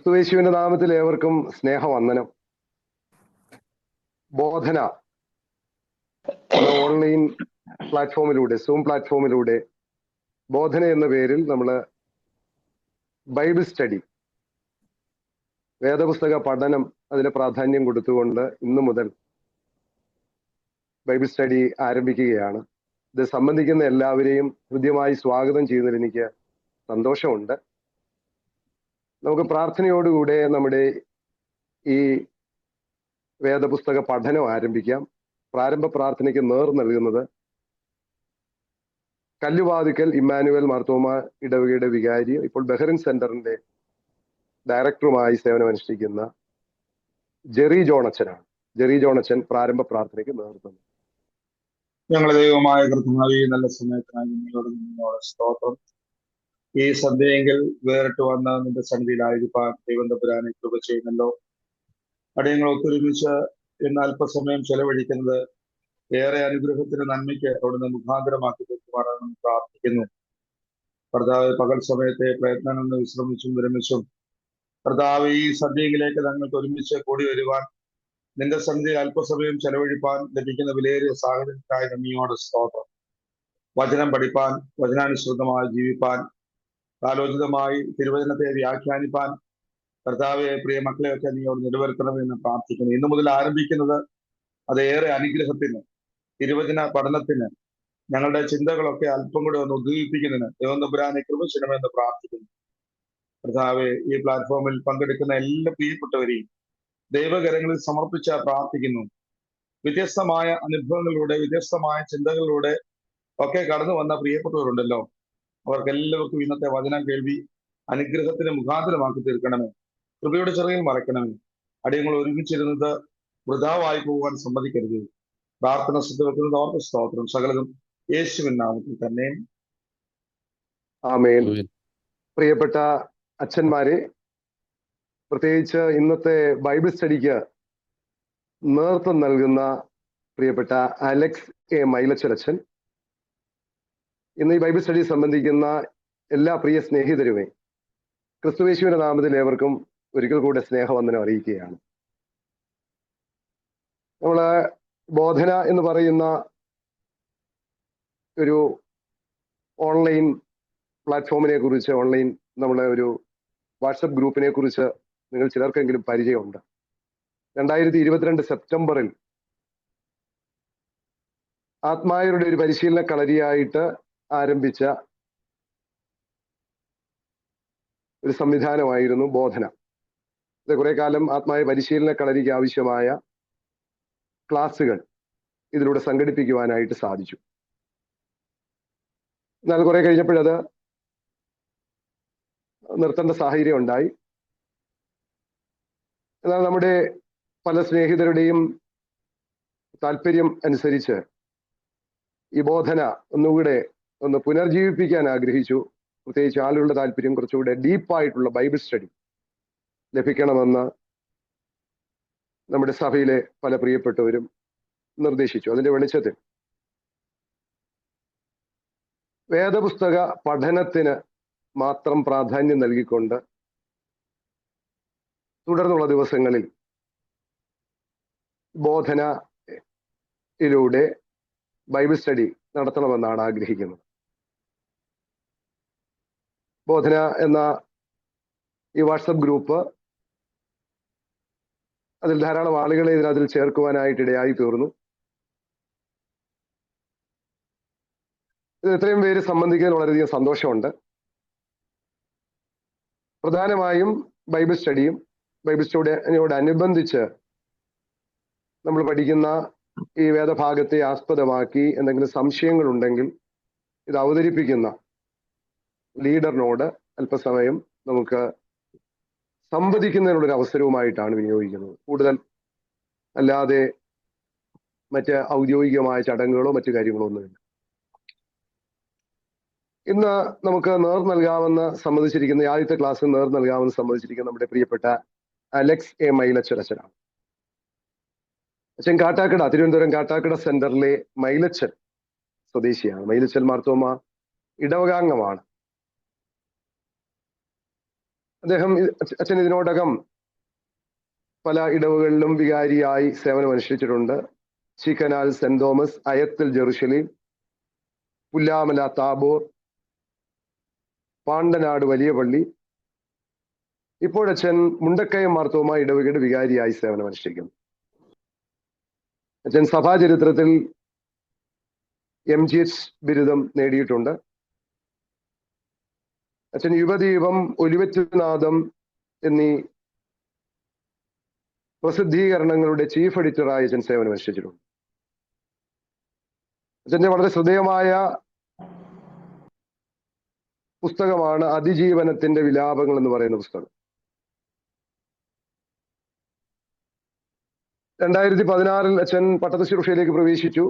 ക്രിസ്തുയേശുവിന്റെ നാമത്തിൽ ഏവർക്കും സ്നേഹവന്ദനം. ബോധന എന്ന ഓൺലൈൻ പ്ലാറ്റ്ഫോമിലൂടെ, സൂം പ്ലാറ്റ്ഫോമിലൂടെ ബോധന എന്ന പേരിൽ നമ്മൾ ബൈബിൾ സ്റ്റഡി, വേദപുസ്തക പഠനം, അതിന് പ്രാധാന്യം കൊടുത്തുകൊണ്ട് ഇന്നു മുതൽ ബൈബിൾ സ്റ്റഡി ആരംഭിക്കുകയാണ്. ഇത് സംബന്ധിക്കുന്ന എല്ലാവരെയും ഹൃദ്യമായി സ്വാഗതം ചെയ്യുന്നതിൽ എനിക്ക് സന്തോഷമുണ്ട്. നമുക്ക് പ്രാർത്ഥനയോടുകൂടെ നമ്മുടെ ഈ വേദപുസ്തക പഠനം ആരംഭിക്കാം. പ്രാരംഭ പ്രാർത്ഥനയ്ക്ക് നേർ നൽകുന്നത് കല്ലുവാതിക്കൽ ഇമ്മാനുവൽ മാർത്തോമ ഇടവകയുടെ വികാരി, ഇപ്പോൾ ബഹ്റിൻ സെന്ററിന്റെ ഡയറക്ടറുമായി സേവനമനുഷ്ഠിക്കുന്ന ജെറി ജോണച്ചനാണ്. ജെറി ജോണച്ചൻ പ്രാരംഭ പ്രാർത്ഥനയ്ക്ക് നേതൃത്വം. ഞങ്ങളുടെ ദൈവമായ കർത്താവേ, നല്ല സമയത്തിനായി നിന്നോട് സ്തോത്രം. ഈ സന്ധ്യയെങ്കിൽ വേറിട്ട് വന്ന നിന്റെ സന്നിധിയിലായിരിക്കാൻ ദൈവം തമ്പുരാനെ കൃപ ചെയ്യുന്നല്ലോ. അടിയങ്ങൾ ഒത്തൊരുമിച്ച് ഇന്ന് അല്പസമയം ചെലവഴിക്കുന്നത് ഏറെ അനുഗ്രഹത്തിന് നന്മയ്ക്ക് അവിടുന്ന് മുഖാന്തരമാക്കി തീർക്കുവാനാണ് പ്രാർത്ഥിക്കുന്നു. കർത്താവ്, പകൽ സമയത്തെ പ്രയത്നം നിന്ന് വിശ്രമിച്ചും വിരമിച്ചും കർത്താവ് ഈ സന്ധ്യയിലേക്ക് ഞങ്ങൾക്ക് ഒരുമിച്ച് കൂടി വരുവാൻ, നിന്റെ സന്ധ്യ അല്പസമയം ചെലവഴിപ്പാൻ ലഭിക്കുന്ന വിലയേറിയ സാഹചര്യത്തിനായി നന്ദിയോട് സ്തോത്രം. വചനം പഠിപ്പാൻ, വചനാനുസൃതമായി ജീവിപ്പാൻ, കാലോചിതമായി തിരുവചനത്തെ വ്യാഖ്യാനിപ്പാൻ കർത്താവെ, പ്രിയ മക്കളെയൊക്കെ നീ അവിടെ നിലനിർത്തണമെന്ന് പ്രാർത്ഥിക്കുന്നു. ഇന്നു മുതൽ ആരംഭിക്കുന്നത് അതേറെ അനുഗ്രഹത്തിന്, തിരുവചന പഠനത്തിന്, ഞങ്ങളുടെ ചിന്തകളൊക്കെ അല്പം കൂടെ ഒന്ന് ഉദ്ദീപിക്കുന്നതിന് ദൈവം തമ്പുരാനെ കൃപ ചെയ്യണമെന്ന് പ്രാർത്ഥിക്കുന്നു. കർത്താവെ, ഈ പ്ലാറ്റ്ഫോമിൽ പങ്കെടുക്കുന്ന എല്ലാ പ്രിയപ്പെട്ടവരെയും ദൈവകരങ്ങളിൽ സമർപ്പിച്ച് പ്രാർത്ഥിക്കുന്നു. വ്യത്യസ്തമായ അനുഭവങ്ങളിലൂടെ, വ്യത്യസ്തമായ ചിന്തകളിലൂടെ ഒക്കെ കടന്നു വന്ന പ്രിയപ്പെട്ടവരുണ്ടല്ലോ, അവർക്കെല്ലാവർക്കും ഇന്നത്തെ വചനം കേൾവി അനുഗ്രഹത്തിന് മുഖാന്തരമാക്കി തീർക്കണമേ. കൃപയുടെ ചെറിയിൽ മറയ്ക്കണമേ. അടിയങ്ങൾ ഒരുമിച്ചിരുന്നത് വൃഥാവായി പോകാൻ സമ്മതിക്കരുത്. പ്രാർത്ഥന ശ്രദ്ധ വെക്കുന്നത് ഓർമ്മ സ്തോത്രം. സകലതും യേശുവിൻ നാമത്തിൽ തന്നെ. ആമേൻ. പ്രിയപ്പെട്ട അച്ഛന്മാരെ, പ്രത്യേകിച്ച് ഇന്നത്തെ ബൈബിൾ സ്റ്റഡിക്ക് നേതൃത്വം നൽകുന്ന പ്രിയപ്പെട്ട അലക്സ് എ മൈലച്ചൻ, ഇന്ന് ഈ ബൈബിൾ സ്റ്റഡി സംബന്ധിക്കുന്ന എല്ലാ പ്രിയ സ്നേഹിതരുമേ, ക്രിസ്തുയേശുവിന്റെ നാമത്തിൽ ഏവർക്കും ഒരിക്കൽ കൂടെ സ്നേഹവന്ദനം അറിയിക്കുകയാണ്. നമ്മള് ബോധന എന്ന് പറയുന്ന ഒരു ഓൺലൈൻ പ്ലാറ്റ്ഫോമിനെ കുറിച്ച്, ഓൺലൈൻ നമ്മളെ ഒരു വാട്സപ്പ് ഗ്രൂപ്പിനെ കുറിച്ച് നിങ്ങൾ ചിലർക്കെങ്കിലും പരിചയമുണ്ട്. 2022 സെപ്റ്റംബറിൽ ആത്മായരുടെ ഒരു പരിശീലന കളരിയായിട്ട് ആരംഭിച്ച ഒരു സംവിധാനമായിരുന്നു ബോധന. ഇത് കുറെ കാലം ആത്മായ പരിശീലന കളരിക്ക് ആവശ്യമായ ക്ലാസ്സുകൾ ഇതിലൂടെ സംഘടിപ്പിക്കുവാനായിട്ട് സാധിച്ചു. എന്നാൽ കുറെ കഴിഞ്ഞപ്പോഴത് നിർത്തേണ്ട സാഹചര്യം ഉണ്ടായി. എന്നാൽ നമ്മുടെ പല സ്നേഹിതരുടെയും താല്പര്യം അനുസരിച്ച് ഈ ബോധന ഒന്നുകൂടെ ഒന്ന് പുനർജീവിപ്പിക്കാൻ ആഗ്രഹിച്ചു. പ്രത്യേകിച്ച് ആളുകളുടെ താല്പര്യം കുറച്ചുകൂടെ ഡീപ്പായിട്ടുള്ള ബൈബിൾ സ്റ്റഡി ലഭിക്കണമെന്ന് നമ്മുടെ സഭയിലെ പല പ്രിയപ്പെട്ടവരും നിർദ്ദേശിച്ചു. അതിന്റെ വെളിച്ചത്തിൽ വേദപുസ്തക പഠനത്തിന് മാത്രം പ്രാധാന്യം നൽകിക്കൊണ്ട് തുടർന്നുള്ള ദിവസങ്ങളിൽ ബോധനയിലൂടെ ബൈബിൾ സ്റ്റഡി നടത്തണമെന്നാണ് ആഗ്രഹിക്കുന്നത്. ബോധന എന്ന ഈ വാട്സപ്പ് ഗ്രൂപ്പ്, അതിൽ ധാരാളം ആളുകളെ ഇതിനകത്തിൽ ചേർക്കുവാനായിട്ട് ഇടയായി തീർന്നു. ഇത് ഇത്രയും പേര് സംബന്ധിക്കുന്നതിൽ വളരെയധികം സന്തോഷമുണ്ട്. പ്രധാനമായും ബൈബിൾ സ്റ്റഡിയും ബൈബിൾ സ്റ്റഡിയോടനുബന്ധിച്ച് നമ്മൾ പഠിക്കുന്ന ഈ വേദഭാഗത്തെ ആസ്പദമാക്കി എന്തെങ്കിലും സംശയങ്ങളുണ്ടെങ്കിൽ ഇത് അവതരിപ്പിക്കുന്ന ലീഡറിനോട് അല്പസമയം നമുക്ക് സംവദിക്കുന്നതിനുള്ളൊരു അവസരവുമായിട്ടാണ് വിനിയോഗിക്കുന്നത്. കൂടുതൽ അല്ലാതെ മറ്റ് ഔദ്യോഗികമായ ചടങ്ങുകളോ മറ്റു കാര്യങ്ങളോ ഒന്നുമില്ല. ഇന്ന് നമുക്ക് നേർ നൽകാമെന്ന് സമ്മതിച്ചിരിക്കുന്ന, ആദ്യത്തെ ക്ലാസ്സിൽ നേർ നൽകാമെന്ന് സമ്മതിച്ചിരിക്കുന്ന നമ്മുടെ പ്രിയപ്പെട്ട അലക്സ് എ മൈലച്ചൻ. അച്ഛൻ കാട്ടാക്കട, തിരുവനന്തപുരം കാട്ടാക്കട സെന്ററിലെ മൈലച്ചൻ സ്വദേശിയാണ്. മൈലച്ചൻ മാർത്തോമ ഇടവകാംഗമാണ്. അദ്ദേഹം അച്ഛൻ ഇതിനോടകം പല ഇടവുകളിലും വികാരിയായി സേവനമനുഷ്ഠിച്ചിട്ടുണ്ട്. ചീക്കനാൽ സെന്റ് തോമസ്, അയത്തിൽ ജെറുസലേം, പുല്ലാമല താബോർ, പാണ്ടനാട് വലിയ പള്ളി. ഇപ്പോഴച്ഛൻ മുണ്ടക്കയം മാർത്തോമ ഇടവകയുടെ വികാരിയായി സേവനമനുഷ്ഠിക്കുന്നു. അച്ഛൻ സഭാചരിത്രത്തിൽ MGH ബിരുദം നേടിയിട്ടുണ്ട്. അച്ഛൻ യുവദീപം, ഒലിവറ്റുനാഥം എന്നീ പ്രസിദ്ധീകരണങ്ങളുടെ ചീഫ് എഡിറ്ററായി അച്ഛൻ സേവനമനുഷ്ഠിച്ചിട്ടുണ്ട്. അച്ഛൻ്റെ വളരെ ശ്രദ്ധേയമായ പുസ്തകമാണ് അതിജീവനത്തിന്റെ വിലാപങ്ങൾ എന്ന് പറയുന്ന പുസ്തകം. 2016 അച്ഛൻ പട്ടത്ത് ശുശ്രൂഷയിലേക്ക് പ്രവേശിച്ചു.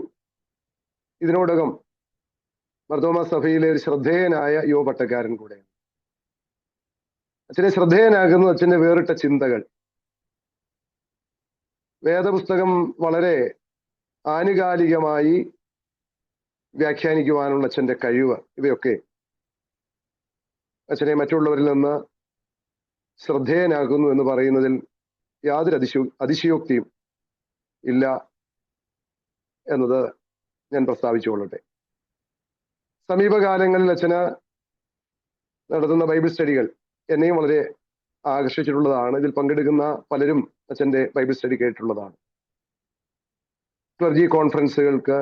ഇതിനോടകം മാർത്തോമാ സഭയിലെ ഒരു ശ്രദ്ധേയനായ യുവ പട്ടക്കാരൻ കൂടെയാണ്. അച്ഛനെ ശ്രദ്ധേയനാകുന്നു അച്ഛൻ്റെ വേറിട്ട ചിന്തകൾ. വേദപുസ്തകം വളരെ ആനുകാലികമായി വ്യാഖ്യാനിക്കുവാനുള്ള അച്ഛൻ്റെ കഴിവ്, ഇവയൊക്കെ അച്ഛനെ മറ്റുള്ളവരിൽ നിന്ന് ശ്രദ്ധേയനാകുന്നു എന്ന് പറയുന്നതിൽ യാതൊരു അതിശയോക്തിയും ഇല്ല എന്നത് ഞാൻ പ്രസ്താവിച്ചുകൊള്ളട്ടെ. സമീപകാലങ്ങളിൽ അച്ഛന് നടത്തുന്ന ബൈബിൾ സ്റ്റഡികൾ എന്നെയും വളരെ ആകർഷിച്ചിട്ടുള്ളതാണ്. ഇതിൽ പങ്കെടുക്കുന്ന പലരും അച്ഛൻ്റെ ബൈബിൾ സ്റ്റഡി കേട്ടിട്ടുള്ളതാണ്. ക്ലർജി കോൺഫറൻസുകൾക്ക്,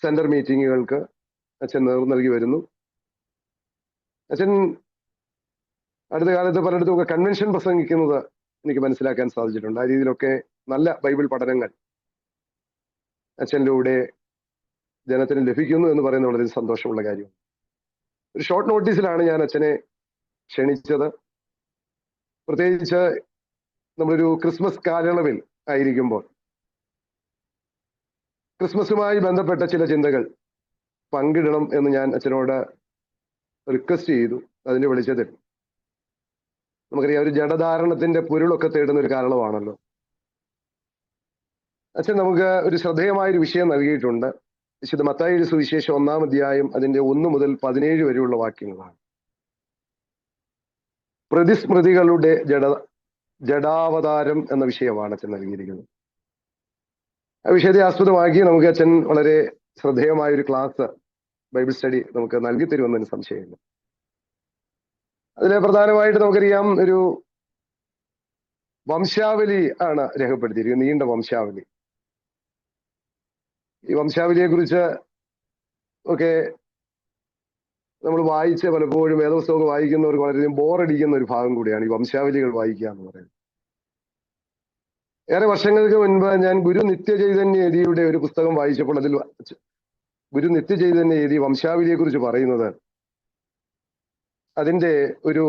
സെന്റർ മീറ്റിങ്ങുകൾക്ക് അച്ഛൻ നേതൃത്വം നൽകി വരുന്നു. അച്ഛൻ അടുത്ത കാലത്ത് പലയിടത്തുമൊക്കെ കൺവെൻഷൻ പ്രസംഗിക്കുന്നത് എനിക്ക് മനസ്സിലാക്കാൻ സാധിച്ചിട്ടുണ്ട്. ആ രീതിയിലൊക്കെ നല്ല ബൈബിൾ പഠനങ്ങൾ അച്ഛനിലൂടെ ജനത്തിന് ലഭിക്കുന്നു എന്ന് പറയുന്നത് വളരെ സന്തോഷമുള്ള കാര്യമാണ്. ഒരു ഷോർട്ട് നോട്ടീസിലാണ് ഞാൻ അച്ഛനെ ക്ഷണിച്ചത്. പ്രത്യേകിച്ച് നമ്മളൊരു ക്രിസ്മസ് കാലയളവിൽ ആയിരിക്കുമ്പോൾ ക്രിസ്മസുമായി ബന്ധപ്പെട്ട ചില ചിന്തകൾ പങ്കിടണം എന്ന് ഞാൻ അച്ഛനോട് റിക്വസ്റ്റ് ചെയ്തു. അതിന്റെ വെളിച്ചത്തിൽ നമുക്കറിയാം, ഒരു ജഡധാരണത്തിന്റെ പൊരുളൊക്കെ തേടുന്ന ഒരു കാലമാണല്ലോ. അച്ഛൻ നമുക്ക് ഒരു ശ്രദ്ധേയമായൊരു വിഷയം നൽകിയിട്ടുണ്ട്. വിശുദ്ധ മത്തായിയുടെ സുവിശേഷം 1-ാം അധ്യായം അതിന്റെ 1 മുതൽ 17 വരെയുള്ള വാക്യങ്ങളാണ്. പ്രതിസ്മൃതികളുടെ ജഡാവതാരം എന്ന വിഷയമാണ് അച്ഛൻ നൽകിയിരിക്കുന്നത്. ആ വിഷയത്തെ ആസ്പദമാക്കി നമുക്ക് അച്ഛൻ വളരെ ശ്രദ്ധേയമായൊരു ക്ലാസ്, ബൈബിൾ സ്റ്റഡി നമുക്ക് നൽകി തരുമെന്നതിന് സംശയമില്ല. അതിലെ പ്രധാനമായിട്ട് നമുക്കറിയാം, ഒരു വംശാവലി ആണ് രേഖപ്പെടുത്തിയിരിക്കുന്നത്, നീണ്ട വംശാവലി. ഈ വംശാവലിയെ കുറിച്ച് ഒക്കെ നമ്മൾ വായിച്ച് പലപ്പോഴും വേദപുസ്തകമൊക്കെ വായിക്കുന്നവർക്ക് വളരെയധികം ബോറടിക്കുന്ന ഒരു ഭാഗം കൂടിയാണ് ഈ വംശാവലികൾ വായിക്കുക എന്ന് പറയുന്നത്. ഏറെ വർഷങ്ങൾക്ക് മുൻപ് ഞാൻ ഗുരു നിത്യചൈതന്യയതിയുടെ ഒരു പുസ്തകം വായിച്ചപ്പോൾ അതിൽ ഗുരു നിത്യചൈതന്യയതി വംശാവലിയെ കുറിച്ച് പറയുന്നത്, അതിൻ്റെ ഒരു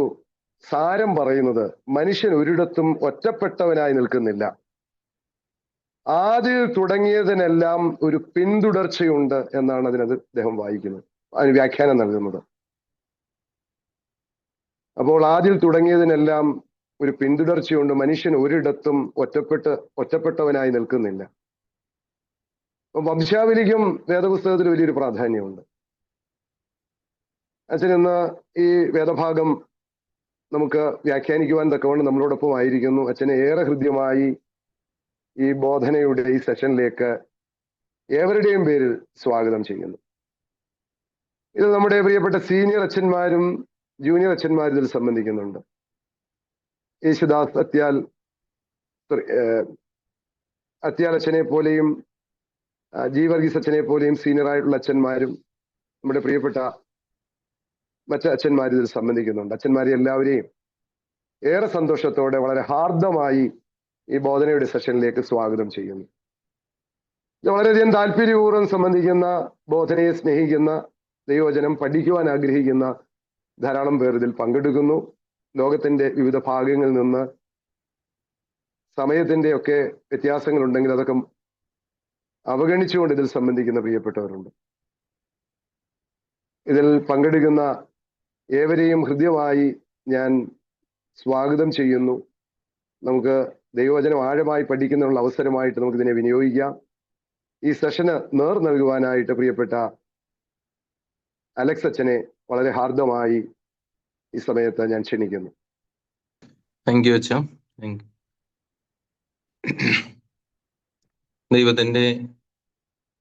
സാരം പറയുന്നത്, മനുഷ്യൻ ഒരിടത്തും ഒറ്റപ്പെട്ടവനായി നിൽക്കുന്നില്ല. ആദ്യം തുടങ്ങിയതിനെല്ലാം ഒരു പിന്തുടർച്ചയുണ്ട് എന്നാണ് അതിനത് അദ്ദേഹം വായിക്കുന്നത്, അതിന് വ്യാഖ്യാനം നൽകുന്നത്. അപ്പോൾ ആദ്യം തുടങ്ങിയതിനെല്ലാം ഒരു പിന്തുടർച്ചയുണ്ട്, മനുഷ്യൻ ഒരിടത്തും ഒറ്റപ്പെട്ടവനായി നിൽക്കുന്നില്ല. അപ്പം വംശാവലിക്കും വേദപുസ്തകത്തിൽ വലിയൊരു പ്രാധാന്യമുണ്ട്. അച്ഛൻ ഇന്ന് ഈ വേദഭാഗം നമുക്ക് വ്യാഖ്യാനിക്കുവാൻ തക്കവണ്ണം നമ്മളോടൊപ്പം ആയിരിക്കുന്നു. അച്ഛനെ ഏറെ ഹൃദ്യമായി ഈ ബോധനയുടെ ഈ സെഷനിലേക്ക് ഏവരുടെയും പേരിൽ സ്വാഗതം ചെയ്യുന്നു. ഇത് നമ്മുടെ പ്രിയപ്പെട്ട സീനിയർ അച്ഛന്മാരും ജൂനിയർ അച്ഛന്മാരും ഇതിൽ സംബന്ധിക്കുന്നുണ്ട്. യേശുദാസ് അത്യാൽ അച്ഛനെ പോലെയും ജി വർഗീസ് അച്ഛനെ പോലെയും സീനിയറായിട്ടുള്ള അച്ഛന്മാരും നമ്മുടെ പ്രിയപ്പെട്ട മറ്റ് അച്ഛന്മാർ ഇതിൽ സംബന്ധിക്കുന്നുണ്ട്. അച്ഛന്മാരെ എല്ലാവരെയും ഏറെ സന്തോഷത്തോടെ വളരെ ഹാർദമായി ഈ ബോധനയുടെ സെഷനിലേക്ക് സ്വാഗതം ചെയ്യുന്നു. ഇത് വളരെയധികം താല്പര്യപൂർവ്വം സംബന്ധിക്കുന്ന, ബോധനയെ സ്നേഹിക്കുന്ന, ദൈവവചനം പഠിക്കുവാൻ ആഗ്രഹിക്കുന്ന ധാരാളം പേർ ഇതിൽ പങ്കെടുക്കുന്നു. ലോകത്തിന്റെ വിവിധ ഭാഗങ്ങളിൽ നിന്ന് സമയത്തിന്റെ ഒക്കെ വ്യത്യാസങ്ങളുണ്ടെങ്കിൽ അതൊക്കെ അവഗണിച്ചുകൊണ്ട് ഇതിൽ സംബന്ധിക്കുന്ന പ്രിയപ്പെട്ടവരുണ്ട്. ഇതിൽ പങ്കെടുക്കുന്ന ഏവരെയും ഹൃദ്യമായി ഞാൻ സ്വാഗതം ചെയ്യുന്നു. നമുക്ക് ദൈവവചനം ആഴമായി പഠിക്കുന്നതിനുള്ള അവസരമായിട്ട് നമുക്കിതിനെ വിനിയോഗിക്കാം. ഈ സെഷന് നേർ നൽകുവാനായിട്ട് പ്രിയപ്പെട്ട അലക്സ് അച്ഛനെ വളരെ ഹാർദമായി ഈ സമയത്ത് ഞാൻ ക്ഷണിക്കുന്നു. താങ്ക് യു അച്ഛാ. ദൈവത്തിന്റെ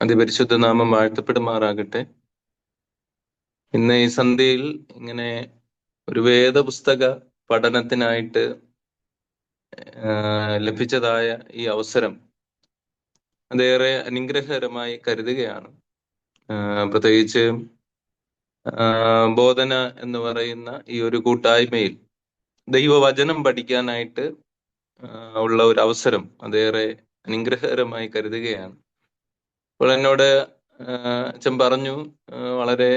അതിപരിശുദ്ധ നാമം വാഴ്ത്തപ്പെടുമാറാകട്ടെ. ഇന്ന് ഈ സന്ധ്യയിൽ ഇങ്ങനെ ഒരു വേദപുസ്തക പഠനത്തിനായിട്ട് ലഭിച്ചതായ ഈ അവസരം അതേറെ അനുഗ്രഹകരമായി കരുതുകയാണ്. പ്രത്യേകിച്ച് ബോധന എന്ന് പറയുന്ന ഈ ഒരു കൂട്ടായ്മയിൽ ദൈവവചനം പഠിക്കാനായിട്ട് ഉള്ള ഒരു അവസരം അതേറെ അനുഗ്രഹകരമായി കരുതുകയാണ്. അപ്പോൾ എന്നോട് അച്ഛൻ പറഞ്ഞു, വളരെ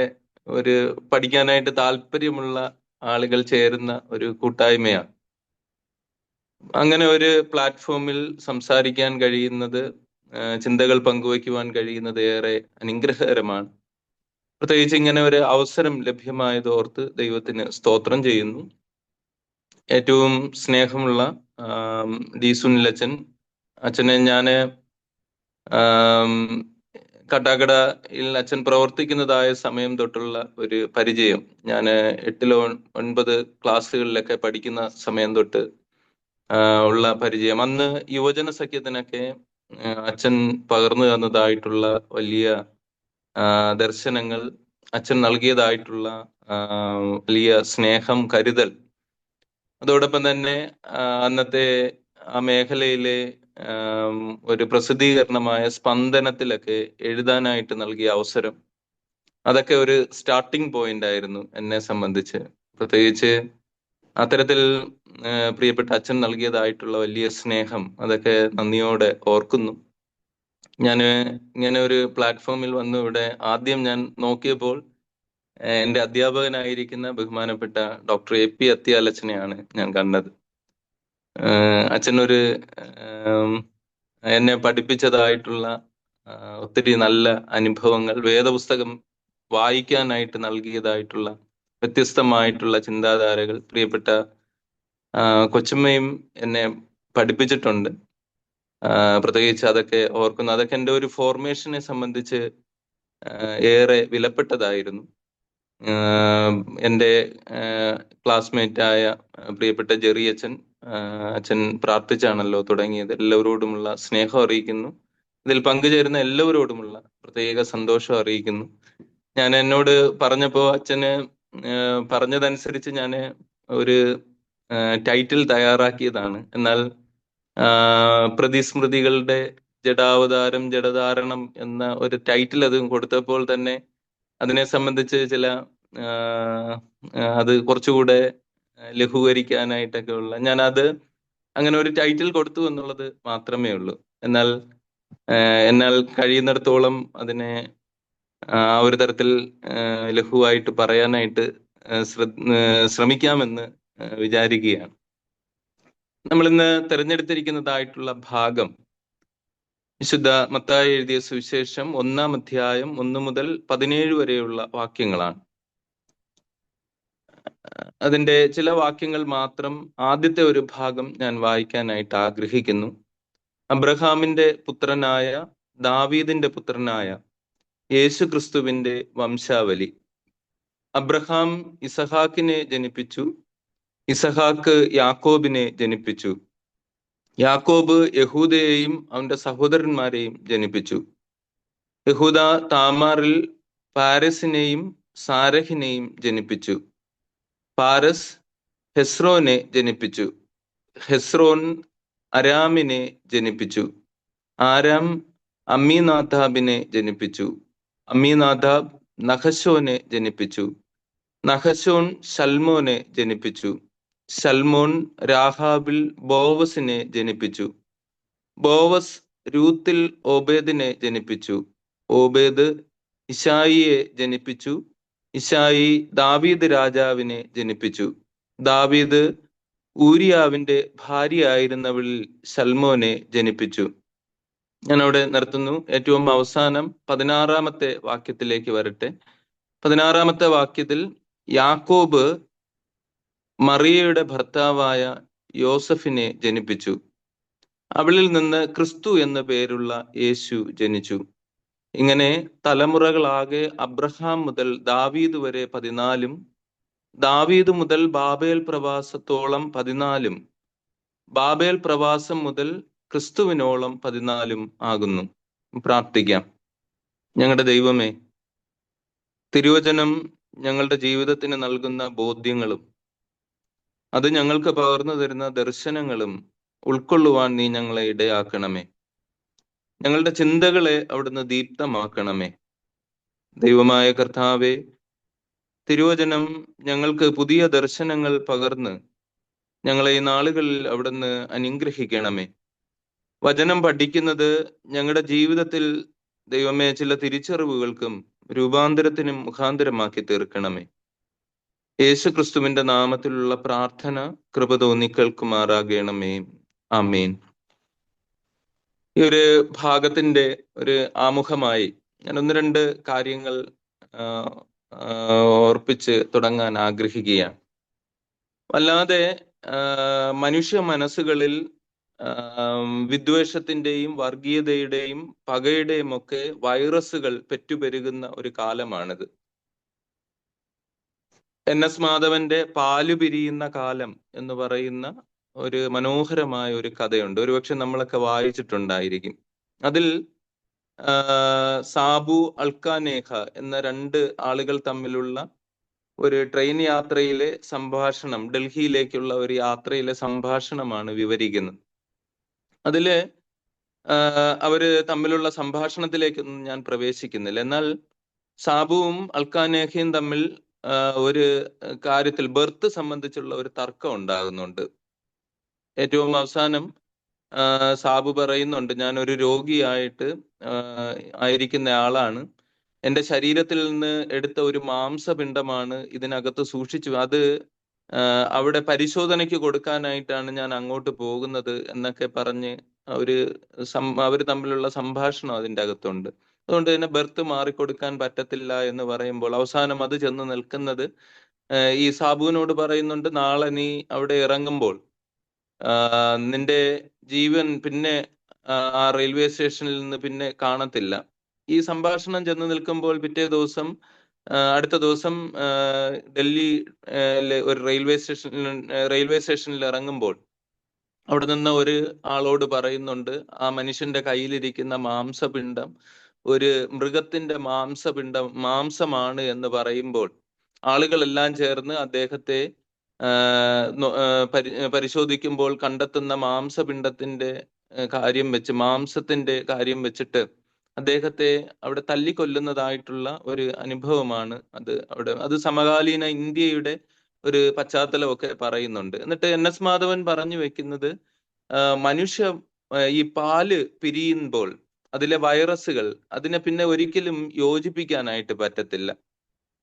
ഒരു പഠിക്കാനായിട്ട് താല്പര്യമുള്ള ആളുകൾ ചേരുന്ന ഒരു കൂട്ടായ്മയാണ്. അങ്ങനെ ഒരു പ്ലാറ്റ്ഫോമിൽ സംസാരിക്കാൻ കഴിയുന്നത്, ചിന്തകൾ പങ്കുവയ്ക്കുവാൻ കഴിയുന്നത് ഏറെ അനുഗ്രഹകരമാണ്. പ്രത്യേകിച്ച് ഇങ്ങനെ ഒരു അവസരം ലഭ്യമായതോർത്ത് ദൈവത്തിന് സ്തോത്രം ചെയ്യുന്നു. ഏറ്റവും സ്നേഹമുള്ള ഡി സുനിലച്ഛൻ, അച്ഛനെ ഞാന് കട്ടാക്കടയിൽ അച്ഛൻ പ്രവർത്തിക്കുന്നതായ സമയം തൊട്ടുള്ള ഒരു പരിചയം, ഞാൻ 8 9 ക്ലാസ്സുകളിലൊക്കെ പഠിക്കുന്ന സമയം തൊട്ട് ഉള്ള പരിചയം. അന്ന് യുവജന സഖ്യത്തിനൊക്കെ അച്ഛൻ പകർന്നു തന്നതായിട്ടുള്ള വലിയ ദർശനങ്ങൾ, അച്ഛൻ നൽകിയതായിട്ടുള്ള വലിയ സ്നേഹം, കരുതൽ, അതോടൊപ്പം തന്നെ അന്നത്തെ ആ മേഖലയിലെ ഒരു പ്രസിദ്ധീകരണമായ സ്പന്ദനത്തിലൊക്കെ എഴുതാനായിട്ട് നൽകിയ അവസരം, അതൊക്കെ ഒരു സ്റ്റാർട്ടിംഗ് പോയിന്റ് ആയിരുന്നു എന്നെ സംബന്ധിച്ച്. പ്രത്യേകിച്ച് അത്തരത്തിൽ പ്രിയപ്പെട്ട അച്ഛൻ നൽകിയതായിട്ടുള്ള വലിയ സ്നേഹം, അതൊക്കെ നന്ദിയോടെ ഓർക്കുന്നു. ഞാൻ ഇങ്ങനെ ഒരു പ്ലാറ്റ്ഫോമിൽ വന്നു ഇവിടെ ആദ്യം ഞാൻ നോക്കിയപ്പോൾ എൻ്റെ അധ്യാപകനായിരിക്കുന്ന ബഹുമാനപ്പെട്ട ഡോക്ടർ AP അത്യാലച്ചനെയാണ് ഞാൻ കണ്ടത്. അച്ഛനൊരു എന്നെ പഠിപ്പിച്ചതായിട്ടുള്ള ഒത്തിരി നല്ല അനുഭവങ്ങൾ, വേദപുസ്തകം വായിക്കാനായിട്ട് നൽകിയതായിട്ടുള്ള വ്യത്യസ്തമായിട്ടുള്ള ചിന്താധാരകൾ പ്രിയപ്പെട്ട കൊച്ചുമ്മയും എന്നെ പഠിപ്പിച്ചിട്ടുണ്ട്. പ്രത്യേകിച്ച് അതൊക്കെ ഓർക്കുന്നു. അതൊക്കെ എൻ്റെ ഒരു ഫോർമേഷനെ സംബന്ധിച്ച് ഏറെ വിലപ്പെട്ടതായിരുന്നു. എൻ്റെ ക്ലാസ്മേറ്റായ പ്രിയപ്പെട്ട ജെറി അച്ഛൻ, അച്ഛൻ പ്രാർത്ഥിച്ചാണല്ലോ തുടങ്ങിയത്. എല്ലാവരോടുമുള്ള സ്നേഹം അറിയിക്കുന്നു. ഇതിൽ പങ്കുചേരുന്ന എല്ലാവരോടുമുള്ള പ്രത്യേക സന്തോഷം അറിയിക്കുന്നു. ഞാൻ എന്നോട് പറഞ്ഞപ്പോൾ അച്ഛന് പറഞ്ഞതനുസരിച്ച് ഞാൻ ഒരു ടൈറ്റിൽ തയ്യാറാക്കിയതാണ്. എന്നാൽ പ്രതിസ്മൃതികളുടെ ജഡാവതാരം, ജഡധാരണം എന്ന ഒരു ടൈറ്റിൽ അത് കൊടുത്തപ്പോൾ തന്നെ അതിനെ സംബന്ധിച്ച് ചില അത് കുറച്ചുകൂടെ ലഘൂകരിക്കാനായിട്ടൊക്കെ ഉള്ള, ഞാനത് അങ്ങനെ ഒരു ടൈറ്റിൽ കൊടുത്തു എന്നുള്ളത് മാത്രമേ ഉള്ളൂ. എന്നാൽ കഴിയുന്നിടത്തോളം അതിനെ ആ ഒരു തരത്തിൽ ലഘുവായിട്ട് പറയാനായിട്ട് ശ്രമിക്കാമെന്ന് വിചാരിക്കുകയാണ്. നമ്മളിന്ന് തിരഞ്ഞെടുത്തിരിക്കുന്നതായിട്ടുള്ള ഭാഗം വിശുദ്ധ മത്തായി എഴുതിയ സുവിശേഷം 1-ാം അധ്യായം 1 മുതൽ 17 വരെയുള്ള വാക്യങ്ങളാണ്. അതിൻ്റെ ചില വാക്യങ്ങൾ മാത്രം, ആദ്യത്തെ ഒരു ഭാഗം ഞാൻ വായിക്കാനായിട്ട് ആഗ്രഹിക്കുന്നു. അബ്രഹാമിന്റെ പുത്രനായ, ദാവീദിന്റെ പുത്രനായ യേശു ക്രിസ്തുവിന്റെ വംശാവലി. അബ്രഹാം ഇസഹാക്കിനെ ജനിപ്പിച്ചു, ഇസഹാക്ക് യാക്കോബിനെ ജനിപ്പിച്ചു, യാക്കോബ് യഹൂദയെയും അവന്റെ സഹോദരന്മാരെയും ജനിപ്പിച്ചു. യഹൂദ താമാറിൽ പാരസിനെയും സാരഹിനെയും ജനിപ്പിച്ചു. പാരസ് ഹെസ്രോനെ ജനിപ്പിച്ചു. ഹെസ്രോൻ അരാമിനെ ജനിപ്പിച്ചു. ആരാം അമ്മീനാദാബിനെ ജനിപ്പിച്ചു. അമ്മീനാദാബ് നഹശോനെ ജനിപ്പിച്ചു. നഹശോൻ ശൽമോനെ ജനിപ്പിച്ചു. ശൽമോൻ രാഹാബിൽ ബോവസിനെ ജനിപ്പിച്ചു. ബോവസ് രൂത്തിൽ ഓബേദിനെ ജനിപ്പിച്ചു. ഓബേദ് ഇശായിയെ ജനിപ്പിച്ചു. ഇശായി ദാവീദ് രാജാവിനെ ജനിപ്പിച്ചു. ദാവീദ് ഊരിയാവിന്റെ ഭാര്യയായിരുന്നവളിൽ ശൽമോനെ ജനിപ്പിച്ചു. ഞാൻ അവിടെ നിർത്തുന്നു. ഏറ്റവും അവസാനം 16-ാമത്തെ വാക്യത്തിലേക്ക് വരട്ടെ. 16-ാമത്തെ വാക്യത്തിൽ യാക്കോബ് മറിയയുടെ ഭർത്താവായ യോസഫിനെ ജനിപ്പിച്ചു. അവളിൽ നിന്ന് ക്രിസ്തു എന്ന പേരുള്ള യേശു ജനിച്ചു. ഇങ്ങനെ തലമുറകളാകെ അബ്രഹാം മുതൽ ദാവീദ് വരെ 14-ഉം ദാവീദ് മുതൽ ബാബേൽ പ്രവാസത്തോളം 14, ബാബേൽ പ്രവാസം മുതൽ ക്രിസ്തുവിനോളം 14 ആകുന്നു. പ്രാർത്ഥിക്കാം. ഞങ്ങളുടെ ദൈവമേ, തിരുവചനം ഞങ്ങളുടെ ജീവിതത്തിന് നൽകുന്ന ബോധ്യങ്ങളും അത് ഞങ്ങൾക്ക് പകർന്നു തരുന്ന ദർശനങ്ങളും ഉൾക്കൊള്ളുവാൻ നീ ഞങ്ങളെ ഇടയാക്കണമേ. ഞങ്ങളുടെ ചിന്തകളെ അവിടുന്ന് ദീപ്തമാക്കണമേ. ദൈവമായ കർത്താവേ, തിരുവചനം ഞങ്ങൾക്ക് പുതിയ ദർശനങ്ങൾ പകർന്ന് ഞങ്ങളെ ഈ നാളുകളിൽ അവിടുന്ന് അനുഗ്രഹിക്കണമേ. വചനം പഠിക്കുന്നത് ഞങ്ങളുടെ ജീവിതത്തിൽ ദൈവമേ ചില തിരിച്ചറിവുകൾക്കും രൂപാന്തരത്തിനും മുഖാന്തരമാക്കി തീർക്കണമേ. യേശു ക്രിസ്തുവിന്റെ നാമത്തിലുള്ള പ്രാർത്ഥന കൃപ തോന്നി കേൾക്കുമാറാകണമേ. ആമേൻ. ഈ ഒരു ഭാഗത്തിന്റെ ഒരു ആമുഖമായി ഞാൻ 1-2 കാര്യങ്ങൾ ഓർപ്പിച്ച് തുടങ്ങാൻ ആഗ്രഹിക്കുകയാണ്. വല്ലാതെ മനുഷ്യ മനസ്സുകളിൽ വിദ്വേഷത്തിന്റെയും വർഗീയതയുടെയും പകയുടെയും ഒക്കെ വൈറസുകൾ പെറ്റുപെരുകുന്ന ഒരു കാലമാണിത്. NS മാധവന്റെ പാലു പിരിയുന്ന കാലം എന്ന് പറയുന്ന ഒരു മനോഹരമായ ഒരു കഥയുണ്ട്. ഒരുപക്ഷെ നമ്മളൊക്കെ വായിച്ചിട്ടുണ്ടായിരിക്കും. അതിൽ സാബു അൽക്കാനേഖ എന്ന 2 ആളുകൾ തമ്മിലുള്ള ഒരു ട്രെയിൻ യാത്രയിലെ സംഭാഷണം, ഡൽഹിയിലേക്കുള്ള ഒരു യാത്രയിലെ സംഭാഷണമാണ് വിവരിക്കുന്നത്. അതില് അവര് തമ്മിലുള്ള സംഭാഷണത്തിലേക്കൊന്നും ഞാൻ പ്രവേശിക്കുന്നില്ല. എന്നാൽ സാബുവും അൽക്കാനേഖയും തമ്മിൽ ഒരു കാര്യത്തിൽ ബർത്ത് സംബന്ധിച്ചുള്ള ഒരു തർക്കം ഉണ്ടാകുന്നുണ്ട്. ഏറ്റവും അവസാനം സാബു പറയുന്നുണ്ട്, ഞാൻ ഒരു രോഗിയായിട്ട് ആയിരിക്കുന്ന ആളാണ്, എൻ്റെ ശരീരത്തിൽ നിന്ന് എടുത്ത ഒരു മാംസപിണ്ഡമാണ് ഇതിനകത്ത് സൂക്ഷിച്ചു, അത് അവിടെ പരിശോധനയ്ക്ക് കൊടുക്കാനായിട്ടാണ് ഞാൻ അങ്ങോട്ട് പോകുന്നത് എന്നൊക്കെ പറഞ്ഞ് അവർ തമ്മിലുള്ള സംഭാഷണം അതിൻ്റെ അകത്തുണ്ട്. അതുകൊണ്ട് തന്നെ ബർത്ത് മാറിക്കൊടുക്കാൻ പറ്റത്തില്ല എന്ന് പറയുമ്പോൾ അവസാനം അത് ചെന്ന് നിൽക്കുന്നത് ഈ സാബുവിനോട് പറയുന്നുണ്ട്, നാളെ നീ അവിടെ ഇറങ്ങുമ്പോൾ നിന്റെ ജീവൻ പിന്നെ ആ റെയിൽവേ സ്റ്റേഷനിൽ നിന്ന് പിന്നെ കാണത്തില്ല. ഈ സംഭാഷണം ചെന്ന് നിൽക്കുമ്പോൾ അടുത്ത ദിവസം ഡൽഹി ഒരു റെയിൽവേ സ്റ്റേഷനിൽ ഇറങ്ങുമ്പോൾ അവിടെ നിന്ന് ഒരു ആളോട് പറയുന്നുണ്ട്, ആ മനുഷ്യന്റെ കയ്യിലിരിക്കുന്ന മാംസപിണ്ഡം ഒരു മൃഗത്തിന്റെ മാംസമാണ് എന്ന് പറയുമ്പോൾ ആളുകളെല്ലാം ചേർന്ന് അദ്ദേഹത്തെ പരിശോധിക്കുമ്പോൾ കണ്ടെത്തുന്ന മാംസത്തിന്റെ കാര്യം വെച്ചിട്ട് അദ്ദേഹത്തെ അവിടെ തല്ലിക്കൊല്ലുന്നതായിട്ടുള്ള ഒരു അനുഭവമാണ് അത് സമകാലീന ഇന്ത്യയുടെ ഒരു പശ്ചാത്തലമൊക്കെ പറയുന്നുണ്ട്. എന്നിട്ട് NS മാധവൻ പറഞ്ഞു വെക്കുന്നത്, ഈ പാല് പിരിയുമ്പോൾ അതിലെ വൈറസുകൾ അതിനെ പിന്നെ ഒരിക്കലും യോജിപ്പിക്കാനായിട്ട് പറ്റത്തില്ല.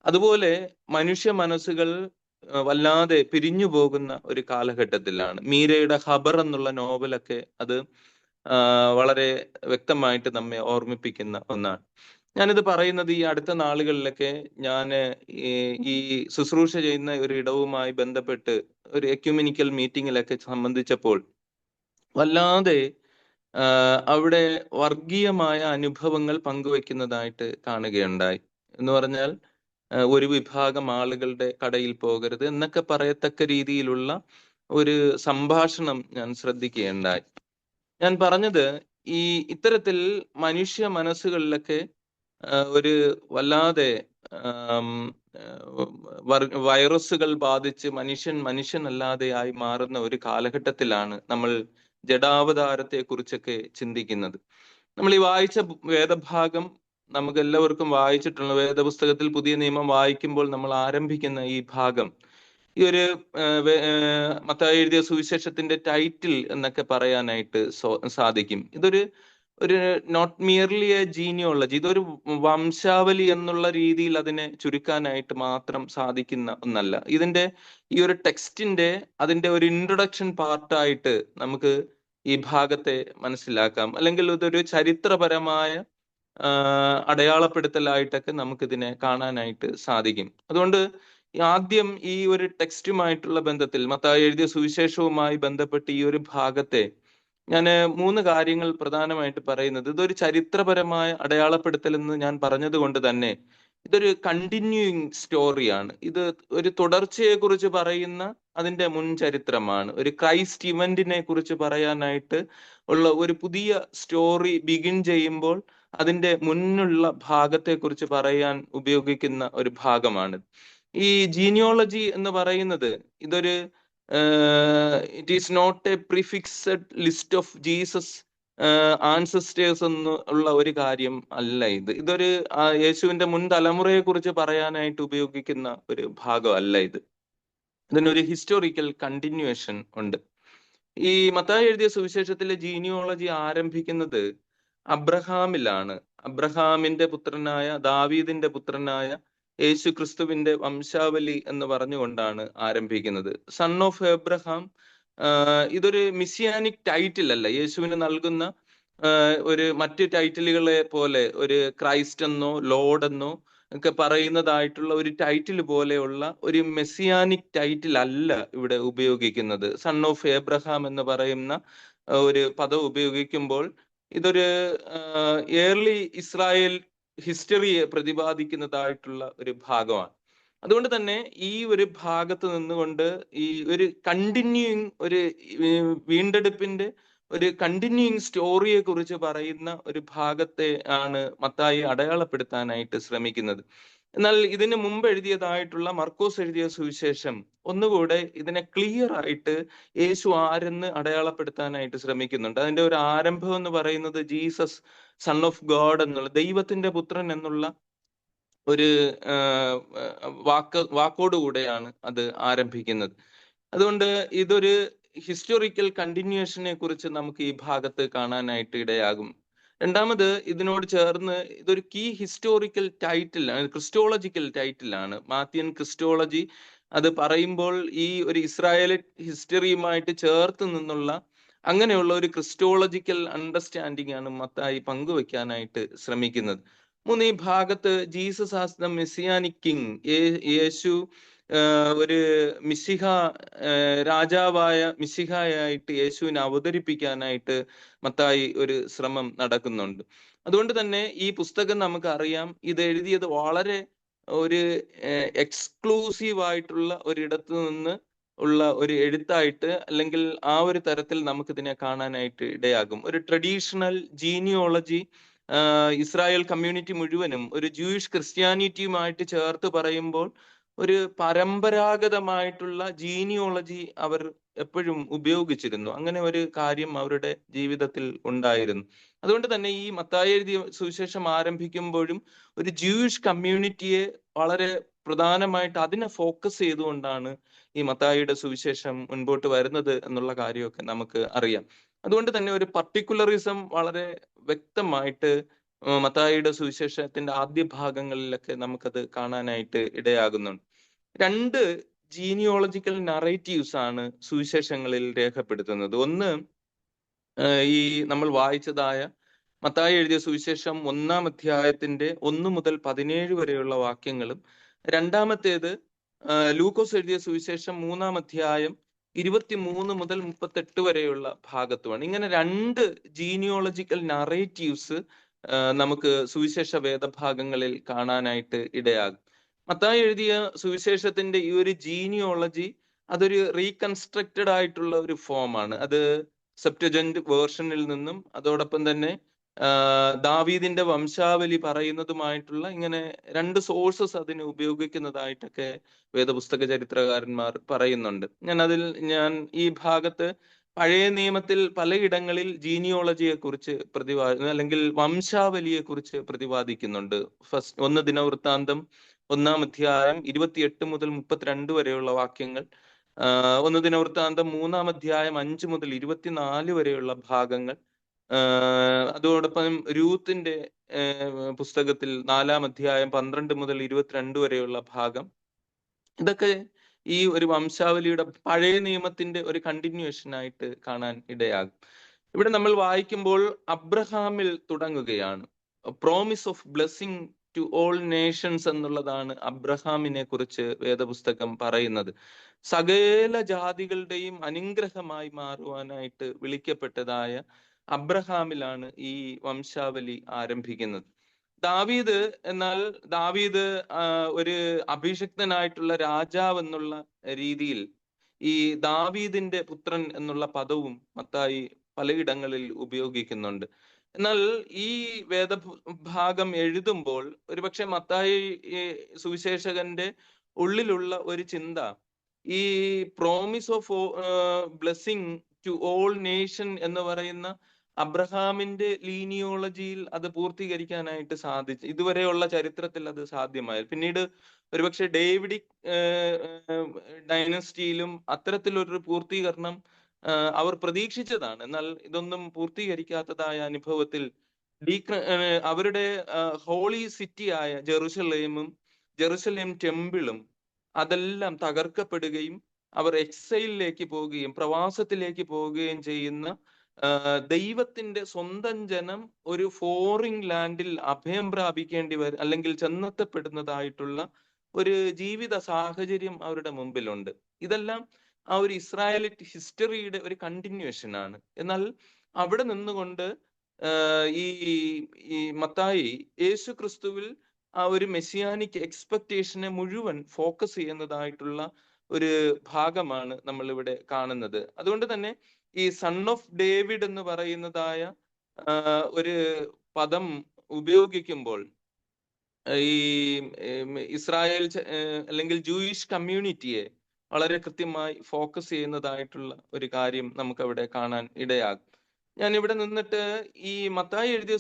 അതുപോലെ മനുഷ്യ മനസ്സുകൾ വല്ലാതെ പിരിഞ്ഞു പോകുന്ന ഒരു കാലഘട്ടത്തിലാണ്. മീരയുടെ ഖബർ എന്നുള്ള നോവലൊക്കെ അത് വളരെ വ്യക്തമായിട്ട് നമ്മെ ഓർമ്മിപ്പിക്കുന്ന ഒന്നാണ്. ഞാനിത് പറയുന്നത് ഈ അടുത്ത നാളുകളിലൊക്കെ ഞാൻ ഈ ശുശ്രൂഷ ചെയ്യുന്ന ഒരു ഇടവുമായി ബന്ധപ്പെട്ട് ഒരു എക്യുമെനിക്കൽ മീറ്റിങ്ങിലൊക്കെ സംബന്ധിച്ചപ്പോൾ വല്ലാതെ അവിടെ വർഗീയമായ അനുഭവങ്ങൾ പങ്കുവെക്കുന്നതായിട്ട് കാണുകയുണ്ടായി. എന്ന് പറഞ്ഞാൽ ഒരു വിഭാഗം ആളുകളുടെ കടയിൽ പോകരുത് എന്നൊക്കെ പറയത്തക്ക രീതിയിലുള്ള ഒരു സംഭാഷണം ഞാൻ ശ്രദ്ധിക്കുകയുണ്ടായി. ഞാൻ പറഞ്ഞത്, ഈ ഇത്തരത്തിൽ മനുഷ്യ മനസ്സുകളിലൊക്കെ ഒരു വല്ലാതെ വൈറസുകൾ ബാധിച്ച് മനുഷ്യനല്ലാതെയായി മാറുന്ന ഒരു കാലഘട്ടത്തിലാണ് നമ്മൾ ജഡാവതാരത്തെ കുറിച്ചൊക്കെ ചിന്തിക്കുന്നത്. നമ്മൾ ഈ വായിച്ച വേദഭാഗം നമുക്ക് എല്ലാവർക്കും വായിച്ചിട്ടുള്ള വേദപുസ്തകത്തിൽ പുതിയ നിയമം വായിക്കുമ്പോൾ നമ്മൾ ആരംഭിക്കുന്ന ഈ ഭാഗം, ഈ ഒരു മത്തായി എഴുതിയ സുവിശേഷത്തിന്റെ ടൈറ്റിൽ എന്നൊക്കെ പറയാനായിട്ട് സാധിക്കും. ഇതൊരു നോട്ട് മിയർലി എ ജീനിയോളജി, ഇതൊരു വംശാവലി എന്നുള്ള രീതിയിൽ അതിനെ ചുരുക്കാനായിട്ട് മാത്രം സാധിക്കുന്ന ഒന്നല്ല. ഇതിന്റെ ഈ ഒരു ടെക്സ്റ്റിന്റെ അതിന്റെ ഒരു ഇൻട്രൊഡക്ഷൻ പാർട്ടായിട്ട് നമുക്ക് ഈ ഭാഗത്തെ മനസ്സിലാക്കാം. അല്ലെങ്കിൽ ഇതൊരു ചരിത്രപരമായ അടയാളപ്പെടുത്തലായിട്ടൊക്കെ നമുക്കിതിനെ കാണാനായിട്ട് സാധിക്കും. അതുകൊണ്ട് ആദ്യം ഈ ഒരു ടെക്സ്റ്റുമായിട്ടുള്ള ബന്ധത്തിൽ, മത്തായി എഴുതിയ സുവിശേഷവുമായി ബന്ധപ്പെട്ട് ഈ ഒരു ഭാഗത്തെ ഞാൻ 3 കാര്യങ്ങൾ പ്രധാനമായിട്ട് പറയുന്നത്, ഇതൊരു ചരിത്രപരമായ അടയാളപ്പെടുത്തൽ എന്ന് ഞാൻ പറഞ്ഞത് കൊണ്ട് തന്നെ ഇതൊരു കണ്ടിന്യൂയിങ് സ്റ്റോറിയാണ്. ഇത് ഒരു തുടർച്ചയെ കുറിച്ച് പറയുന്ന അതിന്റെ മുൻ ചരിത്രമാണ്. ഒരു ക്രൈസ്റ്റ് ഇവന്റിനെ കുറിച്ച് പറയാനായിട്ട് ഉള്ള ഒരു പുതിയ സ്റ്റോറി ബിഗിൻ ചെയ്യുമ്പോൾ അതിന്റെ മുന്നുള്ള ഭാഗത്തെ കുറിച്ച് പറയാൻ ഉപയോഗിക്കുന്ന ഒരു ഭാഗമാണ്. ഈ ജീനിയോളജി എന്ന് പറയുന്നത് ഇതൊരു it is not a prefixed list of Jesus ancestors എന്ന് ഉള്ള ഒരു കാര്യം അല്ല ഇത്. ഇതൊരു യേശുവിന്റെ മുൻ തലമുറയെ കുറിച്ച് പറയാനായിട്ട് ഉപയോഗിക്കുന്ന ഒരു ഭാഗം അല്ല ഇത്. ഇതിനൊരു ഹിസ്റ്റോറിക്കൽ കണ്ടിന്യൂവേഷൻ ഉണ്ട്. ഈ മത്തായി എഴുതിയ സുവിശേഷത്തിലെ ജീനിയോളജി ആരംഭിക്കുന്നത് അബ്രഹാമിലാണ്. അബ്രഹാമിന്റെ പുത്രനായ ദാവീദിന്റെ പുത്രനായ യേശു ക്രിസ്തുവിന്റെ വംശാവലി എന്ന് പറഞ്ഞുകൊണ്ടാണ് ആരംഭിക്കുന്നത്. സൺ ഓഫ് എബ്രഹാം ഇതൊരു മിസിയാനിക് ടൈറ്റിൽ അല്ല. യേശുവിന് നൽകുന്ന ഒരു മറ്റ് ടൈറ്റിലുകളെ പോലെ ഒരു ക്രൈസ്റ്റ് എന്നോ ലോർഡ് എന്നോ ഒക്കെ പറയുന്നതായിട്ടുള്ള ഒരു ടൈറ്റിൽ പോലെയുള്ള ഒരു മെസ്സിയാനിക് ടൈറ്റിൽ അല്ല ഇവിടെ ഉപയോഗിക്കുന്നത്. സൺ ഓഫ് എബ്രഹാം എന്ന് പറയുന്ന ഒരു പദം ഉപയോഗിക്കുമ്പോൾ ഇതൊരു ഏർലി ഇസ്രായേൽ ഹിസ്റ്ററിയെ പ്രതിപാദിക്കുന്നതായിട്ടുള്ള ഒരു ഭാഗമാണ്. അതുകൊണ്ട് തന്നെ ഈ ഒരു ഭാഗത്ത് നിന്നുകൊണ്ട് ഈ ഒരു കണ്ടിന്യൂയിങ് ഒരു വീണ്ടെടുപ്പിന്റെ ഒരു കണ്ടിന്യൂയിങ് സ്റ്റോറിയെ കുറിച്ച് പറയുന്ന ഒരു ഭാഗത്തെ ആണ് മത്തായി അടയാളപ്പെടുത്താനായിട്ട് ശ്രമിക്കുന്നത്. എന്നാൽ ഇതിനു മുമ്പ് എഴുതിയതായിട്ടുള്ള മർക്കോസ് എഴുതിയ സുവിശേഷം ഒന്നുകൂടെ ഇതിനെ ക്ലിയർ ആയിട്ട് യേശു ആരെന്ന് അടയാളപ്പെടുത്താനായിട്ട് ശ്രമിക്കുന്നുണ്ട്. അതിന്റെ ഒരു ആരംഭം എന്ന് പറയുന്നത് ജീസസ് സൺ ഓഫ് ഗോഡ് എന്നുള്ള ദൈവത്തിന്റെ പുത്രൻ എന്നുള്ള ഒരു വാക്കോടുകൂടെയാണ് അത് ആരംഭിക്കുന്നത്. അതുകൊണ്ട് ഇതൊരു ഹിസ്റ്റോറിക്കൽ കണ്ടിന്യൂഷനെ കുറിച്ച് നമുക്ക് ഈ ഭാഗത്ത് കാണാനായിട്ട് ഇടയാകും. രണ്ടാമത് ഇതിനോട് ചേർന്ന് ഇതൊരു കീ ഹിസ്റ്റോറിക്കൽ ടൈറ്റിലാണ്, ക്രിസ്റ്റോളജിക്കൽ ടൈറ്റിലാണ്. മാത്യൻ ക്രിസ്റ്റോളജി അത് പറയുമ്പോൾ ഈ ഒരു ഇസ്രായേൽ ഹിസ്റ്ററിയുമായിട്ട് ചേർത്ത് നിന്നുള്ള അങ്ങനെയുള്ള ഒരു ക്രിസ്റ്റോളജിക്കൽ അണ്ടർസ്റ്റാൻഡിംഗ് ആണ് മത്തായി പങ്കുവെക്കാനായിട്ട് ശ്രമിക്കുന്നത്. മൂന്ന്, ഈ ഭാഗത്ത് Jesus as the messianic king, Yesu ഒരു മിശിഹ രാജാവായ മിശിഹയായിട്ട് യേശുവിനെ അവതരിപ്പിക്കാനായിട്ട് മത്തായി ഒരു ശ്രമം നടക്കുന്നുണ്ട്. അതുകൊണ്ട് തന്നെ ഈ പുസ്തകം നമുക്കറിയാം ഇത് എഴുതിയത് വളരെ ഒരു എക്സ്ക്ലൂസീവ് ആയിട്ടുള്ള ഒരിടത്ത് നിന്ന് ഉള്ള ഒരു എഴുത്തായിട്ട്, അല്ലെങ്കിൽ ആ ഒരു തരത്തിൽ നമുക്കിതിനെ കാണാനായിട്ട് ഇടയാകും. ഒരു ട്രഡീഷണൽ ജീനിയോളജി ഇസ്രായേൽ കമ്മ്യൂണിറ്റി മുഴുവനും ഒരു ജൂയിഷ് ക്രിസ്ത്യാനിറ്റിയുമായിട്ട് ചേർത്ത് പറയുമ്പോൾ ഒരു പരമ്പരാഗതമായിട്ടുള്ള ജീനിയോളജി അവർ എപ്പോഴും ഉപയോഗിച്ചിരുന്നു. അങ്ങനെ ഒരു കാര്യം അവരുടെ ജീവിതത്തിൽ ഉണ്ടായിരുന്നു. അതുകൊണ്ട് തന്നെ ഈ മത്തായി എഴുതിയ സുവിശേഷം ആരംഭിക്കുമ്പോഴും ഒരു ജൂയിഷ് കമ്മ്യൂണിറ്റിയെ വളരെ പ്രധാനമായിട്ട് അതിനെ ഫോക്കസ് ചെയ്തുകൊണ്ടാണ് ഈ മത്തായിയുടെ സുവിശേഷം മുൻപോട്ട് വരുന്നത് എന്നുള്ള കാര്യമൊക്കെ നമുക്ക് അറിയാം. അതുകൊണ്ട് തന്നെ ഒരു പർട്ടിക്കുലറിസം വളരെ വ്യക്തമായിട്ട് മത്തായിയുടെ സുവിശേഷത്തിന്റെ ആദ്യ ഭാഗങ്ങളിലൊക്കെ നമുക്കത് കാണാനായിട്ട് ഇടയാകുന്നുണ്ട്. രണ്ട് ജീനിയോളജിക്കൽ നറേറ്റീവ്സ് ആണ് സുവിശേഷങ്ങളിൽ രേഖപ്പെടുത്തുന്നത്. ഒന്ന്, ഈ നമ്മൾ വായിച്ചതായ മത്തായി എഴുതിയ സുവിശേഷം 1-ാം അധ്യായത്തിന്റെ 1 മുതൽ 17 വരെയുള്ള വാക്യങ്ങളും, രണ്ടാമത്തേത് ലൂക്കോസ് എഴുതിയ സുവിശേഷം 3-ാം അധ്യായം 23 മുതൽ 38 വരെയുള്ള ഭാഗത്തുമാണ്. ഇങ്ങനെ രണ്ട് ജീനിയോളജിക്കൽ നറേറ്റീവ്സ് നമുക്ക് സുവിശേഷ വേദഭാഗങ്ങളിൽ കാണാനായിട്ട് ഇടയാകും. മത്തായി എഴുതിയ സുവിശേഷത്തിന്റെ ഈ ഒരു ജീനിയോളജി അതൊരു റീകൺസ്ട്രക്റ്റഡ് ആയിട്ടുള്ള ഒരു ഫോമാണ്. അത് സെപ്റ്റജന്റ് വേർഷനിൽ നിന്നും അതോടൊപ്പം തന്നെ ദാവീദിന്റെ വംശാവലി പറയുന്നതുമായിട്ടുള്ള ഇങ്ങനെ രണ്ട് സോഴ്സസ് അതിന് ഉപയോഗിക്കുന്നതായിട്ടൊക്കെ വേദപുസ്തക ചരിത്രകാരന്മാർ പറയുന്നുണ്ട്. ഞാൻ ഈ ഭാഗത്ത് പഴയ നിയമത്തിൽ പലയിടങ്ങളിൽ ജീനിയോളജിയെ കുറിച്ച് അല്ലെങ്കിൽ വംശാവലിയെ കുറിച്ച് പ്രതിപാദിക്കുന്നുണ്ട്. 1 ദിനവൃത്താന്തം 1-ാം അധ്യായം 28 മുതൽ 32 വരെയുള്ള വാക്യങ്ങൾ, 1 ദിനവൃത്താന്തം 3-ാം അധ്യായം 5 മുതൽ 24 വരെയുള്ള ഭാഗങ്ങൾ, അതോടൊപ്പം രൂത്തിന്റെ പുസ്തകത്തിൽ 4-ാം അധ്യായം 12 മുതൽ 22 വരെയുള്ള ഭാഗം, ഇതൊക്കെ ഈ ഒരു വംശാവലിയുടെ പഴയ നിയമത്തിന്റെ ഒരു കണ്ടിന്യൂവേഷൻ ആയിട്ട് കാണാൻ ഇടയാകും. ഇവിടെ നമ്മൾ വായിക്കുമ്പോൾ അബ്രഹാമിൽ തുടങ്ങുകയാണ്. Promise of blessing to all nations എന്നുള്ളതാണ് അബ്രഹാമിനെ കുറിച്ച് വേദപുസ്തകം പറയുന്നത്. സകല ജാതികളുടെയും അനുഗ്രഹമായി മാറുവാനായിട്ട് വിളിക്കപ്പെട്ടതായ അബ്രഹാമിലാണ് ഈ വംശാവലി ആരംഭിക്കുന്നത്. ദാവീദ് എന്നാൽ ദാവീദ് ഒരു അഭിഷിക്തനായിട്ടുള്ള രാജാവ് എന്നുള്ള രീതിയിൽ ഈ ദാവീദിന്റെ പുത്രൻ എന്നുള്ള പദവും മത്തായി പലയിടങ്ങളിൽ ഉപയോഗിക്കുന്നുണ്ട്. എന്നാൽ ഈ വേദഭാഗം എഴുതുമ്പോൾ ഒരുപക്ഷെ മത്തായി സുവിശേഷകന്റെ ഉള്ളിലുള്ള ഒരു ചിന്ത ഈ promise of blessing to all nation എന്ന് പറയുന്ന അബ്രഹാമിന്റെ ലീനിയോളജിയിൽ അത് പൂർത്തീകരിക്കാനായിട്ട് സാധിച്ചു. ഇതുവരെയുള്ള ചരിത്രത്തിൽ അത് സാധ്യമായി. പിന്നീട് ഒരുപക്ഷെ ഡേവിഡിക് ഡൈനസ്റ്റിയിലും അത്തരത്തിലൊരു പൂർത്തീകരണം അവർ പ്രതീക്ഷിച്ചതാണ്. എന്നാൽ ഇതൊന്നും പൂർത്തീകരിക്കാത്തതായ അനുഭവത്തിൽ അവരുടെ ഹോളി സിറ്റി ആയ ജെറുസലേം ടെമ്പിളും അതെല്ലാം തകർക്കപ്പെടുകയും അവർ എക്സൈലിലേക്ക് പോവുകയും പ്രവാസത്തിലേക്ക് പോവുകയും ചെയ്യുന്ന ദൈവത്തിന്റെ സ്വന്തം ജനം ഒരു ഫോറിൻ ലാൻഡിൽ അഭയം പ്രാപിക്കേണ്ടി വരും അല്ലെങ്കിൽ ചെന്നെത്തപ്പെടുന്നതായിട്ടുള്ള ഒരു ജീവിത സാഹചര്യം അവരുടെ മുമ്പിലുണ്ട്. ഇതെല്ലാം ആ ഒരു ഇസ്രായേലിറ്റ് ഹിസ്റ്ററിയുടെ ഒരു കണ്ടിന്യൂഷൻ ആണ്. എന്നാൽ അവിടെ നിന്നുകൊണ്ട് ഈ മത്തായി യേശു ക്രിസ്തുവിൽ ആ ഒരു മെസ്സിയാനിക് എക്സ്പെക്ടേഷനെ മുഴുവൻ ഫോക്കസ് ചെയ്യുന്നതായിട്ടുള്ള ഒരു ഭാഗമാണ് നമ്മൾ ഇവിടെ കാണുന്നത്. അതുകൊണ്ട് തന്നെ ഈ സൺ ഓഫ് ഡേവിഡ് എന്ന് പറയുന്നതായ ഒരു പദം ഉപയോഗിക്കുമ്പോൾ ഈ ഇസ്രായേൽ അല്ലെങ്കിൽ ജൂയിഷ് കമ്മ്യൂണിറ്റിയെ വളരെ കൃത്യമായി ഫോക്കസ് ചെയ്യുന്നതായിട്ടുള്ള ഒരു കാര്യം നമുക്ക് അവിടെ കാണാൻ ഇടയാകും. ഞാൻ ഇവിടെ നിന്നിട്ട് ഈ മത്തായി എഴുതിയ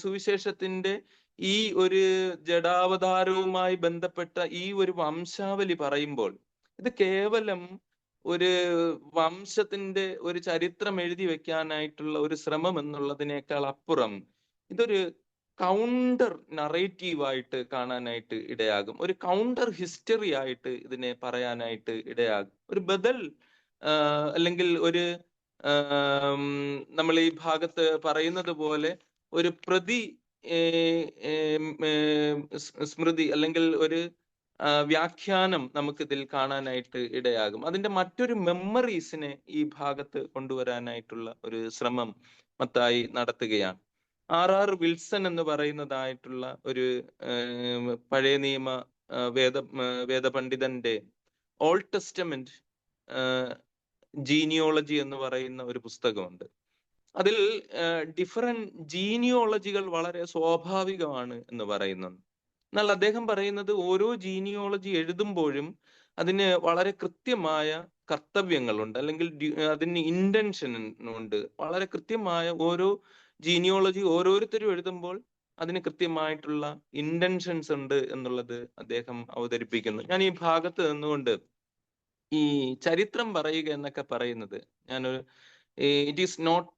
സുവിശേഷത്തിന്റെ ഈ ഒരു ജഡാവതാരവുമായി ബന്ധപ്പെട്ട ഈ ഒരു വംശാവലി പറയുമ്പോൾ ഇത് കേവലം ഒരു വംശത്തിന്റെ ഒരു ചരിത്രം എഴുതി വെക്കാനായിട്ടുള്ള ഒരു ശ്രമം എന്നുള്ളതിനേക്കാൾ അപ്പുറം ഇതൊരു കൗണ്ടർ നറേറ്റീവായിട്ട് കാണാനായിട്ട് ഇടയാകും. ഒരു കൗണ്ടർ ഹിസ്റ്ററി ആയിട്ട് ഇതിനെ പറയാനായിട്ട് ഇടയാകും. ഒരു ബദൽ അല്ലെങ്കിൽ ഒരു നമ്മൾ ഈ ഭാഗത്ത് പറയുന്നത് പോലെ ഒരു പ്രതി സ്മൃതി അല്ലെങ്കിൽ ഒരു വ്യാഖ്യാനം നമുക്കിതിൽ കാണാനായിട്ട് ഇടയാകും. അതിന്റെ മറ്റൊരു മെമ്മറീസിനെ ഈ ഭാഗത്ത് കൊണ്ടുവരാനായിട്ടുള്ള ഒരു ശ്രമം മത്തായി നടത്തുകയാണ്. R.R. വിൽസൺ എന്ന് പറയുന്നതായിട്ടുള്ള ഒരു പഴയ നിയമ വേദപണ്ഡിതന്റെ ഓൾഡ് ടെസ്റ്റമെന്റ് ജീനിയോളജി എന്ന് പറയുന്ന ഒരു പുസ്തകമുണ്ട്. അതിൽ ഡിഫറെന്റ് ജീനിയോളജികൾ വളരെ സ്വാഭാവികമാണ് എന്ന് പറയുന്നുണ്ട്. എന്നാൽ അദ്ദേഹം പറയുന്നത് ഓരോ ജീനിയോളജി എഴുതുമ്പോഴും അതിന് വളരെ കൃത്യമായ കർത്തവ്യങ്ങളുണ്ട്, അല്ലെങ്കിൽ അതിന് ഇന്റൻഷൻ ഉണ്ട്. വളരെ കൃത്യമായ ഓരോ ജീനിയോളജി ഓരോരുത്തരും എഴുതുമ്പോൾ അതിന് കൃത്യമായിട്ടുള്ള ഇന്റൻഷൻസ് ഉണ്ട് എന്നുള്ളത് അദ്ദേഹം അവതരിപ്പിക്കുന്നു. ഞാൻ ഈ ഭാഗത്ത് നിന്നുകൊണ്ട് ഈ ചരിത്രം പറയുക എന്നൊക്കെ പറയുന്നത് ഇറ്റ് ഈസ് നോട്ട്,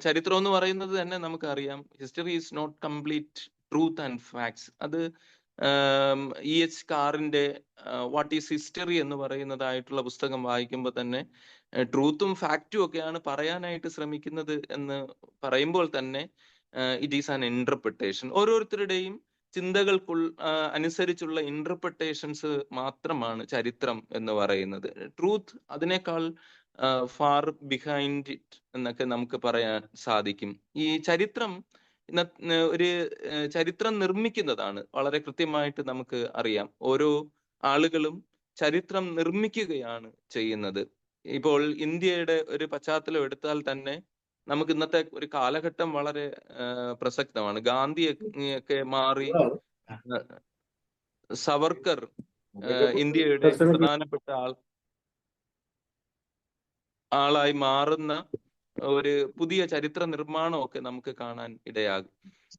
ചരിത്രം എന്ന് പറയുന്നത് തന്നെ നമുക്കറിയാം, history is not complete truth and facts. അത് E.H. കാറിന്റെ വാട്ട് ഈസ് ഹിസ്റ്ററി എന്ന് പറയുന്നതായിട്ടുള്ള പുസ്തകം വായിക്കുമ്പോൾ തന്നെ ട്രൂത്തും ഫാക്റ്റും ഒക്കെയാണ് പറയാനായിട്ട് ശ്രമിക്കുന്നത് എന്ന് പറയുമ്പോൾ തന്നെ ഇറ്റ് ഈസ് ആൻ ഇന്റർപ്രിട്ടേഷൻ. ഓരോരുത്തരുടെയും അനുസരിച്ചുള്ള ഇന്റർപ്രിട്ടേഷൻസ് മാത്രമാണ് ചരിത്രം എന്ന് പറയുന്നത്. ട്രൂത്ത് അതിനേക്കാൾ ഫാർ ബിഹൈൻഡ് ഇറ്റ് എന്നൊക്കെ നമുക്ക് പറയാൻ സാധിക്കും. ഈ ചരിത്രം ഒരു ചരിത്രം നിർമ്മിക്കുന്നതാണ്. വളരെ കൃത്യമായിട്ട് നമുക്ക് അറിയാം, ഓരോ ആളുകളും ചരിത്രം നിർമ്മിക്കുകയാണ് ചെയ്യുന്നത്. ഇപ്പോൾ ഇന്ത്യയുടെ ഒരു പശ്ചാത്തലം എടുത്താൽ തന്നെ നമുക്ക് ഇന്നത്തെ ഒരു കാലഘട്ടം വളരെ പ്രസക്തമാണ്. ഗാന്ധിയൊക്കെ മാറി സവർക്കർ ഇന്ത്യയുടെ പ്രധാനപ്പെട്ട ആളായി മാറുന്ന ഒരു പുതിയ ചരിത്ര നിർമ്മാണമൊക്കെ നമുക്ക് കാണാൻ ഇടയാകും.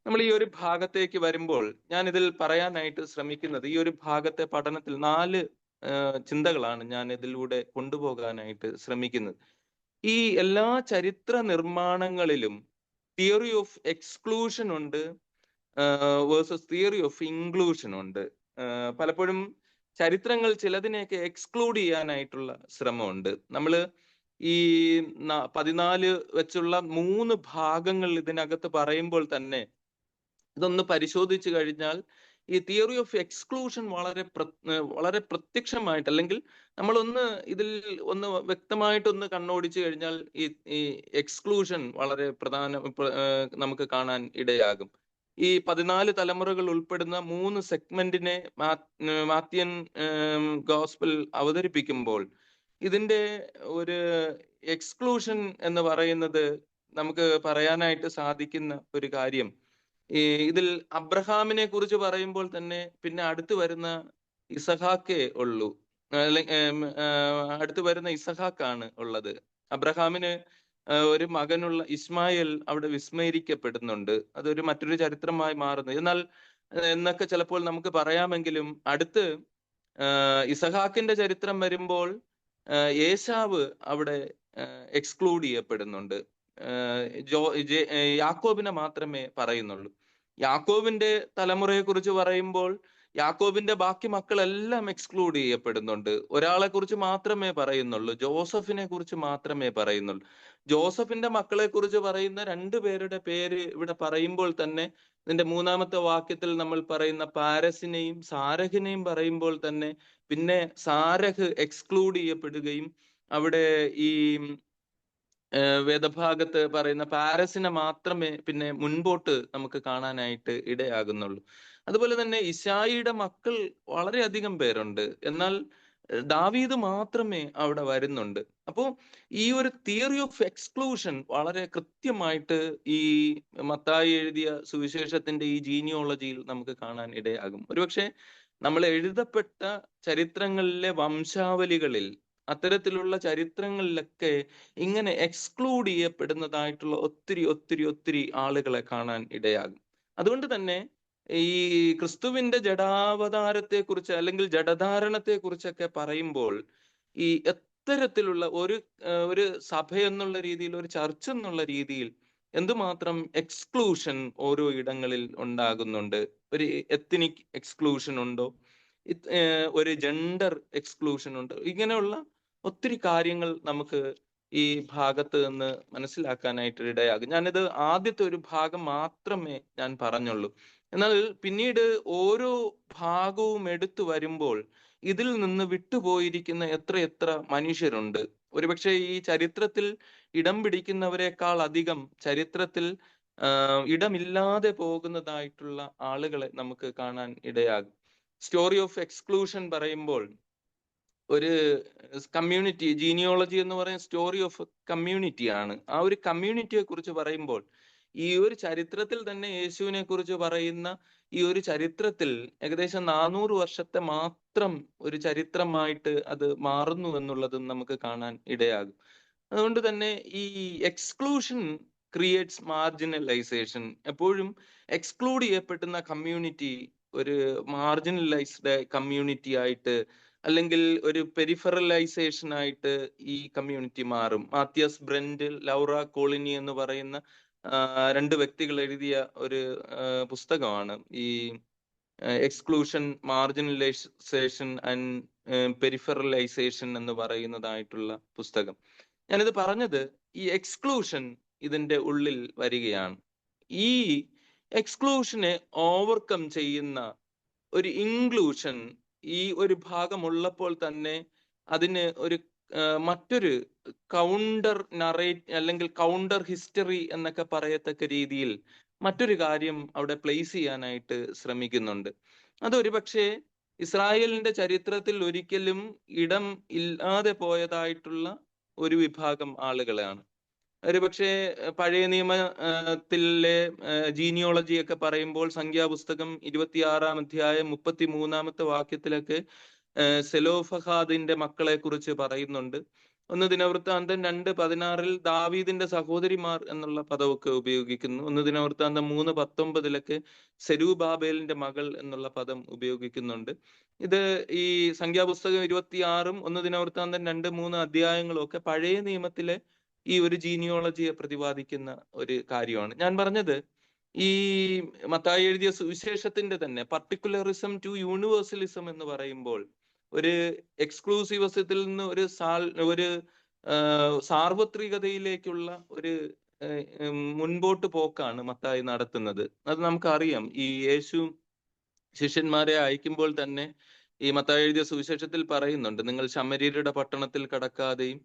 നമ്മൾ ഈ ഒരു ഭാഗത്തേക്ക് വരുമ്പോൾ ഞാൻ ഇതിൽ പറയാനായിട്ട് ശ്രമിക്കുന്നത്, ഈ ഒരു ഭാഗത്തെ പഠനത്തിൽ 4 ചിന്തകളാണ് ഞാൻ ഇതിലൂടെ കൊണ്ടുപോകാനായിട്ട് ശ്രമിക്കുന്നത്. ഈ എല്ലാ ചരിത്ര നിർമ്മാണങ്ങളിലും തിയറി ഓഫ് എക്സ്ക്ലൂഷൻ ഉണ്ട് വേഴ്സസ് തിയറി ഓഫ് ഇൻക്ലൂഷൻ ഉണ്ട്. പലപ്പോഴും ചരിത്രങ്ങൾ ചിലതിനെയൊക്കെ എക്സ്ക്ലൂഡ് ചെയ്യാനായിട്ടുള്ള ശ്രമമുണ്ട്. നമ്മള് ഈ 14 വെച്ചുള്ള 3 ഭാഗങ്ങൾ ഇതിനകത്ത് പറയുമ്പോൾ തന്നെ ഇതൊന്ന് പരിശോധിച്ചു കഴിഞ്ഞാൽ ഈ തിയറി ഓഫ് എക്സ്ക്ലൂഷൻ വളരെ പ്രത്യക്ഷമായിട്ട്, അല്ലെങ്കിൽ നമ്മളൊന്ന് ഇതിൽ ഒന്ന് വ്യക്തമായിട്ടൊന്ന് കണ്ണോടിച്ചു കഴിഞ്ഞാൽ ഈ എക്സ്ക്ലൂഷൻ വളരെ നമുക്ക് കാണാൻ ഇടയാകും. ഈ 14 തലമുറകൾ ഉൾപ്പെടുന്ന 3 സെഗ്മെന്റിനെ മാത്യൻ ഗോസ്പൽ അവതരിപ്പിക്കുമ്പോൾ ഇതിന്റെ ഒരു എക്സ്ക്ലൂഷൻ എന്ന് പറയുന്നത് നമുക്ക് പറയാനായിട്ട് സാധിക്കുന്ന ഒരു കാര്യം, ഈ ഇതിൽ അബ്രഹാമിനെ കുറിച്ച് പറയുമ്പോൾ തന്നെ പിന്നെ അടുത്ത് വരുന്ന ഇസഹാക്കേ ഉള്ളൂ, അടുത്ത് വരുന്ന ഇസഹാക്കാണ് ഉള്ളത്. അബ്രഹാമിന് ഒരു മകനുള്ള ഇസ്മായിൽ അവിടെ വിസ്മരിക്കപ്പെടുന്നുണ്ട്. അതൊരു മറ്റൊരു ചരിത്രമായി മാറുന്നു. എന്നാൽ എന്നൊക്കെ ചിലപ്പോൾ നമുക്ക് പറയാമെങ്കിലും അടുത്ത് ഇസഹാക്കിന്റെ ചരിത്രം വരുമ്പോൾ ഏശാവ് അവിടെ എക്സ്ക്ലൂഡ് ചെയ്യപ്പെടുന്നുണ്ട്. യാക്കോബിനെ മാത്രമേ പറയുന്നുള്ളൂ. യാക്കോബിന്റെ തലമുറയെ കുറിച്ച് പറയുമ്പോൾ യാക്കോബിന്റെ ബാക്കി മക്കളെല്ലാം എക്സ്ക്ലൂഡ് ചെയ്യപ്പെടുന്നുണ്ട്. ഒരാളെ കുറിച്ച് മാത്രമേ പറയുന്നുള്ളൂ, ജോസഫിനെ കുറിച്ച് മാത്രമേ പറയുന്നുള്ളൂ. ജോസഫിന്റെ മക്കളെ കുറിച്ച് പറയുന്ന 2 പേരുടെ പേര് ഇവിടെ പറയുമ്പോൾ തന്നെ ഇതിന്റെ 3-ാമത്തെ വാക്യത്തിൽ നമ്മൾ പറയുന്ന പാരസിനെയും സാരഹിനെയും പറയുമ്പോൾ തന്നെ പിന്നെ സാരഹ് എക്സ്ക്ലൂഡ് ചെയ്യപ്പെടുകയും അവിടെ ഈ വേദഭാഗത്ത് പറയുന്ന പാരസിനെ മാത്രമേ പിന്നെ മുൻപോട്ട് നമുക്ക് കാണാനായിട്ട് ഇടയാകുന്നുള്ളൂ. അതുപോലെ തന്നെ ഇശായിയുടെ മക്കൾ വളരെയധികം പേരുണ്ട്, എന്നാൽ ദാവീദ് മാത്രമേ അവിടെ വരുന്നുണ്ട്. അപ്പോൾ ഈ ഒരു തിയറി ഓഫ് എക്സ്ക്ലൂഷൻ വളരെ കൃത്യമായിട്ട് ഈ മത്തായി എഴുതിയ സുവിശേഷത്തിന്റെ ഈ ജീനിയോളജിയിൽ നമുക്ക് കാണാൻ ഇടയാകും. ഒരുപക്ഷെ നമ്മൾ എഴുതപ്പെട്ട ചരിത്രങ്ങളിലെ വംശാവലികളിൽ അത്തരത്തിലുള്ള ചരിത്രങ്ങളിലൊക്കെ ഇങ്ങനെ എക്സ്ക്ലൂഡ് ചെയ്യപ്പെടുന്നതായിട്ടുള്ള ഒത്തിരി ഒത്തിരി ഒത്തിരി ആളുകളെ കാണാൻ ഇടയാകും. അതുകൊണ്ട് തന്നെ ഈ ക്രിസ്തുവിന്റെ ജഡാവതാരത്തെ കുറിച്ച് അല്ലെങ്കിൽ ജഡധാരണത്തെ കുറിച്ചൊക്കെ പറയുമ്പോൾ ഈ എത്തരത്തിലുള്ള ഒരു സഭ എന്നുള്ള രീതിയിൽ, ഒരു ചർച്ച് എന്നുള്ള രീതിയിൽ എന്തുമാത്രം എക്സ്ക്ലൂഷൻ ഓരോ ഇടങ്ങളിൽ ഉണ്ടാകുന്നുണ്ട്. ഒരു എത്നിക് എക്സ്ക്ലൂഷൻ ഉണ്ടോ, ഒരു ജെൻഡർ എക്സ്ക്ലൂഷൻ ഉണ്ടോ, ഇങ്ങനെയുള്ള ഒത്തിരി കാര്യങ്ങൾ നമുക്ക് ഈ ഭാഗത്ത് നിന്ന് മനസ്സിലാക്കാനായിട്ട് ഇടയാകും. ഞാനിത് ആദ്യത്തെ ഒരു ഭാഗം മാത്രമേ ഞാൻ പറഞ്ഞുള്ളൂ. എന്നാൽ പിന്നീട് ഓരോ ഭാഗവും എടുത്തു വരുമ്പോൾ ഇതിൽ നിന്ന് വിട്ടുപോയിരിക്കുന്ന എത്രയെത്ര മനുഷ്യരുണ്ട്. ഒരുപക്ഷെ ഈ ചരിത്രത്തിൽ ഇടം പിടിക്കുന്നവരെക്കാൾ അധികം ചരിത്രത്തിൽ ഇടമില്ലാതെ പോകുന്നതായിട്ടുള്ള ആളുകളെ നമുക്ക് കാണാൻ ഇടയാകും. സ്റ്റോറി ഓഫ് എക്സ്ക്ലൂഷൻ പറയുമ്പോൾ ഒരു കമ്മ്യൂണിറ്റി, ജീനിയോളജി എന്ന് പറയുന്ന സ്റ്റോറി ഓഫ് കമ്മ്യൂണിറ്റി ആണ്. ആ ഒരു കമ്മ്യൂണിറ്റിയെ കുറിച്ച് പറയുമ്പോൾ ഈ ഒരു ചരിത്രത്തിൽ തന്നെ യേശുവിനെ കുറിച്ച് പറയുന്ന ഈ ഒരു ചരിത്രത്തിൽ ഏകദേശം 400 വർഷത്തെ മാത്രം ഒരു ചരിത്രമായിട്ട് അത് മാറുന്നു എന്നുള്ളതും നമുക്ക് കാണാൻ ഇടയാകും. അതുകൊണ്ട് തന്നെ ഈ എക്സ്ക്ലൂഷൻ ക്രിയേറ്റ്സ് മാർജിനലൈസേഷൻ. എപ്പോഴും എക്സ്ക്ലൂഡ് ചെയ്യപ്പെടുന്ന കമ്മ്യൂണിറ്റി ഒരു മാർജിനലൈസ്ഡ് കമ്മ്യൂണിറ്റി ആയിട്ട് അല്ലെങ്കിൽ ഒരു പെരിഫറലൈസേഷൻ ആയിട്ട് ഈ കമ്മ്യൂണിറ്റി മാറും. മാത്യാസ് ബ്രെൻഡ്, ലൗറ കോളിനി എന്ന് പറയുന്ന 2 വ്യക്തികൾ എഴുതിയ ഒരു പുസ്തകമാണ് ഈ എക്സ്ക്ലൂഷൻ, മാർജിനലൈസേഷൻ ആൻഡ് പെരിഫറലൈസേഷൻ എന്ന് പറയുന്നതായിട്ടുള്ള പുസ്തകം. ഞാനിത് പറഞ്ഞത് ഈ എക്സ്ക്ലൂഷൻ ഇതിന്റെ ഉള്ളിൽ വരികയാണ്. ഈ എക്സ്ക്ലൂഷനെ ഓവർകം ചെയ്യുന്ന ഒരു ഇൻക്ലൂഷൻ ഈ ഒരു ഭാഗം ഉള്ളപ്പോൾ തന്നെ അതിന് ഒരു മറ്റൊരു കൗണ്ടർ നറേറ്റ് അല്ലെങ്കിൽ കൗണ്ടർ ഹിസ്റ്ററി എന്നൊക്കെ പറയത്തക്ക രീതിയിൽ മറ്റൊരു കാര്യം അവിടെ പ്ലേസ് ചെയ്യാനായിട്ട് ശ്രമിക്കുന്നുണ്ട്. അതൊരു പക്ഷേ ഇസ്രായേലിന്റെ ചരിത്രത്തിൽ ഒരിക്കലും ഇടം ഇല്ലാതെ പോയതായിട്ടുള്ള ഒരു വിഭാഗം ആളുകളാണ്. ഒരുപക്ഷെ പഴയ നിയമത്തിലെ ജീനിയോളജി ഒക്കെ പറയുമ്പോൾ സംഖ്യാപുസ്തകം 26-ാം അധ്യായം 33-ാമത്തെ വാക്യത്തിലൊക്കെ സെലോഫഹാദിന്റെ മക്കളെ കുറിച്ച് പറയുന്നുണ്ട്. 1 ദിനവൃത്താന്തം 2:16 ദാവീദിന്റെ സഹോദരിമാർ എന്നുള്ള പദമൊക്കെ ഉപയോഗിക്കുന്നു. 1 ദിനവൃത്താന്തം 3:19 സെരൂബാബേലിന്റെ മകൾ എന്നുള്ള പദം ഉപയോഗിക്കുന്നുണ്ട്. ഇത് ഈ സംഖ്യാപുസ്തകം 26-ഉം 1 ദിനവൃത്താന്തം 2-3 അധ്യായങ്ങളും ഒക്കെ പഴയ നിയമത്തിലെ ഈ ഒരു ജീനിയോളജിയെ പ്രതിപാദിക്കുന്ന ഒരു കാര്യമാണ്. ഞാൻ പറഞ്ഞത് ഈ മത്തായി എഴുതിയ സുവിശേഷത്തിന്റെ തന്നെ പർട്ടിക്കുലറിസം ടു യൂണിവേഴ്സലിസം എന്ന് പറയുമ്പോൾ ഒരു എക്സ്ക്ലൂസിവിസത്തിൽ നിന്ന് ഒരു സാർവത്രികതയിലേക്കുള്ള ഒരു മുൻപോട്ട് പോക്കാണ് മത്തായി നടത്തുന്നത്. അത് നമുക്കറിയാം. ഈ യേശു ശിഷ്യന്മാരെ അയക്കുമ്പോൾ തന്നെ ഈ മത്തായി എഴുതിയ സുവിശേഷത്തിൽ പറയുന്നുണ്ട്, നിങ്ങൾ ശമര്യരുടെ പട്ടണത്തിൽ കടക്കാതെയും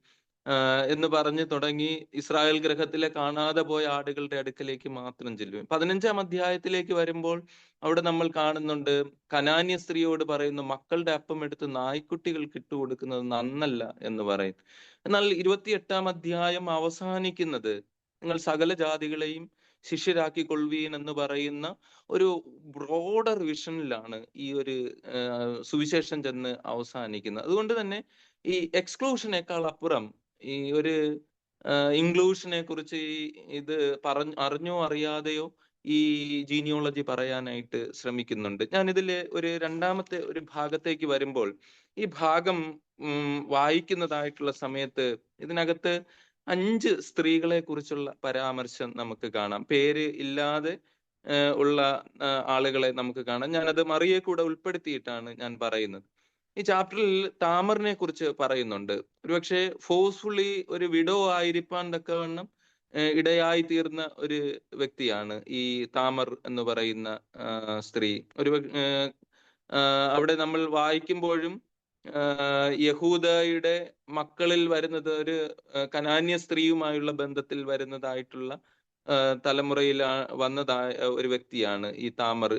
എന്ന് പറഞ്ഞ് തുടങ്ങി ഇസ്രായേൽ ഗൃഹത്തിലെ കാണാതെ പോയ ആടുകളുടെ അടുക്കലേക്ക് മാത്രം ചെല്ലും. 15-ാം അധ്യായത്തിലേക്ക് വരുമ്പോൾ അവിടെ നമ്മൾ കാണുന്നുണ്ട്, കനാന്യ സ്ത്രീയോട് പറയുന്നു, മക്കളുടെ അപ്പം എടുത്ത് നായ്ക്കുട്ടികൾക്ക് ഇട്ടുകൊടുക്കുന്നത് നന്നല്ല എന്ന് പറയും. എന്നാൽ 28-ാം അധ്യായം അവസാനിക്കുന്നത് നിങ്ങൾ സകല ജാതികളെയും ശിഷ്യരാക്കി കൊള്ളുവീൻ എന്ന് പറയുന്ന ഒരു ബ്രോഡർ വിഷനിലാണ് ഈ ഒരു സുവിശേഷം ചെന്ന് അവസാനിക്കുന്നത്. അതുകൊണ്ട് തന്നെ ഈ എക്സ്ക്ലൂഷനേക്കാൾ അപ്പുറം ഈ ഒരു ഇൻക്ലൂഷനെ കുറിച്ച് ഇത് അറിഞ്ഞോ അറിയാതെയോ ഈ ജീനിയോളജി പറയാനായിട്ട് ശ്രമിക്കുന്നുണ്ട്. ഞാൻ ഇതിലെ ഒരു രണ്ടാമത്തെ ഒരു ഭാഗത്തേക്ക് വരുമ്പോൾ, ഈ ഭാഗം വായിക്കുന്നതായിട്ടുള്ള സമയത്ത് ഇതിനകത്ത് 5 സ്ത്രീകളെ കുറിച്ചുള്ള പരാമർശം നമുക്ക് കാണാം. പേര് ഇല്ലാതെ ഉള്ള ആളുകളെ നമുക്ക് കാണാം. ഞാനത് മറിയെ കൂടെ ഉൾപ്പെടുത്തിയിട്ടാണ് ഞാൻ പറയുന്നത്. ഈ ചാപ്റ്ററിൽ താമറിനെ കുറിച്ച് പറയുന്നുണ്ട്. ഒരുപക്ഷെ ഫോഴ്സ്ഫുള്ളി ഒരു വിഡോ ആയിരിക്കാൻ തക്കവണ്ണം ഇടയായി തീർന്ന ഒരു വ്യക്തിയാണ് ഈ താമർ എന്ന് പറയുന്ന സ്ത്രീ. അവിടെ നമ്മൾ വായിക്കുമ്പോഴും യഹൂദയുടെ മക്കളിൽ വരുന്നത് ഒരു കനാന്യ സ്ത്രീയുമായുള്ള ബന്ധത്തിൽ വരുന്നതായിട്ടുള്ള തലമുറയിൽ വന്നതായ ഒരു വ്യക്തിയാണ് ഈ താമർ.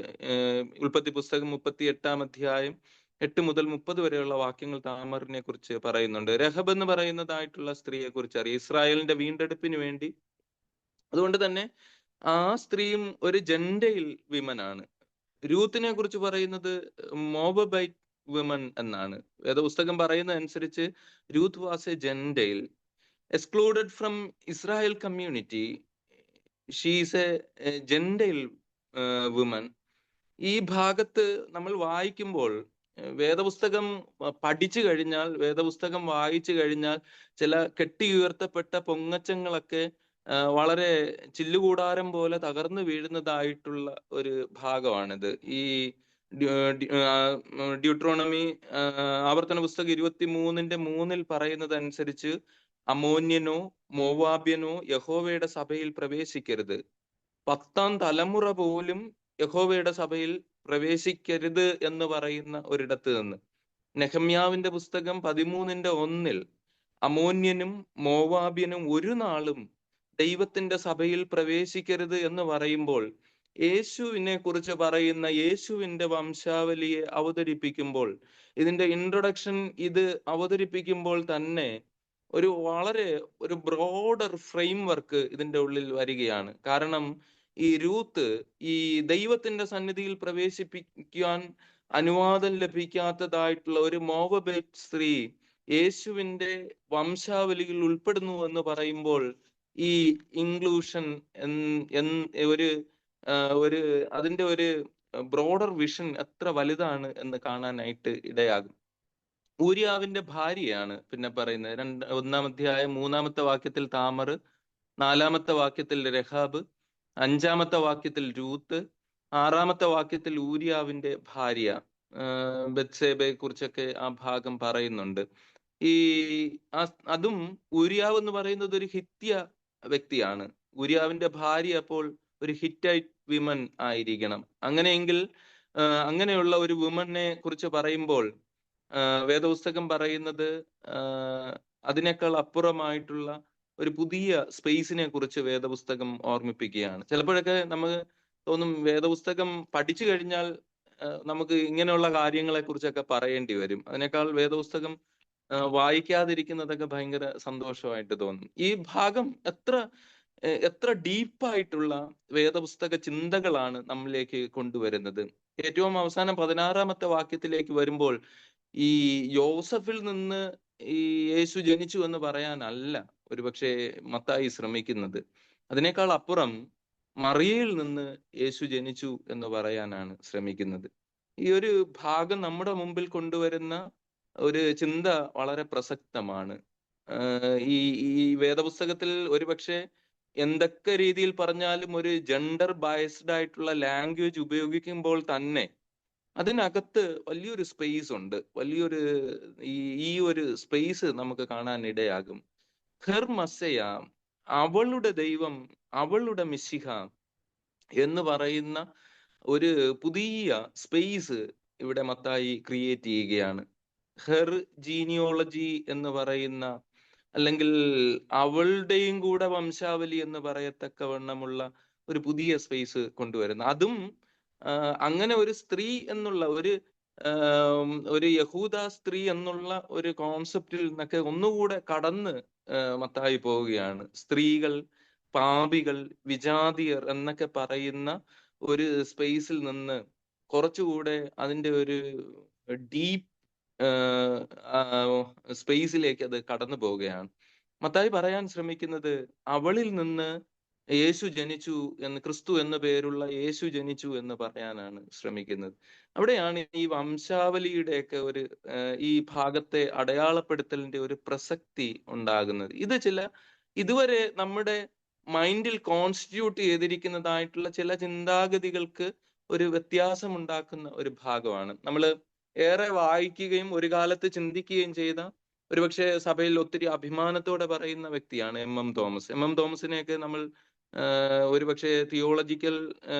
ഉൽപ്പത്തി പുസ്തകം 38-ാം അധ്യായം 8 മുതൽ 30 വരെയുള്ള വാക്യങ്ങൾ താമറിനെ കുറിച്ച് പറയുന്നുണ്ട്. രഹബ് എന്ന് പറയുന്നതായിട്ടുള്ള സ്ത്രീയെ കുറിച്ച് അറിയാം, ഇസ്രായേലിന്റെ വീണ്ടെടുപ്പിന് വേണ്ടി. അതുകൊണ്ട് തന്നെ ആ സ്ത്രീയും ഒരു ജെൻഡൈൽ വിമൻ ആണ്. രൂത്തിനെ കുറിച്ച് പറയുന്നത് മോബബൈറ്റ് വിമൻ എന്നാണ്. വേദപുസ്തകം പറയുന്ന അനുസരിച്ച് Ruth was A Gentile, excluded from Israel community. She's A Gentile women. ഈ ഭാഗത്ത് നമ്മൾ വായിക്കുമ്പോൾ വേദപുസ്തകം പഠിച്ചു കഴിഞ്ഞാൽ, വേദപുസ്തകം വായിച്ചു കഴിഞ്ഞാൽ ചില കെട്ടിയുയർത്തപ്പെട്ട പൊങ്ങച്ചങ്ങളൊക്കെ വളരെ ചില്ലുകൂടാരം പോലെ തകർന്നു വീഴുന്നതായിട്ടുള്ള ഒരു ഭാഗമാണിത്. ഈ ഡ്യൂട്രോണമി ആവർത്തന പുസ്തകം 23:3 പറയുന്നത് അനുസരിച്ച് അമോന്യനോ മോവാബ്യനോ യഹോവയുടെ സഭയിൽ പ്രവേശിക്കരുത്. 10ാം തലമുറ പോലും യഹോവയുടെ സഭയിൽ പ്രവേശിക്കരുത് എന്ന് പറയുന്ന ഒരിടത്ത് നിന്ന്. നെഹമ്യാവിന്റെ പുസ്തകം 13:1 അമോന്യനും മോവാബ്യനും ഒരു നാളും ദൈവത്തിന്റെ സഭയിൽ പ്രവേശിക്കരുത് എന്ന് പറയുമ്പോൾ, യേശുവിനെ കുറിച്ച് പറയുന്ന യേശുവിന്റെ വംശാവലിയെ അവതരിപ്പിക്കുമ്പോൾ, ഇതിന്റെ ഇൻട്രൊഡക്ഷൻ ഇത് അവതരിപ്പിക്കുമ്പോൾ തന്നെ വളരെ ഒരു ബ്രോഡർ ഫ്രെയിം വർക്ക് ഇതിന്റെ ഉള്ളിൽ വരികയാണ്. കാരണം ഈ രൂത്ത് ഈ ദൈവത്തിന്റെ സന്നിധിയിൽ പ്രവേശിപ്പിക്കാൻ അനുവാദം ലഭിക്കാത്തതായിട്ടുള്ള ഒരു മോവബേറ്റ് സ്ത്രീ യേശുവിന്റെ വംശാവലിയിൽ ഉൾപ്പെടുന്നു എന്ന് പറയുമ്പോൾ, ഈ ഇൻക്ലൂഷൻ ഒരു അതിന്റെ ഒരു ബ്രോഡർ വിഷൻ എത്ര വലുതാണ് എന്ന് കാണാനായിട്ട് ഇടയാകും. ഊരിയാവിന്റെ ഭാര്യയാണ് പിന്നെ പറയുന്നത്. 1-ാം അധ്യായം 3-ാമത്തെ വാക്യത്തിൽ താമർ, 4-ാമത്തെ വാക്യത്തിൽ രഹാബ്, 5-ാമത്തെ വാക്യത്തിൽ രൂത്ത്, 6-ാമത്തെ വാക്യത്തിൽ ഊരിയാവിന്റെ ഭാര്യ ബത്സേബയെ കുറിച്ചൊക്കെ ആ ഭാഗം പറയുന്നുണ്ട്. അതും ഊരിയാവ് എന്ന് പറയുന്നത് ഒരു ഹിത്യ വ്യക്തിയാണ്. ഊരിയാവിന്റെ ഭാര്യ അപ്പോൾ ഒരു ഹിറ്റൈറ്റ് വിമൻ ആയിരിക്കണം. അങ്ങനെയെങ്കിൽ അങ്ങനെയുള്ള ഒരു വുമനെ കുറിച്ച് പറയുമ്പോൾ വേദപുസ്തകം പറയുന്നത് അതിനേക്കാൾ അപ്പുറമായിട്ടുള്ള ഒരു പുതിയ സ്പേസിനെ കുറിച്ച് വേദപുസ്തകം ഓർമ്മിപ്പിക്കുകയാണ്. ചിലപ്പോഴൊക്കെ നമുക്ക് തോന്നും വേദപുസ്തകം പഠിച്ചു കഴിഞ്ഞാൽ നമുക്ക് ഇങ്ങനെയുള്ള കാര്യങ്ങളെ കുറിച്ചൊക്കെ പറയേണ്ടി വരും. അതിനേക്കാൾ വേദപുസ്തകം വായിക്കാതിരിക്കുന്നതൊക്കെ ഭയങ്കര സന്തോഷമായിട്ട് തോന്നും. ഈ ഭാഗം എത്ര ഡീപ്പായിട്ടുള്ള വേദപുസ്തക ചിന്തകളാണ് നമ്മളിലേക്ക് കൊണ്ടുവരുന്നത്. ഏറ്റവും അവസാനം 16-ാമത്തെ വാക്യത്തിലേക്ക് വരുമ്പോൾ, ഈ യോസഫിൽ നിന്ന് ഈ യേശു ജനിച്ചു എന്ന് പറയാനല്ല ഒരുപക്ഷെ മത്തായി ശ്രമിക്കുന്നത്. അതിനേക്കാൾ അപ്പുറം മറിയയിൽ നിന്ന് യേശു ജനിച്ചു എന്ന് പറയാനാണ് ശ്രമിക്കുന്നത്. ഈ ഒരു ഭാഗം നമ്മുടെ മുമ്പിൽ കൊണ്ടുവരുന്ന ഒരു ചിന്ത വളരെ പ്രസക്തമാണ്. ഈ വേദപുസ്തകത്തിൽ ഒരുപക്ഷെ എന്തൊക്കെ രീതിയിൽ പറഞ്ഞാലും ഒരു ജെൻഡർ ബയസ്ഡ് ആയിട്ടുള്ള ലാംഗ്വേജ് ഉപയോഗിക്കുമ്പോൾ തന്നെ അതിനകത്ത് വലിയൊരു സ്പേസ് ഉണ്ട്. വലിയൊരു ഈ ഒരു സ്പേസ് നമുക്ക് കാണാൻ ഇടയാകും. ഹെർ മസ്സയ, അവളുടെ ദൈവം, അവളുടെ മിശിഹ എന്ന് പറയുന്ന ഒരു പുതിയ സ്പേസ് ഇവിടെ മത്തായി ക്രിയേറ്റ് ചെയ്യുകയാണ്. ഹെർ ജീനിയോളജി എന്ന് പറയുന്ന അല്ലെങ്കിൽ അവളുടെയും കൂടെ വംശാവലി എന്ന് പറയത്തക്കവണ്ണമുള്ള ഒരു പുതിയ സ്പേസ് കൊണ്ടുവരുന്നു. അതും അങ്ങനെ ഒരു സ്ത്രീ എന്നുള്ള ഒരു യഹൂദ സ്ത്രീ എന്നുള്ള ഒരു കോൺസെപ്റ്റിൽ നിന്നൊക്കെ ഒന്നുകൂടെ കടന്ന് മത്തായി പോവുകയാണ്. സ്ത്രീകൾ, പാപികൾ, വിജാതിയർ എന്നൊക്കെ പറയുന്ന ഒരു സ്പേസിൽ നിന്ന് കുറച്ചുകൂടെ അതിന്റെ ഒരു ഡീപ്പ് സ്പേസിലേക്ക് അത് കടന്നു പോവുകയാണ്. മത്തായി പറയാൻ ശ്രമിക്കുന്നത് അവളിൽ നിന്ന് യേശു ജനിച്ചു എന്ന്, ക്രിസ്തു എന്ന പേരുള്ള യേശു ജനിച്ചു എന്ന് പറയാനാണ് ശ്രമിക്കുന്നത്. അവിടെയാണ് ഈ വംശാവലിയുടെയൊക്കെ ഈ ഭാഗത്തെ അടയാളപ്പെടുത്തലിന്റെ ഒരു പ്രസക്തി ഉണ്ടാകുന്നത്. ഇതുവരെ നമ്മുടെ മൈൻഡിൽ കോൺസ്റ്റിറ്റ്യൂട്ട് ചെയ്തിരിക്കുന്നതായിട്ടുള്ള ചില ചിന്താഗതികൾക്ക് ഒരു വ്യത്യാസം ഉണ്ടാക്കുന്ന ഒരു ഭാഗമാണ്. നമ്മൾ ഏറെ വായിക്കുകയും ഒരു കാലത്ത് ചിന്തിക്കുകയും ചെയ്ത, ഒരുപക്ഷെ സഭയിൽ ഒത്തിരി അഭിമാനത്തോടെ പറയുന്ന വ്യക്തിയാണ് എം തോമസ്. എം തോമസിനെയൊക്കെ നമ്മൾ ഒരുപക്ഷെ തിയോളജിക്കൽ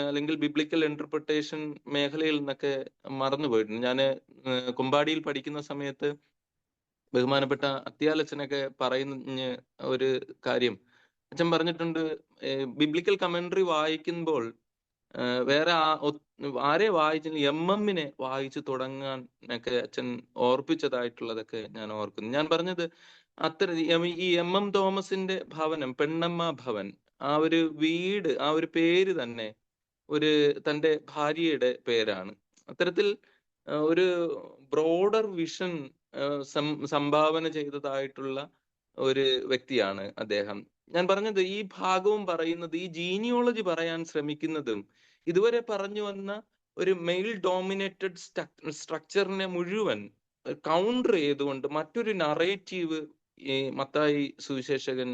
അല്ലെങ്കിൽ ബിബ്ലിക്കൽ ഇന്റർപ്രിട്ടേഷൻ മേഖലയിൽ നിന്നൊക്കെ മറന്നുപോയിട്ടുണ്ട്. ഞാൻ കുമ്പാടിയിൽ പഠിക്കുന്ന സമയത്ത് ബഹുമാനപ്പെട്ട അത്യാലച്ചനൊക്കെ പറയുന്ന ഒരു കാര്യം, അച്ഛൻ പറഞ്ഞിട്ടുണ്ട്, ബിബ്ലിക്കൽ കമന്ററി വായിക്കുമ്പോൾ വേറെ ആരെ വായിച്ചു, എമ്മിനെ വായിച്ചു തുടങ്ങാൻ ഒക്കെ അച്ഛൻ ഓർപ്പിച്ചതായിട്ടുള്ളതൊക്കെ ഞാൻ ഓർക്കുന്നു. ഞാൻ പറഞ്ഞത് ഈ എം തോമസിന്റെ ഭവനം, പെണ്ണമ്മ ഭവൻ, ആ ഒരു വീട്, ആ ഒരു പേര് തന്നെ തന്റെ ഭാര്യയുടെ പേരാണ്. അത്തരത്തിൽ ഒരു ബ്രോഡർ വിഷൻ സംഭാവന ചെയ്തതായിട്ടുള്ള ഒരു വ്യക്തിയാണ് അദ്ദേഹം. ഞാൻ പറഞ്ഞത് ഈ ഭാഗവും പറയുന്നത്, ഈ ജീനിയോളജി പറയാൻ ശ്രമിക്കുന്നതും ഇതുവരെ പറഞ്ഞു വന്ന ഒരു മെയിൽ ഡോമിനേറ്റഡ് സ്ട്രക്ചറിനെ മുഴുവൻ കൗണ്ടർ ചെയ്തുകൊണ്ട് മറ്റൊരു നറേറ്റീവ് ഈ മത്തായി സുവിശേഷകൻ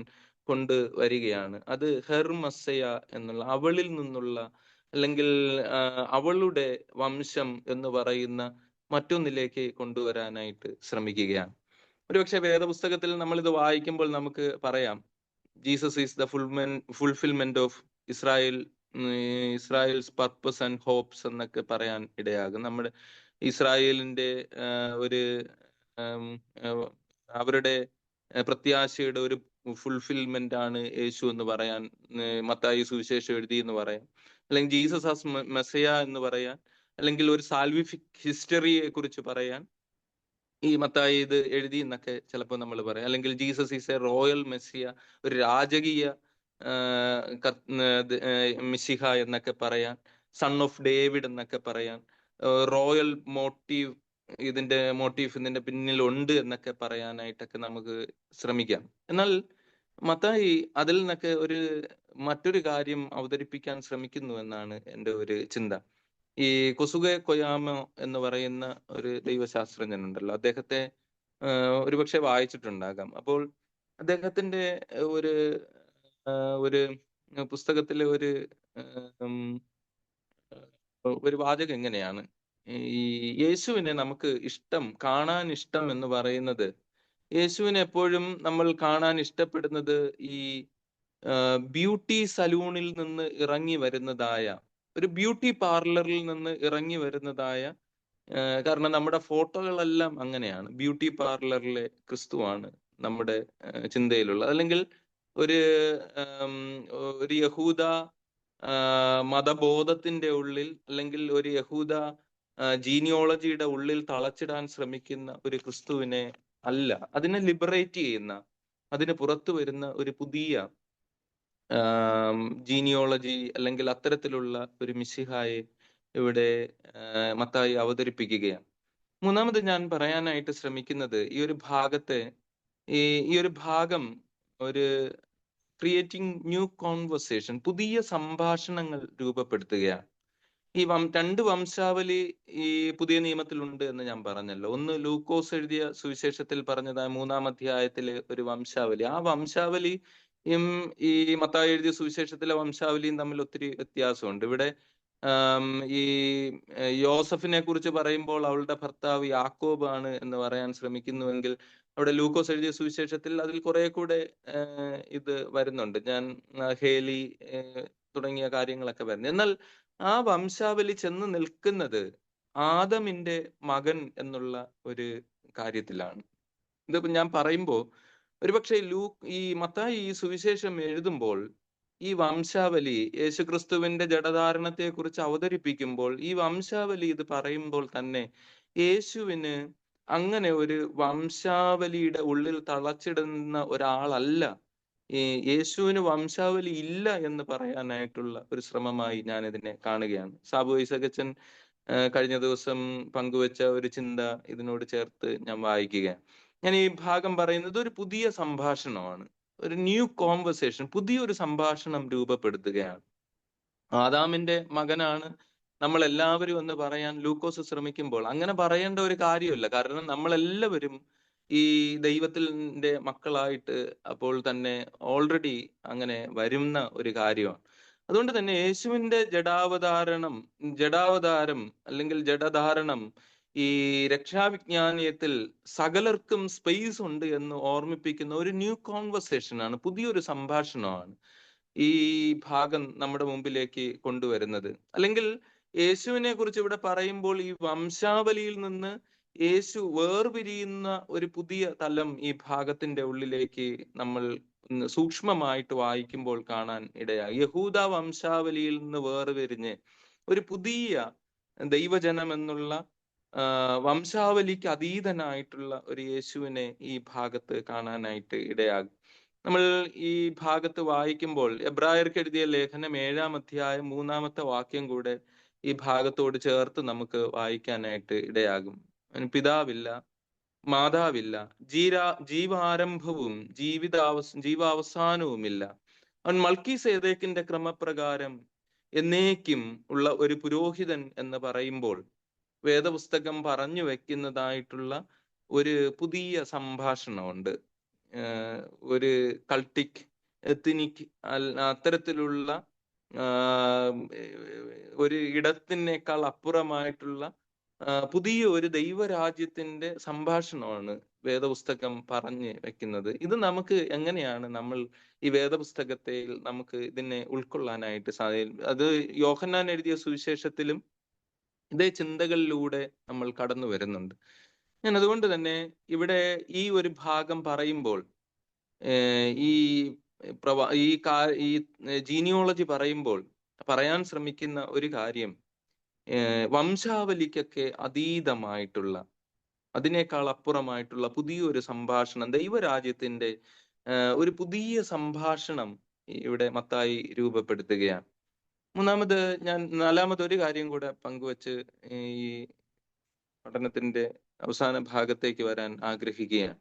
കൊണ്ടുവരികയാണ്. അത് ഹെർമസ്സയ എന്നുള്ള, അവളിൽ നിന്നുള്ള അല്ലെങ്കിൽ അവളുടെ വംശം എന്ന് പറയുന്ന മറ്റൊന്നിലേക്ക് കൊണ്ടുവരാനായിട്ട് ശ്രമിക്കുകയാണ്. ഒരുപക്ഷെ വേദപുസ്തകത്തിൽ നമ്മൾ ഇത് വായിക്കുമ്പോൾ നമുക്ക് പറയാം, Jesus is the fulfilment of Israel's purpose and hopes എന്നൊക്കെ പറയാൻ ഇടയാകും. നമ്മുടെ ഇസ്രായേലിന്റെ അവരുടെ പ്രത്യാശയുടെ ഒരു ഫുൾഫിൽമെന്റ് ആണ് യേശു എന്ന് പറയാൻ മത്തായി സുവിശേഷം എഴുതി എന്ന് പറയാം, അല്ലെങ്കിൽ ജീസസ് ആസ് മെസ്സയ എന്ന് പറയാൻ, അല്ലെങ്കിൽ ഒരു സാൽവിഫിക് ഹിസ്റ്ററിയെ കുറിച്ച് പറയാൻ ഈ മത്തായി ഇത് എഴുതി എന്നൊക്കെ ചിലപ്പോൾ നമ്മൾ പറയാം. അല്ലെങ്കിൽ Jesus is A royal Messiah, ഒരു രാജകീയ മിശിഹ എന്നൊക്കെ പറയാൻ, സൺ ഓഫ് ഡേവിഡ് എന്നൊക്കെ പറയാൻ, റോയൽ മോട്ടീവ്, ഇതിന്റെ പിന്നിലുണ്ട് എന്നൊക്കെ പറയാനായിട്ടൊക്കെ നമുക്ക് ശ്രമിക്കാം. എന്നാൽ മത്തായി അതിൽ നിന്നൊക്കെ മറ്റൊരു കാര്യം അവതരിപ്പിക്കാൻ ശ്രമിക്കുന്നു എന്നാണ് എൻ്റെ ഒരു ചിന്ത. ഈ കൊസുഗെ കൊയാമോ എന്ന് പറയുന്ന ഒരു ദൈവശാസ്ത്രജ്ഞനുണ്ടല്ലോ, അദ്ദേഹത്തെ ഒരുപക്ഷെ വായിച്ചിട്ടുണ്ടാകാം. അപ്പോൾ അദ്ദേഹത്തിന്റെ ഒരു പുസ്തകത്തിലെ ഒരു വാചകം എങ്ങനെയാണ്, ഈ യേശുവിനെ നമുക്ക് കാണാൻ ഇഷ്ടം എന്ന് പറയുന്നത്, യേശുവിനെ എപ്പോഴും നമ്മൾ കാണാൻ ഇഷ്ടപ്പെടുന്നത് ഈ ബ്യൂട്ടി സലൂണിൽ നിന്ന് ഇറങ്ങി വരുന്നതായ, ഒരു ബ്യൂട്ടി പാർലറിൽ നിന്ന് ഇറങ്ങി വരുന്നതായ, കാരണം നമ്മുടെ ഫോട്ടോകളെല്ലാം അങ്ങനെയാണ്. ബ്യൂട്ടി പാർലറിലെ ക്രിസ്തുവാണ് നമ്മുടെ ചിന്തയിലുള്ളത്. അല്ലെങ്കിൽ ഒരു യഹൂദ മതബോധത്തിന്റെ ഉള്ളിൽ, അല്ലെങ്കിൽ ഒരു യഹൂദ ജീനിയോളജിയുടെ ഉള്ളിൽ തളച്ചിടാൻ ശ്രമിക്കുന്ന ഒരു ക്രിസ്തുവിനെ അല്ല, അതിനെ ലിബറേറ്റ് ചെയ്യുന്ന, അതിന് പുറത്തു വരുന്ന ഒരു പുതിയ ജീനിയോളജി അല്ലെങ്കിൽ അത്തരത്തിലുള്ള ഒരു മിശിഹായെ ഇവിടെ മത്തായി അവതരിപ്പിക്കുകയാണ്. മൂന്നാമത് ഞാൻ പറയാനായിട്ട് ശ്രമിക്കുന്നത്, ഈ ഒരു ഭാഗം ക്രിയേറ്റിംഗ് ന്യൂ കോൺവെർസേഷൻ, പുതിയ സംഭാഷണങ്ങൾ രൂപപ്പെടുത്തുകയാണ്. ഈ രണ്ട് വംശാവലി ഈ പുതിയ നിയമത്തിലുണ്ട് എന്ന് ഞാൻ പറഞ്ഞല്ലോ. ഒന്ന് ലൂക്കോസ് എഴുതിയ സുവിശേഷത്തിൽ പറഞ്ഞതായ 3-ാം അധ്യായത്തിലെ ഒരു വംശാവലി, ആ വംശാവലി ഈ മത്തായി എഴുതിയ സുവിശേഷത്തിലെ വംശാവലിയും തമ്മിൽ ഒത്തിരി വ്യത്യാസമുണ്ട്. ഇവിടെ ഈ യോസഫിനെ കുറിച്ച് പറയുമ്പോൾ അവളുടെ ഭർത്താവ് യാക്കോബ് ആണ് എന്ന് പറയാൻ ശ്രമിക്കുന്നുവെങ്കിൽ, അവിടെ ലൂക്കോസ് എഴുതിയ സുവിശേഷത്തിൽ അതിൽ കുറെ കൂടെ ഇത് വരുന്നുണ്ട്, ഹേലി തുടങ്ങിയ കാര്യങ്ങളൊക്കെ വരുന്നു. എന്നാൽ ആ വംശാവലി ചെന്ന് നിൽക്കുന്നത് ആദമിന്റെ മകൻ എന്നുള്ള ഒരു കാര്യത്തിലാണ്. ഇതിപ്പോ ഞാൻ പറയുമ്പോൾ ഒരുപക്ഷെ ഈ മത്തായി ഈ സുവിശേഷം എഴുതുമ്പോൾ ഈ വംശാവലി യേശുക്രിസ്തുവിന്റെ ജഡധാരണത്തെ കുറിച്ച് അവതരിപ്പിക്കുമ്പോൾ ഈ വംശാവലി ഇത് പറയുമ്പോൾ തന്നെ യേശുവിന് അങ്ങനെ ഒരു വംശാവലിയുടെ ഉള്ളിൽ തളച്ചിടുന്ന ഒരാളല്ല. ഈ യേശുവിന് വംശാവലി ഇല്ല എന്ന് പറയാനായിട്ടുള്ള ഒരു ശ്രമമായി ഞാൻ ഇതിനെ കാണുകയാണ്. സാബു ഐസകച്ചൻ കഴിഞ്ഞ ദിവസം പങ്കുവെച്ച ഒരു ചിന്ത ഇതിനോട് ചേർത്ത് ഞാൻ വായിക്കുകയാണ്. ഞാൻ ഈ ഭാഗം പറയുന്നത് ഒരു പുതിയ സംഭാഷണമാണ്, ഒരു ന്യൂ കോൺവെർസേഷൻ, പുതിയൊരു സംഭാഷണം രൂപപ്പെടുത്തുകയാണ്. ആദാമിന്റെ മകനാണ് നമ്മൾ എല്ലാവരും എന്ന് പറയാൻ ലൂക്കോസ് ശ്രമിക്കുമ്പോൾ അങ്ങനെ പറയേണ്ട ഒരു കാര്യമില്ല. കാരണം നമ്മളെല്ലാവരും ഈ ദൈവത്തിന്റെ മക്കളായിട്ട് അപ്പോൾ തന്നെ ഓൾറെഡി അങ്ങനെ വരുന്ന ഒരു കാര്യമാണ്. അതുകൊണ്ട് തന്നെ യേശുവിന്റെ ജഡാവതാരം അല്ലെങ്കിൽ ജഡധാരണം ഈ രക്ഷാവിജ്ഞാനീയത്തിൽ സകലർക്കും സ്പേസ് ഉണ്ട് എന്ന് ഓർമ്മിപ്പിക്കുന്ന ഒരു ന്യൂ കോൺവെർസേഷൻ ആണ്, പുതിയൊരു സംഭാഷണമാണ് ഈ ഭാഗം നമ്മുടെ മുമ്പിലേക്ക് കൊണ്ടുവരുന്നത്. അല്ലെങ്കിൽ യേശുവിനെ കുറിച്ച് ഇവിടെ പറയുമ്പോൾ ഈ വംശാവലിയിൽ നിന്ന് യേശു വേർപിരിയുന്ന ഒരു പുതിയ തലം ഈ ഭാഗത്തിന്റെ ഉള്ളിലേക്ക് നമ്മൾ സൂക്ഷ്മമായിട്ട് വായിക്കുമ്പോൾ കാണാൻ ഇടയായി. യഹൂദ വംശാവലിയിൽ നിന്ന് വേർപിരിഞ്ഞ് ഒരു പുതിയ ദൈവജനം എന്നുള്ള വംശാവലിക്ക് അതീതനായിട്ടുള്ള ഒരു യേശുവിനെ ഈ ഭാഗത്ത് കാണാനായിട്ട് ഇടയാകും. നമ്മൾ ഈ ഭാഗത്ത് വായിക്കുമ്പോൾ എബ്രായർക്ക് എഴുതിയ ലേഖനം 7-ാം അധ്യായം 3-ാമത്തെ വാക്യം കൂടെ ഈ ഭാഗത്തോട് ചേർത്ത് നമുക്ക് വായിക്കാനായിട്ട് ഇടയാകും. പിതാവില്ല, മാതാവില്ല, ജീവാരംഭവും ജീവാവസാനവുമില്ല. അവൻ മൽക്കീസേദേക്കിന്റെ ക്രമപ്രകാരം എന്നേക്കും ഉള്ള ഒരു പുരോഹിതൻ എന്ന് പറയുമ്പോൾ വേദപുസ്തകം പറഞ്ഞു വെക്കുന്നതായിട്ടുള്ള ഒരു പുതിയ സംഭാഷണമുണ്ട്. ഒരു കൾട്ടിക്, എത്നിക് അത്തരത്തിലുള്ള ഒരു ഇടത്തിനേക്കാൾ അപ്പുറമായിട്ടുള്ള പുതിയ ഒരു ദൈവരാജ്യത്തിന്റെ സംഭാഷണമാണ് വേദപുസ്തകം പറഞ്ഞു വെക്കുന്നത്. ഇത് നമുക്ക് എങ്ങനെയാണ് നമ്മൾ ഈ വേദപുസ്തകത്തെ നമുക്ക് ഇതിനെ ഉൾക്കൊള്ളാനായിട്ട് സാധിക്കും? അത് യോഹന്നാൻ എഴുതിയ സുവിശേഷത്തിലും ഇതേ ചിന്തകളിലൂടെ നമ്മൾ കടന്നു വരുന്നുണ്ട്. ഞാൻ അതുകൊണ്ട് തന്നെ ഇവിടെ ഈ ഒരു ഭാഗം പറയുമ്പോൾ ഈ ജീനിയോളജി പറയുമ്പോൾ പറയാൻ ശ്രമിക്കുന്ന ഒരു കാര്യം വംശാവലിക്കൊക്കെ അതീതമായിട്ടുള്ള, അതിനേക്കാൾ അപ്പുറമായിട്ടുള്ള പുതിയൊരു സംഭാഷണം, ദൈവരാജ്യത്തിന്റെ ഒരു പുതിയ സംഭാഷണം ഇവിടെ മത്തായി രൂപപ്പെടുത്തുകയാണ്. നാലാമത് ഒരു കാര്യം കൂടെ പങ്കുവച്ച് ഈ പഠനത്തിന്റെ അവസാന ഭാഗത്തേക്ക് വരാൻ ആഗ്രഹിക്കുകയാണ്.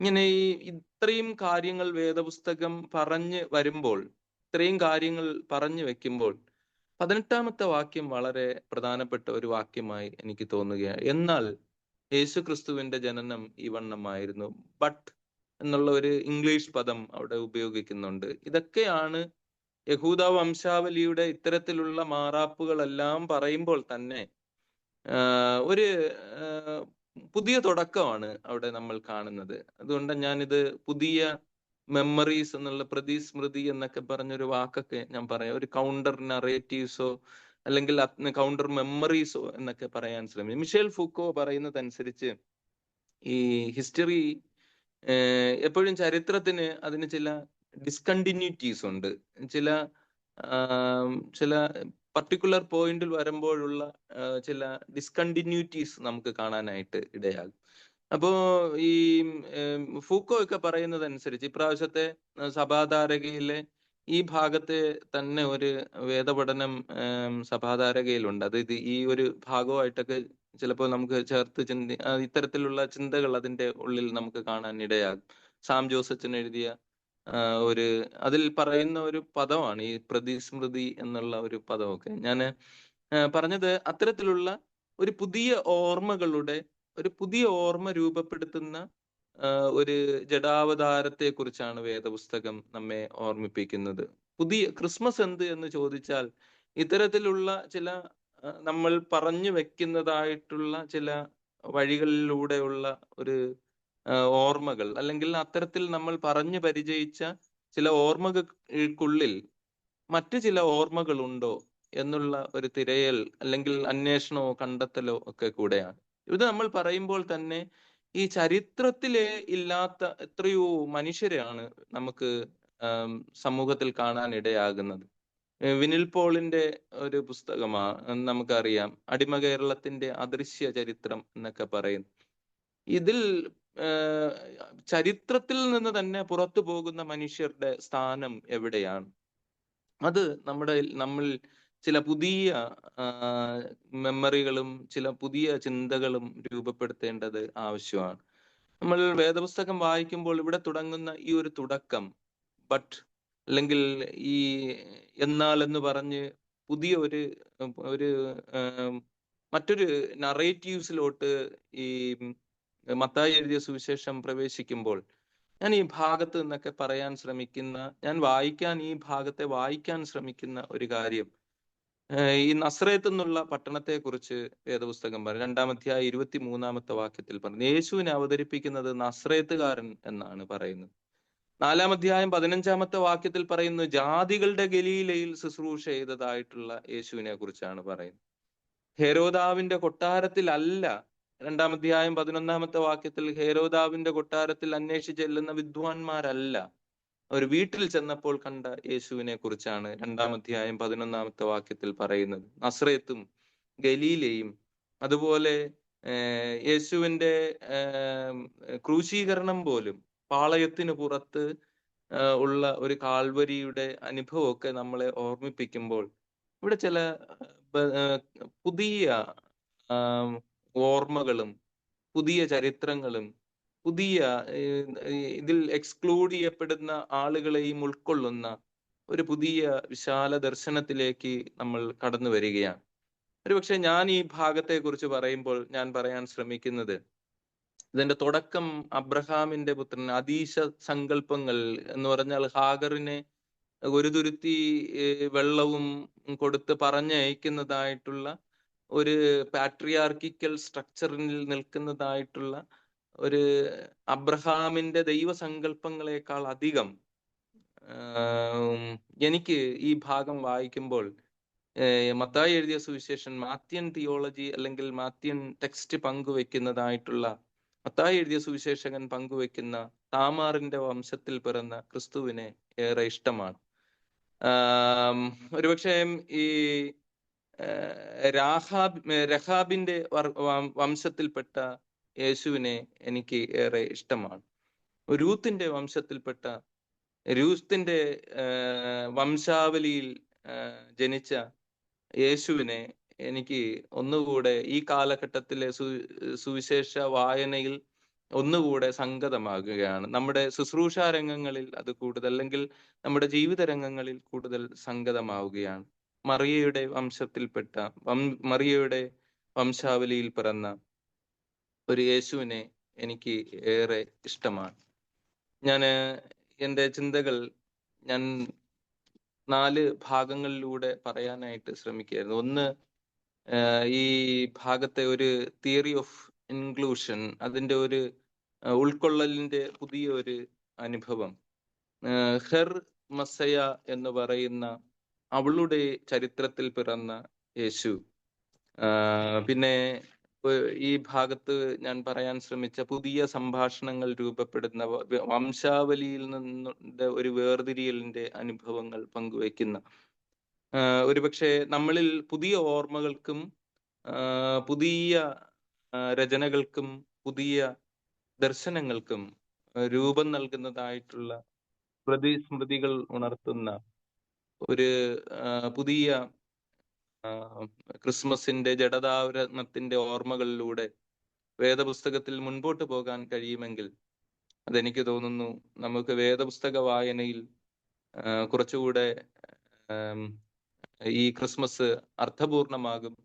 ഇങ്ങനെ ഇത്രയും കാര്യങ്ങൾ വേദപുസ്തകം പറഞ്ഞു വരുമ്പോൾ, ഇത്രയും കാര്യങ്ങൾ പറഞ്ഞു വെക്കുമ്പോൾ 18-ാമത്തെ വാക്യം വളരെ പ്രധാനപ്പെട്ട ഒരു വാക്യമായി എനിക്ക് തോന്നുകയാണ്. എന്നാൽ യേശു ക്രിസ്തുവിന്റെ ജനനം ഈ വണ്ണമായിരുന്നു. ബട്ട് എന്നുള്ള ഒരു ഇംഗ്ലീഷ് പദം അവിടെ ഉപയോഗിക്കുന്നുണ്ട്. ഇതൊക്കെയാണ് യഹൂദ വംശാവലിയുടെ ഇത്തരത്തിലുള്ള മാറാപ്പുകളെല്ലാം പറയുമ്പോൾ തന്നെ ഒരു പുതിയ തുടക്കമാണ് അവിടെ നമ്മൾ കാണുന്നത്. അതുകൊണ്ട് ഞാനിത് പുതിയ മെമ്മറീസ് എന്നുള്ള പ്രതിസ്മൃതി എന്നൊക്കെ പറഞ്ഞൊരു വാക്കൊക്കെ ഞാൻ പറയാം. ഒരു കൗണ്ടർ നറേറ്റീവ്സോ അല്ലെങ്കിൽ കൗണ്ടർ മെമ്മറീസോ എന്നൊക്കെ പറയാൻ ശ്രമിക്കും. മിഷേൽ ഫൂക്കോ പറയുന്നതനുസരിച്ച് ഈ ഹിസ്റ്ററി എപ്പോഴും ചരിത്രത്തിന് അതിന് ചില ഡിസ്കണ്ടിന്യൂറ്റീസ് ഉണ്ട്. ചില പർട്ടിക്കുലർ പോയിന്റിൽ വരുമ്പോഴുള്ള ചില ഡിസ്കണ്ടിന്യൂറ്റീസ് നമുക്ക് കാണാനായിട്ട് ഇടയാകും. അപ്പോ ഈ ഫൂക്കോ ഒക്കെ പറയുന്നതനുസരിച്ച് ഇപ്രാവശ്യത്തെ സഭാധാരകയിലെ ഈ ഭാഗത്തെ തന്നെ ഒരു വേദപഠനം സഭാധാരകയിലുണ്ട്. അത് ഈ ഒരു ഭാഗമായിട്ടൊക്കെ ചിലപ്പോൾ നമുക്ക് ചേർത്ത് ഇത്തരത്തിലുള്ള ചിന്തകൾ അതിന്റെ ഉള്ളിൽ നമുക്ക് കാണാൻ ഇടയാകും. സാം ജോസച്ചൻ എഴുതിയ അതിൽ പറയുന്ന ഒരു പദമാണ് ഈ പ്രതിസ്മൃതി എന്നുള്ള ഒരു പദമൊക്കെ. ഞാൻ പറഞ്ഞത് അത്തരത്തിലുള്ള ഒരു പുതിയ ഓർമ്മ രൂപപ്പെടുത്തുന്ന ഒരു ജഡാവതാരത്തെ കുറിച്ചാണ് വേദപുസ്തകം നമ്മെ ഓർമ്മിപ്പിക്കുന്നത്. പുതിയ ക്രിസ്മസ് എന്ത് എന്ന് ചോദിച്ചാൽ ഇത്തരത്തിലുള്ള ചില നമ്മൾ പറഞ്ഞു വെക്കുന്നതായിട്ടുള്ള ചില വഴികളിലൂടെയുള്ള ഒരു ഓർമ്മകൾ, അല്ലെങ്കിൽ അത്തരത്തിൽ നമ്മൾ പറഞ്ഞു പരിചയിച്ച ചില ഓർമ്മകൾക്കുള്ളിൽ മറ്റു ചില ഓർമ്മകളുണ്ടോ എന്നുള്ള ഒരു തിരയൽ അല്ലെങ്കിൽ അന്വേഷണമോ കണ്ടെത്തലോ ഒക്കെ കൂടെയാണ്. ഇത് നമ്മൾ പറയുമ്പോൾ തന്നെ ഈ ചരിത്രത്തിലെ ഇല്ലാത്ത എത്രയോ മനുഷ്യരെയാണ് നമുക്ക് സമൂഹത്തിൽ കാണാൻ ഇടയാകുന്നത്. വിനിൽ പോളിന്റെ ഒരു പുസ്തകമാണ്, നമുക്കറിയാം, അടിമ കേരളത്തിന്റെ അദൃശ്യ ചരിത്രം എന്നൊക്കെ പറയുന്നു. ഇതിൽ ചരിത്രത്തിൽ നിന്ന് തന്നെ പുറത്തു പോകുന്ന മനുഷ്യരുടെ സ്ഥാനം എവിടെയാണ്? അത് നമ്മൾ ചില പുതിയ മെമ്മറികളും ചില പുതിയ ചിന്തകളും രൂപപ്പെടുത്തേണ്ടത് ആവശ്യമാണ്. നമ്മൾ വേദപുസ്തകം വായിക്കുമ്പോൾ ഇവിടെ തുടങ്ങുന്ന ഈ ഒരു തുടക്കം, ബട്ട് അല്ലെങ്കിൽ ഈ എന്നാൽ എന്ന് പറഞ്ഞ് പുതിയ ഒരു മറ്റൊരു നറേറ്റീവ്സിലോട്ട് ഈ മത്തായി എഴുതിയ സുവിശേഷം പ്രവേശിക്കുമ്പോൾ ഞാൻ ഈ ഭാഗത്ത് നിന്നൊക്കെ ഈ ഭാഗത്തെ വായിക്കാൻ ശ്രമിക്കുന്ന ഒരു കാര്യം, ഈ നസ്രേത്ത് എന്നുള്ള പട്ടണത്തെ കുറിച്ച് വേദപുസ്തകം പറയും. 2-ാം അധ്യായം 23-ാമത്തെ വാക്യത്തിൽ പറഞ്ഞു, യേശുവിനെ അവതരിപ്പിക്കുന്നത് നസ്രേത്തുകാരൻ എന്നാണ് പറയുന്നത്. 4-ാം അധ്യായം 15-ാമത്തെ വാക്യത്തിൽ പറയുന്നു, ജാതികളുടെ ഗലീലയിൽ ശുശ്രൂഷ ചെയ്തതായിട്ടുള്ള യേശുവിനെ കുറിച്ചാണ് പറയുന്നത്. ഹെരോദാവിന്റെ കൊട്ടാരത്തിൽ അല്ല. 2-ാം അധ്യായം 11-ാമത്തെ വാക്യത്തിൽ ഹെരോദാവിന്റെ കൊട്ടാരത്തിൽ അന്വേഷിച്ച് ചെല്ലുന്ന വിദ്വാൻമാരല്ല, ഒരു വീട്ടിൽ ചെന്നപ്പോൾ കണ്ട യേശുവിനെ കുറിച്ചാണ് 2-ാം അധ്യായം 11-ാമത്തെ വാക്യത്തിൽ പറയുന്നത്. നസ്രേത്തും ഗലീലയും അതുപോലെ യേശുവിന്റെ ക്രൂശീകരണം പോലും പാളയത്തിന് പുറത്ത് ഉള്ള ഒരു കാൽവരിയുടെ അനുഭവമൊക്കെ നമ്മളെ ഓർമ്മിപ്പിക്കുമ്പോൾ ഇവിടെ ചില പുതിയ ഓർമ്മകളും പുതിയ ചരിത്രങ്ങളും പുതിയ ഇതിൽ എക്സ്ക്ലൂഡ് ചെയ്യപ്പെടുന്ന ആളുകളെയും ഉൾക്കൊള്ളുന്ന ഒരു പുതിയ വിശാല ദർശനത്തിലേക്ക് നമ്മൾ കടന്നു വരികയാണ്. ഒരുപക്ഷെ ഞാൻ ഈ ഭാഗത്തെ കുറിച്ച് പറയുമ്പോൾ ഞാൻ പറയാൻ ശ്രമിക്കുന്നത്, ഇതിന്റെ തുടക്കം അബ്രഹാമിന്റെ പുത്രൻ, അതീശ സങ്കല്പങ്ങൾ എന്ന് പറഞ്ഞാൽ ഹാഗറിനെ ഒരു തുരുത്തി വെള്ളവും കൊടുത്ത് പറഞ്ഞയക്കുന്നതായിട്ടുള്ള ഒരു പാട്രിയാർക്കിക്കൽ സ്ട്രക്ചറിൽ നിൽക്കുന്നതായിട്ടുള്ള ഒരു അബ്രഹാമിന്റെ ദൈവസങ്കല്പങ്ങളെക്കാൾ അധികം എനിക്ക് ഈ ഭാഗം വായിക്കുമ്പോൾ മത്തായി എഴുതിയ സുവിശേഷൻ മാത്യൻ തിയോളജി അല്ലെങ്കിൽ മാത്യൻ ടെക്സ്റ്റ് പങ്കുവെക്കുന്നതായിട്ടുള്ള മത്തായി എഴുതിയ സുവിശേഷകൻ പങ്കുവെക്കുന്ന താമാറിന്റെ വംശത്തിൽ പിറന്ന ക്രിസ്തുവിനെ ഏറെ ഇഷ്ടമാണ്. ഒരുപക്ഷെ ഈ രഹാബിന്റെ വംശത്തിൽപ്പെട്ട യേശുവിനെ എനിക്ക് ഏറെ ഇഷ്ടമാണ്. രൂത്തിന്റെ വംശാവലിയിൽ ജനിച്ച യേശുവിനെ എനിക്ക് ഒന്നുകൂടെ ഈ കാലഘട്ടത്തിലെ സുവിശേഷ വായനയിൽ ഒന്നുകൂടെ സംഗതമാകുകയാണ്. നമ്മുടെ ശുശ്രൂഷാ രംഗങ്ങളിൽ അത് കൂടുതൽ, അല്ലെങ്കിൽ നമ്മുടെ ജീവിത രംഗങ്ങളിൽ കൂടുതൽ സംഗതമാവുകയാണ്. മറിയയുടെ വംശാവലിയിൽ പിറന്ന ഒരു യേശുവിനെ എനിക്ക് ഏറെ ഇഷ്ടമാണ്. എൻ്റെ ചിന്തകൾ ഞാൻ 4 ഭാഗങ്ങളിലൂടെ പറയാനായിട്ട് ശ്രമിക്കുകയായിരുന്നു. ഒന്ന്, ഈ ഭാഗത്തെ ഒരു തിയറി ഓഫ് ഇൻക്ലൂഷൻ, അതിൻ്റെ ഒരു ഉൾക്കൊള്ളലിന്റെ പുതിയ ഒരു അനുഭവം. ഹെർ മസയ എന്ന് പറയുന്ന അവളുടെ ചരിത്രത്തിൽ പിറന്ന യേശു. പിന്നെ ഈ ഭാഗത്ത് ഞാൻ പറയാൻ ശ്രമിച്ച പുതിയ സംഭാഷണങ്ങൾ രൂപപ്പെടുന്ന വംശാവലിയിൽ നിന്നുള്ള ഒരു വേർതിരിയലിന്റെ അനുഭവങ്ങൾ പങ്കുവെക്കുന്ന, ഒരുപക്ഷെ നമ്മളിൽ പുതിയ ഓർമ്മകൾക്കും പുതിയ രചനകൾക്കും പുതിയ ദർശനങ്ങൾക്കും രൂപം നൽകുന്നതായിട്ടുള്ള പ്രതിസ്മൃതികൾ ഉണർത്തുന്ന ഒരു പുതിയ ക്രിസ്മസിന്റെ ജഡതാവരണത്തിന്റെ ഓർമ്മകളിലൂടെ വേദപുസ്തകത്തിൽ മുൻപോട്ട് പോകാൻ കഴിയുമെങ്കിൽ അതെനിക്ക് തോന്നുന്നു നമുക്ക് വേദപുസ്തക വായനയിൽ കുറച്ചുകൂടെ ഈ ക്രിസ്മസ് അർത്ഥപൂർണമാകും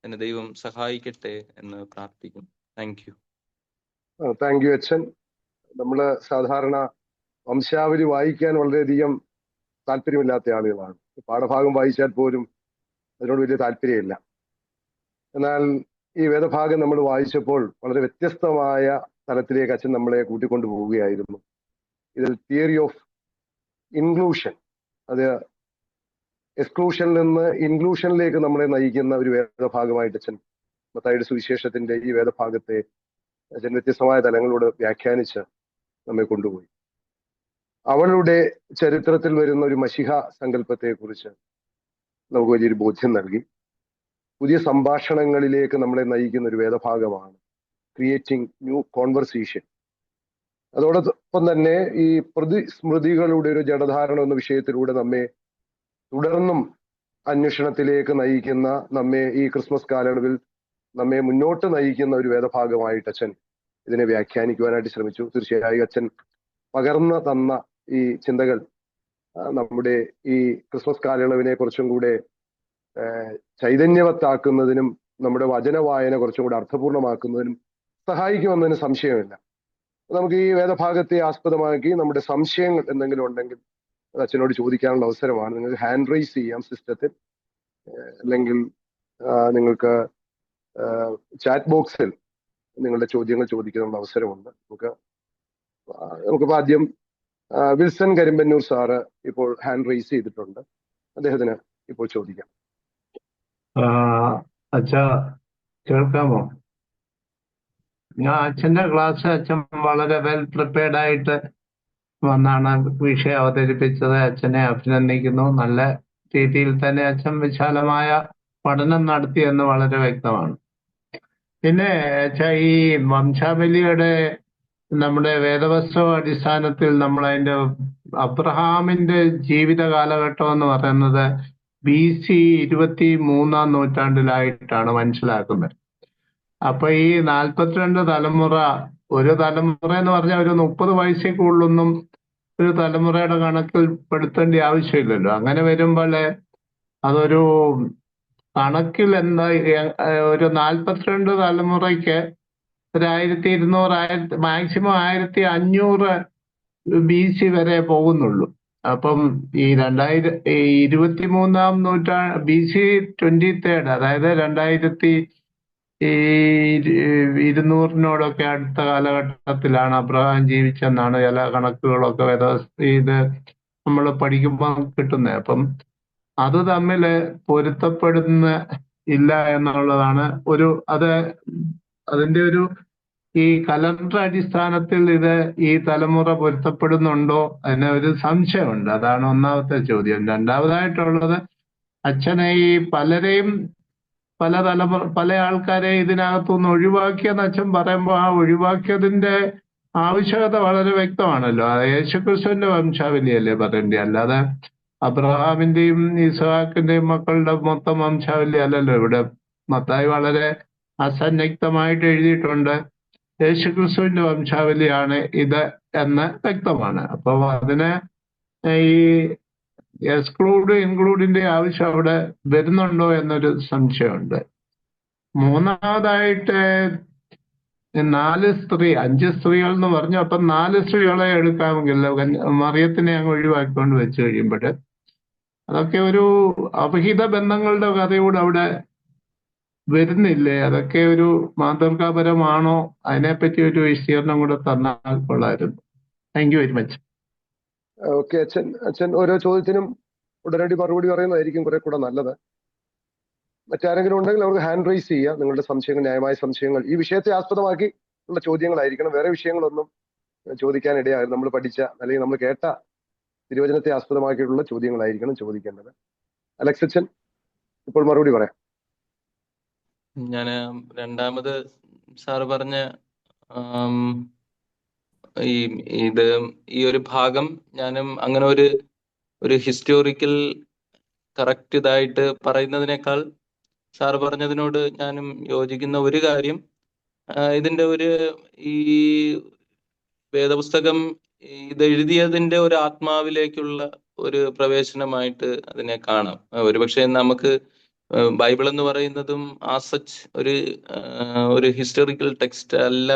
എന്ന് ദൈവം സഹായിക്കട്ടെ എന്ന് പ്രാർത്ഥിക്കുന്നു. Thank you. താങ്ക് യു അച്ഛൻ. നമ്മള് സാധാരണ വംശാവലി വായിക്കാൻ വളരെയധികം താല്പര്യമില്ലാത്ത ആളുകളാണ്. പാഠഭാഗം വായിച്ചാൽ പോലും അതിനോട് വലിയ താല്പര്യമില്ല. എന്നാൽ ഈ വേദഭാഗം നമ്മൾ വായിച്ചപ്പോൾ വളരെ വ്യത്യസ്തമായ തലത്തിലേക്ക് അച്ഛൻ നമ്മളെ കൂട്ടിക്കൊണ്ടു പോവുകയായിരുന്നു. ഇതിൽ തിയറി ഓഫ് ഇൻക്ലൂഷൻ, അത് എക്സ്ക്ലൂഷനിൽ നിന്ന് ഇൻക്ലൂഷനിലേക്ക് നമ്മളെ നയിക്കുന്ന ഒരു വേദഭാഗമായിട്ട് അച്ഛൻ മത്തായിയുടെ സുവിശേഷത്തിന്റെ ഈ വേദഭാഗത്തെ അച്ഛൻ വ്യത്യസ്തമായ തലങ്ങളോട് വ്യാഖ്യാനിച്ച് നമ്മെ കൊണ്ടുപോയി. അവളുടെ ചരിത്രത്തിൽ വരുന്ന ഒരു മശിഹ സങ്കല്പത്തെക്കുറിച്ച് നമുക്ക് വലിയൊരു ബോധ്യം നൽകി. പുതിയ സംഭാഷണങ്ങളിലേക്ക് നമ്മളെ നയിക്കുന്ന ഒരു വേദഭാഗമാണ് ക്രിയേറ്റിംഗ് ന്യൂ കോൺവെർസേഷൻ. അതോടൊപ്പം തന്നെ ഈ സ്മൃതികളുടെ ഒരു ജഡധാരണ എന്ന വിഷയത്തിലൂടെ നമ്മെ തുടർന്നും അന്വേഷണത്തിലേക്ക് നയിക്കുന്ന, നമ്മെ ഈ ക്രിസ്മസ് കാലയളവിൽ നമ്മെ മുന്നോട്ട് നയിക്കുന്ന ഒരു വേദഭാഗമായിട്ട് അച്ഛൻ ഇതിനെ വ്യാഖ്യാനിക്കുവാനായിട്ട് ശ്രമിച്ചു. തീർച്ചയായും അച്ഛൻ പകർന്നു തന്ന ഈ ചിന്തകൾ നമ്മുടെ ഈ ക്രിസ്മസ് കാലയളവിനെ കുറച്ചും കൂടെ ചൈതന്യവത്താക്കുന്നതിനും നമ്മുടെ വചന വായന കുറച്ചും കൂടെ അർത്ഥപൂർണമാക്കുന്നതിനും സഹായിക്കുമെന്നതിന് സംശയമില്ല. നമുക്ക് ഈ വേദഭാഗത്തെ ആസ്പദമാക്കി നമ്മുടെ സംശയങ്ങൾ എന്തെങ്കിലും ഉണ്ടെങ്കിൽ അത് അച്ഛനോട് ചോദിക്കാനുള്ള അവസരമാണ്. നിങ്ങൾക്ക് ഹാൻഡ് റൈസ് ചെയ്യാം സിസ്റ്റത്തിൽ, അല്ലെങ്കിൽ നിങ്ങൾക്ക് ചാറ്റ് ബോക്സിൽ നിങ്ങളുടെ ചോദ്യങ്ങൾ ചോദിക്കാനുള്ള അവസരമുണ്ട്. നമുക്കിപ്പോൾ ആദ്യം വിൽസൺ കരിമ്പന്നൂർ സാറ് ഇപ്പോൾ ഹാൻഡ് റൈസ് ചെയ്തിട്ടുണ്ട്. അദ്ദേഹത്തിന് ഇപ്പോൾ ചോദിക്കാം. അച്ഛാ കേൾക്കാമോ? ഞാൻ അച്ഛൻ്റെ ക്ലാസ് അച്ഛൻ വളരെ വെൽ പ്രിപ്പയർഡ് ആയിട്ട് വന്നാണ് വിഷയം അവതരിപ്പിച്ചത്. അച്ഛനെ അഭിനന്ദിക്കുന്നു. നല്ല രീതിയിൽ തന്നെ അച്ഛൻ വിശാലമായ പഠനം നടത്തിയെന്ന് വളരെ വ്യക്തമാണ്. പിന്നെ അച്ഛാ, ഈ വംശാവലിയുടെ നമ്മുടെ വേദപുസ്തക അടിസ്ഥാനത്തിൽ നമ്മൾ അതിന്റെ അബ്രഹാമിന്റെ ജീവിത കാലഘട്ടം എന്ന് പറയുന്നത് BC 23-ാം നൂറ്റാണ്ടിലായിട്ടാണ് മനസ്സിലാക്കുന്നത്. അപ്പൊ ഈ 42 തലമുറ, ഒരു തലമുറ എന്ന് പറഞ്ഞാൽ ഒരു 30 വയസ്സിൽ കൂടുതലൊന്നും ഒരു തലമുറയുടെ കണക്കിൽ പെടുത്തേണ്ട ആവശ്യമില്ലല്ലോ. അങ്ങനെ വരുമ്പോൾ അതൊരു കണക്കിൽ എന്താ, ഒരു 42 തലമുറയ്ക്ക് ഒരു 1200 മാക്സിമം 1500 BC വരെ പോകുന്നുള്ളൂ. അപ്പം ഈ 23-ാം നൂറ്റാണ്ട് BC 23, അതായത് 2200-നോടൊക്കെ അടുത്ത കാലഘട്ടത്തിലാണ് അബ്രഹാം ജീവിച്ചെന്നാണ് ചില കണക്കുകളൊക്കെ ഇത് നമ്മൾ പഠിക്കുമ്പോൾ കിട്ടുന്നത്. അപ്പം അത് തമ്മിൽ പൊരുത്തപ്പെടുന്ന ഇല്ല എന്നുള്ളതാണ് അതിന്റെ ഒരു ഈ കലണ്ടർ അടിസ്ഥാനത്തിൽ ഈ തലമുറ പൊരുത്തപ്പെടുന്നുണ്ടോ അതിന് ഒരു സംശയമുണ്ട്. അതാണ് ഒന്നാമത്തെ ചോദ്യം. രണ്ടാമതായിട്ടുള്ളത്, അച്ഛനെ ഈ പല ആൾക്കാരെ ഇതിനകത്തുനിന്ന് ഒഴിവാക്കിയെന്ന് അച്ഛൻ പറയുമ്പോൾ ആ ഒഴിവാക്കിയതിന്റെ ആവശ്യകത വളരെ വ്യക്തമാണല്ലോ. അത് യേശുക്രിസ്തുവിന്റെ വംശാവലിയല്ലേ പറയേണ്ടി, അല്ലാതെ അബ്രഹാമിന്റെയും ഇസ്ഹാക്കിന്റെയും മക്കളുടെ മൊത്തം വംശാവലി അല്ലല്ലോ. ഇവിടെ മത്തായി വളരെ അസന്നിഗ്ധമായിട്ട് എഴുതിയിട്ടുണ്ട് യേശുക്രിസ്തുവിന്റെ വംശാവലിയാണ് ഇത് എന്ന് വ്യക്തമാണ്. അപ്പൊ അതിനെ ഈ ഇൻക്ലൂഡിന്റെ ആവശ്യം അവിടെ വരുന്നുണ്ടോ എന്നൊരു സംശയമുണ്ട്. മൂന്നാമതായിട്ട് 5 സ്ത്രീകൾ എന്ന് പറഞ്ഞു. അപ്പം 4 സ്ത്രീകളെ എടുക്കാമെങ്കിൽ മറിയത്തിനെ അങ്ങ് ഒഴിവാക്കിക്കൊണ്ട് വെച്ച് കഴിയുമ്പോൾ അതൊക്കെ ഒരു അവിഹിത ബന്ധങ്ങളുടെ കഥയോട് അവിടെ വരുന്നില്ലേ? അതൊക്കെ ഒരു മാതൃകാപരമാണോ? അതിനെപ്പറ്റി ഒരു വിശദീകരണം കൂടെ തന്നാൽ കൊള്ളായിരുന്നു. Thank you very much. Okay, അച്ഛൻ ഓരോ ചോദ്യത്തിനും ഉടനടി മറുപടി പറയുന്നതായിരിക്കും കുറെ കൂടെ നല്ലത്. മറ്റാരെങ്കിലും ഉണ്ടെങ്കിൽ അവർക്ക് ഹാൻഡ് റൈസ് ചെയ്യാം. നിങ്ങളുടെ സംശയങ്ങൾ, ന്യായമായ സംശയങ്ങൾ ഈ വിഷയത്തെ ആസ്പദമാക്കി ഉള്ള ചോദ്യങ്ങളായിരിക്കണം. വേറെ വിഷയങ്ങളൊന്നും ചോദിക്കാനിടയാകും. നമ്മൾ പഠിച്ച അല്ലെങ്കിൽ നമ്മൾ കേട്ട തിരുവചനത്തെ ആസ്പദമാക്കിയിട്ടുള്ള ചോദ്യങ്ങളായിരിക്കണം ചോദിക്കേണ്ടത്. അലക്സ് അച്ഛൻ ഇപ്പോൾ മറുപടി പറയാം. ഞാൻ രണ്ടാമത് സാറ് പറഞ്ഞ ഈ ഒരു ഭാഗം ഞാനും അങ്ങനെ ഒരു ഹിസ്റ്റോറിക്കൽ കറക്റ്റ് ഇതായിട്ട് പറയുന്നതിനേക്കാൾ സാറ് പറഞ്ഞതിനോട് ഞാനും യോജിക്കുന്ന ഒരു കാര്യം, ഇതിന്റെ ഈ വേദപുസ്തകം ഇതെഴുതിയതിന്റെ ഒരു ആത്മാവിലേക്കുള്ള ഒരു പ്രവേശനമായിട്ട് അതിനെ കാണാം. ഒരുപക്ഷെ നമുക്ക് ബൈബിൾ എന്ന് പറയുന്നതും ആസച്ച് ഒരു ഹിസ്റ്റോറിക്കൽ ടെക്സ്റ്റ് അല്ല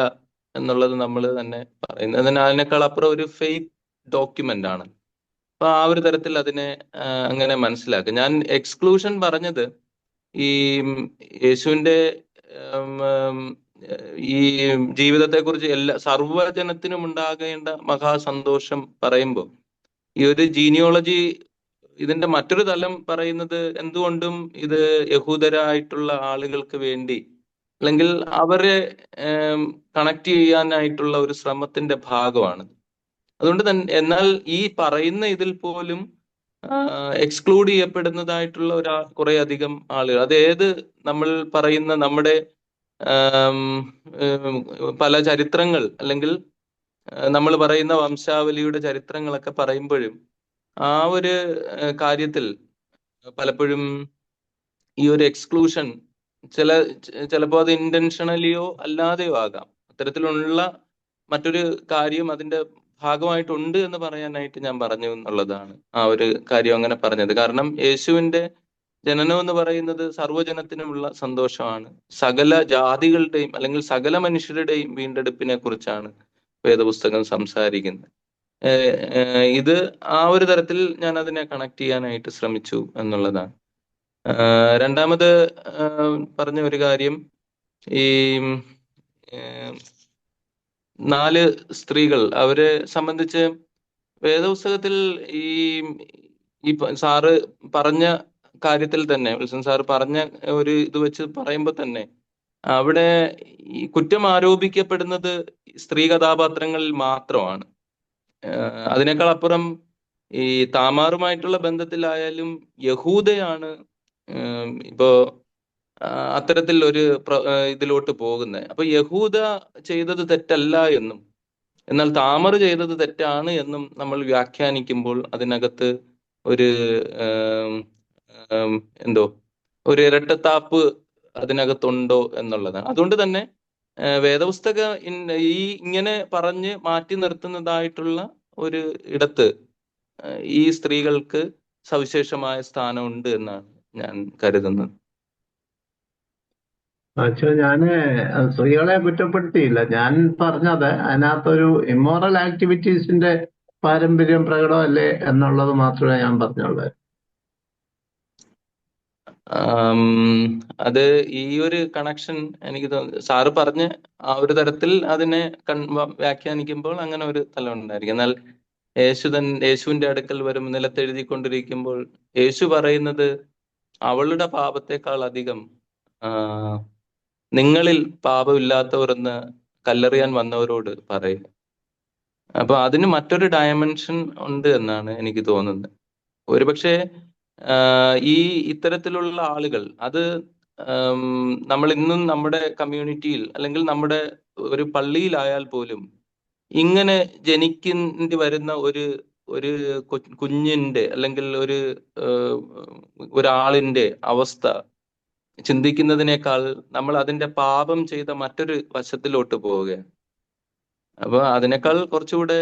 എന്നുള്ളത് നമ്മൾ തന്നെ പറയുന്നത്. അതിനേക്കാൾ അപ്പുറം ഒരു ഫെയ്ത്ത് ഡോക്യുമെന്റ് ആണ്. അപ്പൊ ആ ഒരു തരത്തിൽ അതിനെ അങ്ങനെ മനസ്സിലാക്കുക. ഞാൻ എക്സ്ക്ലൂഷൻ പറഞ്ഞത് ഈ യേശുവിന്റെ ഈ ജീവിതത്തെക്കുറിച്ച് സർവ്വജനത്തിനും ഉണ്ടാകേണ്ട മഹാസന്തോഷം പറയുമ്പോൾ ഈ ഒരു ജീനിയോളജി, ഇതിന്റെ മറ്റൊരു തലം പറയുന്നത് എന്തുകൊണ്ടും ഇത് യഹൂദരായിട്ടുള്ള ആളുകൾക്ക് വേണ്ടി അല്ലെങ്കിൽ അവരെ കണക്ട് ചെയ്യാനായിട്ടുള്ള ഒരു ശ്രമത്തിന്റെ ഭാഗമാണ്. അതുകൊണ്ട് തന്നെ എന്നാൽ ഈ പറയുന്ന ഇതിൽ പോലും എക്സ്ക്ലൂഡ് ചെയ്യപ്പെടുന്നതായിട്ടുള്ള കുറെ അധികം ആളുകൾ, അത് നമ്മൾ പറയുന്ന നമ്മുടെ പല ചരിത്രങ്ങൾ അല്ലെങ്കിൽ നമ്മൾ പറയുന്ന വംശാവലിയുടെ ചരിത്രങ്ങളൊക്കെ പറയുമ്പോഴും ആ ഒരു കാര്യത്തിൽ പലപ്പോഴും ഈ ഒരു എക്സ്ക്ലൂഷൻ ചിലപ്പോൾ അത് ഇന്റൻഷണലിയോ അല്ലാതെയോ ആകാം. അത്തരത്തിലുള്ള മറ്റൊരു കാര്യം അതിന്റെ ഭാഗമായിട്ടുണ്ട് എന്ന് പറയാനായിട്ട് ഞാൻ പറഞ്ഞു എന്നുള്ളതാണ് ആ ഒരു കാര്യം അങ്ങനെ പറഞ്ഞത്. കാരണം യേശുവിന്റെ ജനനം എന്ന് പറയുന്നത് സർവ്വജനത്തിനുമുള്ള സന്തോഷമാണ്. സകല ജാതികളുടെയും അല്ലെങ്കിൽ സകല മനുഷ്യരുടെയും വീണ്ടെടുപ്പിനെ കുറിച്ചാണ് വേദപുസ്തകം സംസാരിക്കുന്നത്. ഇത് ആ ഒരു തരത്തിൽ ഞാൻ അതിനെ കണക്ട് ചെയ്യാനായിട്ട് ശ്രമിച്ചു എന്നുള്ളതാണ്. രണ്ടാമത് പറഞ്ഞ ഒരു കാര്യം, ഈ 4 സ്ത്രീകൾ അവരെ സംബന്ധിച്ച് വേദപുസ്തകത്തിൽ ഈ സാറ് പറഞ്ഞ കാര്യത്തിൽ തന്നെ, വിൽസൺ സാറ് പറഞ്ഞ ഒരു ഇത് വെച്ച് പറയുമ്പോൾ തന്നെ അവിടെ ഈ കുറ്റം ആരോപിക്കപ്പെടുന്നത് സ്ത്രീ കഥാപാത്രങ്ങളിൽ മാത്രമാണ്. അതിനേക്കാൾ അപ്പുറം ഈ താമാറുമായിട്ടുള്ള ബന്ധത്തിലായാലും യഹൂദയാണ് ഇപ്പോ അത്തരത്തിൽ ഒരു ഇതിലോട്ട് പോകുന്നത്. അപ്പൊ യഹൂദ ചെയ്തത് തെറ്റല്ല എന്നും എന്നാൽ താമർ ചെയ്തത് തെറ്റാണ് എന്നും നമ്മൾ വ്യാഖ്യാനിക്കുമ്പോൾ അതിനകത്ത് ഒരു ഒരു ഇരട്ടത്താപ്പ് അതിനകത്തുണ്ടോ എന്നുള്ളതാണ്. അതുകൊണ്ട് തന്നെ വേദപുസ്തക ഇങ്ങനെ പറഞ്ഞ് മാറ്റി നിർത്തുന്നതായിട്ടുള്ള ഒരു ഇടത്ത് ഈ സ്ത്രീകൾക്ക് സവിശേഷമായ സ്ഥാനമുണ്ട് എന്നാണ് ഞാൻ കരുതുന്നത്. പക്ഷെ ഞാന് സ്ത്രീകളെ കുറ്റപ്പെടുത്തിയില്ല. ഞാൻ പറഞ്ഞത് അതിനകത്തൊരു ഇമ്മോറൽ ആക്ടിവിറ്റീസിന്റെ പാരമ്പര്യം പ്രകടമല്ലേ എന്നുള്ളത് മാത്രമേ ഞാൻ പറഞ്ഞുള്ളൂ. അത് ഈ ഒരു കണക്ഷൻ എനിക്ക് തോന്നുന്നു സാറ് പറഞ്ഞ് ആ ഒരു തരത്തിൽ അതിനെ വ്യാഖ്യാനിക്കുമ്പോൾ അങ്ങനെ ഒരു തലം ഉണ്ടായിരിക്കും. എന്നാൽ യേശുവിന്റെ അടുക്കൽ വരും നിലത്തെഴുതിക്കൊണ്ടിരിക്കുമ്പോൾ യേശു പറയുന്നത് അവളുടെ പാപത്തെക്കാൾ അധികം നിങ്ങളിൽ പാപമില്ലാത്തവർ എന്ന് കല്ലെറിയാൻ വന്നവരോട് പറയും. അപ്പൊ അതിന് മറ്റൊരു ഡയമെൻഷൻ ഉണ്ട് എന്നാണ് എനിക്ക് തോന്നുന്നത്. ഒരുപക്ഷെ ഈ ഇത്തരത്തിലുള്ള ആളുകൾ അത് നമ്മൾ ഇന്നും നമ്മുടെ കമ്മ്യൂണിറ്റിയിൽ അല്ലെങ്കിൽ നമ്മുടെ ഒരു പള്ളിയിലായാൽ പോലും ഇങ്ങനെ ജനിക്കേണ്ടി വരുന്ന ഒരു കുഞ്ഞിന്റെ അല്ലെങ്കിൽ ഒരാളിന്റെ അവസ്ഥ ചിന്തിക്കുന്നതിനേക്കാൾ നമ്മൾ അതിന്റെ പാപം ചെയ്ത മറ്റൊരു വശത്തിലോട്ട് പോവുകയാണ്. അപ്പൊ അതിനേക്കാൾ കുറച്ചുകൂടെ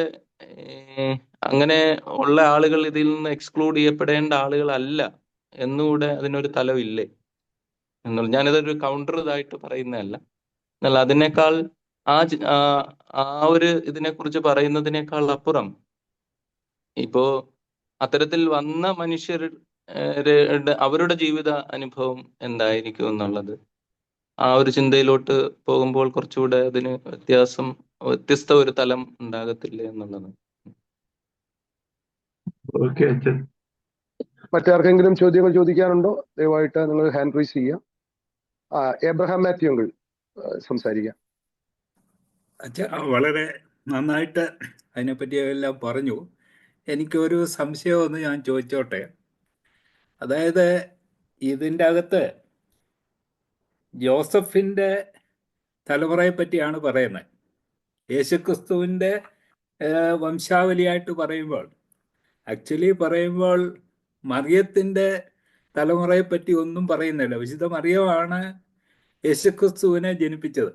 അങ്ങനെ ഉള്ള ആളുകൾ ഇതിൽ നിന്ന് എക്സ്ക്ലൂഡ് ചെയ്യപ്പെടേണ്ട ആളുകളല്ല എന്നുകൂടെ അതിനൊരു തലമില്ലേ എന്നുള്ള, ഞാനിതൊരു കൗണ്ടർ ഇതായിട്ട് പറയുന്നതല്ല. എന്നാൽ അതിനേക്കാൾ ആ ഒരു ഇതിനെക്കുറിച്ച് പറയുന്നതിനേക്കാൾ അപ്പുറം ഇപ്പോ അത്തരത്തിൽ വന്ന മനുഷ്യർ അവരുടെ ജീവിത അനുഭവം എന്തായിരിക്കും എന്നുള്ളത് ആ ഒരു ചിന്തയിലോട്ട് പോകുമ്പോൾ കുറച്ചുകൂടെ അതിന് വ്യത്യസ്ത ഒരു തലം ഉണ്ടാകത്തില്ല എന്നുള്ളത്. മറ്റാർക്കെങ്കിലും ചോദ്യങ്ങൾ ചോദിക്കാനുണ്ടോ? ദയവായിട്ട് നിങ്ങൾ ഹാൻഡ് റൈസ് ചെയ്യാം. എബ്രഹാം മാത്യു അങ്കിൾ സംസാരിക്കാം. വളരെ നന്നായിട്ട് അതിനെപ്പറ്റി എല്ലാം പറഞ്ഞു. എനിക്കൊരു സംശയമൊന്ന് ഞാൻ ചോദിച്ചോട്ടെ. അതായത് ഇതിൻ്റെ അകത്ത് ജോസഫിൻ്റെ തലമുറയെ പറ്റിയാണ് പറയുന്നത്. യേശുക്രിസ്തുവിൻ്റെ വംശാവലിയായിട്ട് പറയുമ്പോൾ ആക്ച്വലി പറയുമ്പോൾ മറിയത്തിൻ്റെ തലമുറയെ പറ്റി ഒന്നും പറയുന്നില്ല. വിശുദ്ധ മറിയമാണ് യേശുക്രിസ്തുവിനെ ജനിപ്പിച്ചത്.